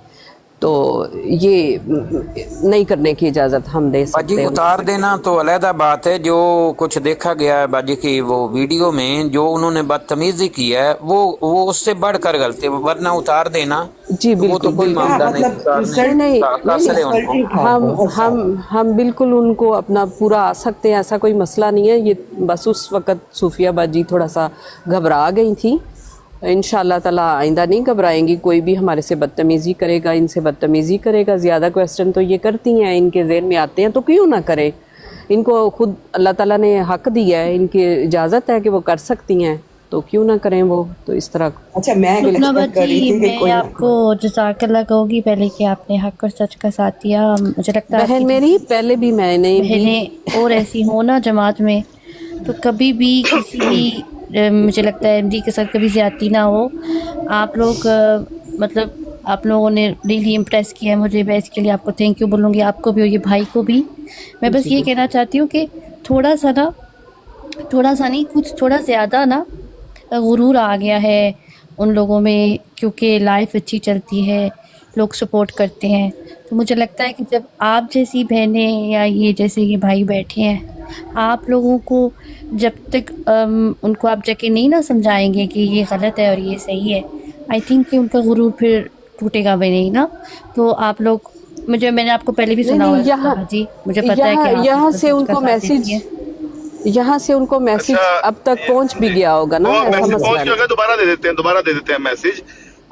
तो ये नहीं करने की इजाज़त हम दे सकते बाजी हैं। उतार देना तो अलहदा बात है। जो कुछ देखा गया है बाजी की वो वीडियो में जो उन्होंने बदतमीजी की है वो उससे बढ़कर गलती है, वरना उतार देना जी तो वो तो कोई मामला नहीं। कासर है उनको। हम बिल्कुल उनको अपना पूरा आ सकते हैं, ऐसा कोई मसला नहीं है। ये बस उस वक़्त सूफिया बाजी थोड़ा सा घबरा गई थी। इंशाअल्लाह ताला आइंदा नहीं घबराएंगी। कोई भी हमारे से बदतमीज़ी करेगा, इनसे बदतमीज़ी करेगा, ज़्यादा क्वेश्चन तो ये करती हैं, इनके ज़हन में आते हैं तो क्यों ना करे। इनको खुद अल्लाह ताला ने हक़ दिया है, इनकी इजाज़त है कि वो कर सकती हैं, तो क्यों ना करें वो। तो इस तरह अच्छा मैं मैं आपको जज़ाकल्लाह कहूँगी पहले कि आपने हक और सच का साथ दिया। मुझे लगता है बहन मेरी पहले भी मैंने बहनें और ऐसी हो ना जमात में तो कभी भी किसी भी मुझे लगता है एमडी के साथ कभी ज़्यादती ना हो। आप लोग मतलब आप लोगों ने रियली इम्प्रेस किया है मुझे। मैं इसके लिए आपको थैंक यू बोलूँगी, आपको भी और ये भाई को भी। मैं बस ये कहना चाहती हूँ कि थोड़ा सा नहीं कुछ थोड़ा ज़्यादा ना गुरूर आ गया है उन लोगों में, क्योंकि लाइफ अच्छी चलती है, लोग सपोर्ट करते हैं। तो मुझे लगता है कि जब आप जैसी बहनें या ये जैसे ये भाई बैठे हैं, आप लोगों को जब तक उनको आप जाके नहीं ना समझाएंगे कि ये गलत है और ये सही है, आई थिंक कि उनका गुरूर फिर टूटेगा भी नहीं ना। तो आप लोग मैंने आपको पहले भी सुना हुआ जी, मुझे पता है कि यहाँ से उनको मैसेज अब तक पहुँच भी गया होगा ना। दोबारा दे देते हैं मैसेज।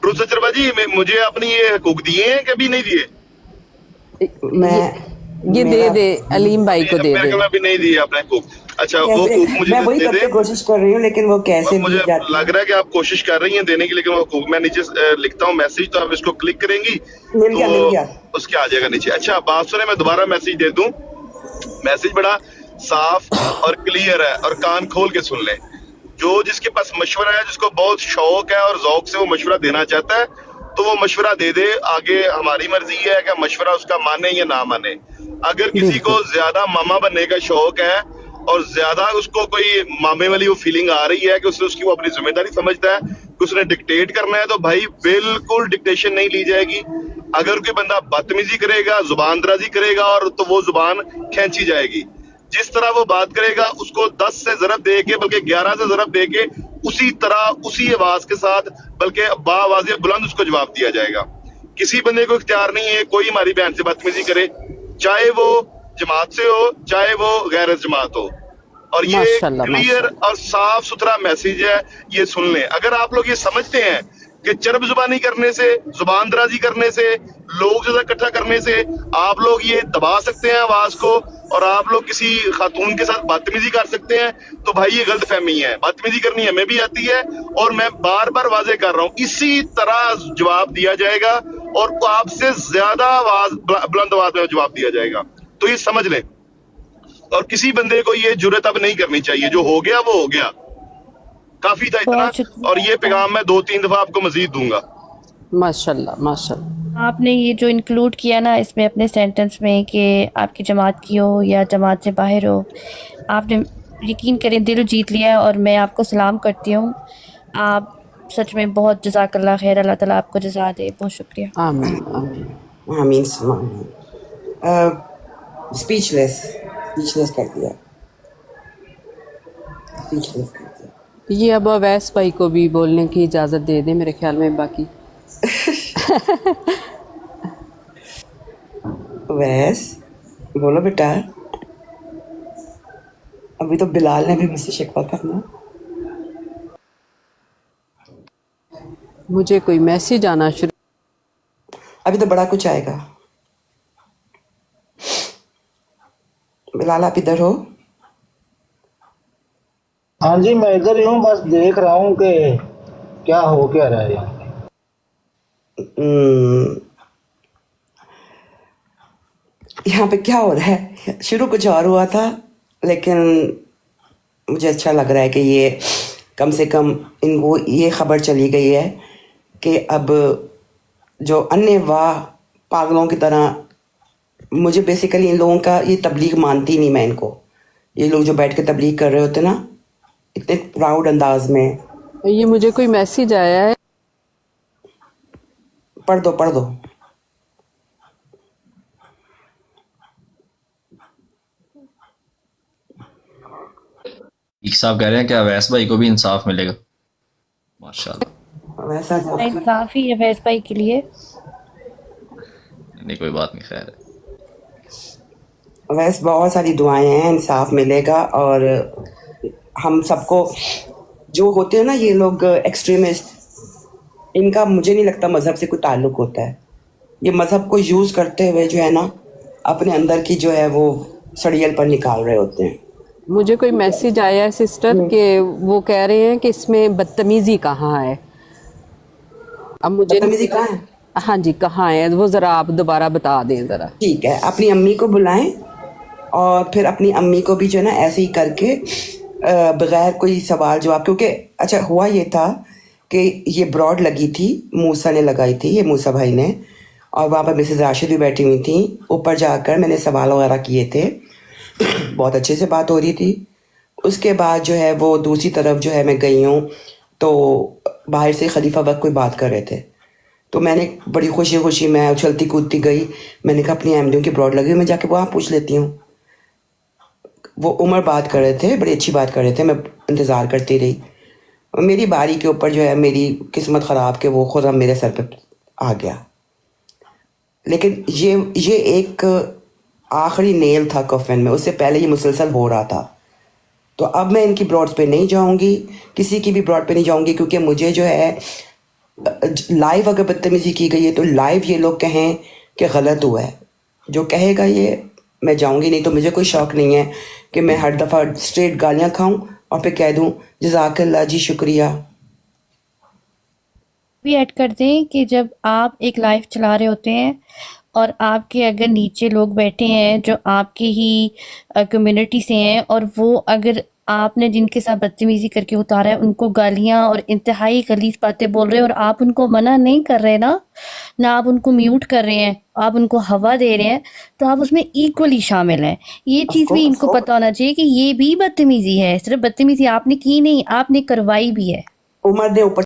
ट्रू सचर बाजी मुझे अपनी ये हकूक दिए हैं कभी नहीं दिए? ये दे दे अलीम भाई को दे दे। अभी नहीं दिए अपने हकूक। अच्छा वो मुझे मैं वही करने की कोशिश कर रही हूँ, लेकिन वो कैसे मुझे लग रहा है कि आप कोशिश कर रही हैं देने की, लेकिन वो हकूक मैं नीचे लिखता हूँ मैसेज, तो आप इसको क्लिक करेंगी मिल गया उसके आ जाएगा नीचे। अच्छा बात सुने, मैं दोबारा मैसेज दे दूं। मैसेज बड़ा साफ और क्लियर है और कान खोल के सुन लें। जो जिसके पास मशवरा है, जिसको बहुत शौक है और ज़ौक से वो मशवरा देना चाहता है, तो वो मशवरा दे दे। आगे हमारी मर्जी है कि मशवरा उसका माने या ना माने। अगर किसी को ज्यादा मामा बनने का शौक है और ज्यादा उसको कोई मामे वाली वो फीलिंग आ रही है कि उसकी वो अपनी जिम्मेदारी समझता है कि उसने डिक्टेट करना है, तो भाई बिल्कुल डिक्टेशन नहीं ली जाएगी। अगर कोई बंदा बदतमीजी करेगा, जुबान दराजी करेगा, और तो वो जुबान खींची जाएगी। जिस तरह वो बात करेगा उसको 10 से ज़रब दे के, बल्कि 11 से ज़रब दे के, उसी तरह उसी आवाज के साथ, बल्कि बावाज़ बुलंद उसको जवाब दिया जाएगा। किसी बंदे को इख्तियार नहीं है कोई हमारी बहन से बदतमीजी करे, चाहे वो जमात से हो चाहे वो गैर जमात हो। और ये क्लियर और साफ सुथरा मैसेज है, ये सुन लें। अगर आप लोग ये समझते हैं कि चरब जुबानी करने से, जुबान दराजी करने से, लोग ज्यादा इकट्ठा करने से आप लोग ये दबा सकते हैं आवाज को, और आप लोग किसी खातून के साथ बदतमीजी कर सकते हैं, तो भाई ये गलत फहमी है। बदतमीजी करनी हमें भी आती है, और मैं बार बार वाजे कर रहा हूँ, इसी तरह जवाब दिया जाएगा और आपसे ज्यादा बुलंद आवाज में जवाब दिया जाएगा। तो ये समझ लें, और किसी बंदे को ये जुर्रत अब नहीं करनी चाहिए। जो हो गया वो हो गया, काफी था इतना। और ये पैगाम मैं 2-3 दफा आपको मजीद दूंगा। माशाल्लाह माशाल्लाह। आपने ये जो इंक्लूड किया ना इसमें अपने सेंटेंस में कि आपकी जमात की हो या जमात से बाहर हो, आपने यकीन करें दिल जीत लिया है। और मैं आपको सलाम करती हूँ। आप सच में बहुत जज़ाकल्लाह खैर, अल्लाह ताला आपको जज़ा दे। बहुत शुक्रिया। आमीन आमीन आमीन। स्पीचलेस कर दिया। ये अब अवैस भाई को भी बोलने की इजाज़त दे दे मेरे ख्याल में। बाकी वैस बोलो बेटा, अभी तो बिलाल ने भी मुझसे शिकवा करना। मुझे कोई मैसेज आना शुरू। अभी तो बड़ा कुछ आएगा। बिलाल आप इधर हो? हाँ जी मैं इधर ही हूँ, बस देख रहा हूँ कि क्या हो क्या रहा है यहाँ। यहाँ पे क्या हो रहा है, शुरू कुछ और हुआ था, लेकिन मुझे अच्छा लग रहा है कि ये कम से कम इनको ये खबर चली गई है कि अब जो अन्य वाह पागलों की तरह, मुझे बेसिकली इन लोगों का ये तबलीग मानती नहीं मैं इनको। ये लोग जो बैठ के तबलीग कर रहे होते ना इतने प्राउड अंदाज में। ये मुझे कोई मैसेज आया है, पढ़ दो पढ़ दो। साहब कह रहे हैं कि अवैस भाई को भी इंसाफ मिलेगा। माशाल्लाह। वैसा इंसाफ ही है अवैस भाई के लिए। नहीं कोई बात नहीं, खैर है। वैसे बहुत सारी दुआएं हैं, इंसाफ मिलेगा। और हम सबको जो होते हैं ना ये लोग एक्सट्रीमिस्ट, इनका मुझे नहीं लगता मज़हब से कोई ताल्लुक होता है। ये मज़हब को यूज़ करते हुए जो है ना अपने अंदर की जो है वो सड़ियल पर निकाल रहे होते हैं। मुझे कोई मैसेज आया है सिस्टर कि वो कह रहे हैं कि इसमें बदतमीजी कहाँ है। अब मुझे बदतमीजी कहाँ है? हाँ जी कहाँ है वो ज़रा आप दोबारा बता दें ज़रा। ठीक है, अपनी अम्मी को बुलाएं और फिर अपनी अम्मी को भी जो है ना ऐसे ही करके बगैर कोई सवाल जवाब, क्योंकि अच्छा हुआ ये था कि ये ब्रॉड लगी थी, मूसा ने लगाई थी, ये मूसा भाई ने, और वहाँ पर मिसेस राशिद भी बैठी हुई थी। ऊपर जाकर मैंने सवाल वगैरह किए थे, बहुत अच्छे से बात हो रही थी। उसके बाद जो है वो दूसरी तरफ जो है मैं गई हूँ तो बाहर से खलीफा वक्त कोई बात कर रहे थे, तो मैंने बड़ी खुशी खुशी मैं उछलती कूदती गई। मैंने कहा अपनी अहमदियों की ब्रॉड लगी, मैं जाके वहाँ पूछ लेती हूँ। वो उमर बात कर रहे थे, बड़ी अच्छी बात कर रहे थे, मैं इंतज़ार करती रही। मेरी बारी के ऊपर जो है मेरी किस्मत ख़राब के वो खुद अब मेरे सर पे आ गया। लेकिन ये एक आखिरी नेल था कफन में, उससे पहले ये मुसलसल हो रहा था। तो अब मैं इनकी ब्रॉड्स पे नहीं जाऊंगी, किसी की भी ब्रॉड पे नहीं जाऊंगी, क्योंकि मुझे जो है लाइव अगर बदतमीजी की गई है तो लाइव ये लोग कहें कि गलत हुआ है, जो कहेगा ये मैं जाऊंगी। नहीं तो मुझे कोई शौक नहीं है कि मैं हर दफ़ा स्ट्रेट गालियाँ खाऊं और फिर कह दूं जज़ाकल्लाह जी शुक्रिया। भी ऐड कर दें कि जब आप एक लाइव चला रहे होते हैं और आपके अगर नीचे लोग बैठे हैं जो आपके ही कम्युनिटी से हैं और वो अगर आपने जिनके साथ बदतमीजी करके उतारा है उनको गालियां और इंतहाई गलीज़ बातें बोल रहे हैं और आप उनको मना नहीं कर रहे ना आप उनको म्यूट कर रहे हैं, आप उनको हवा दे रहे हैं, तो आप उसमें इक्वली शामिल हैं। ये चीज़ भी इनको पता होना चाहिए कि ये भी बदतमीजी है। सिर्फ बदतमीजी आपने की नहीं, आपने करवाई भी है। उमर ने ऊपर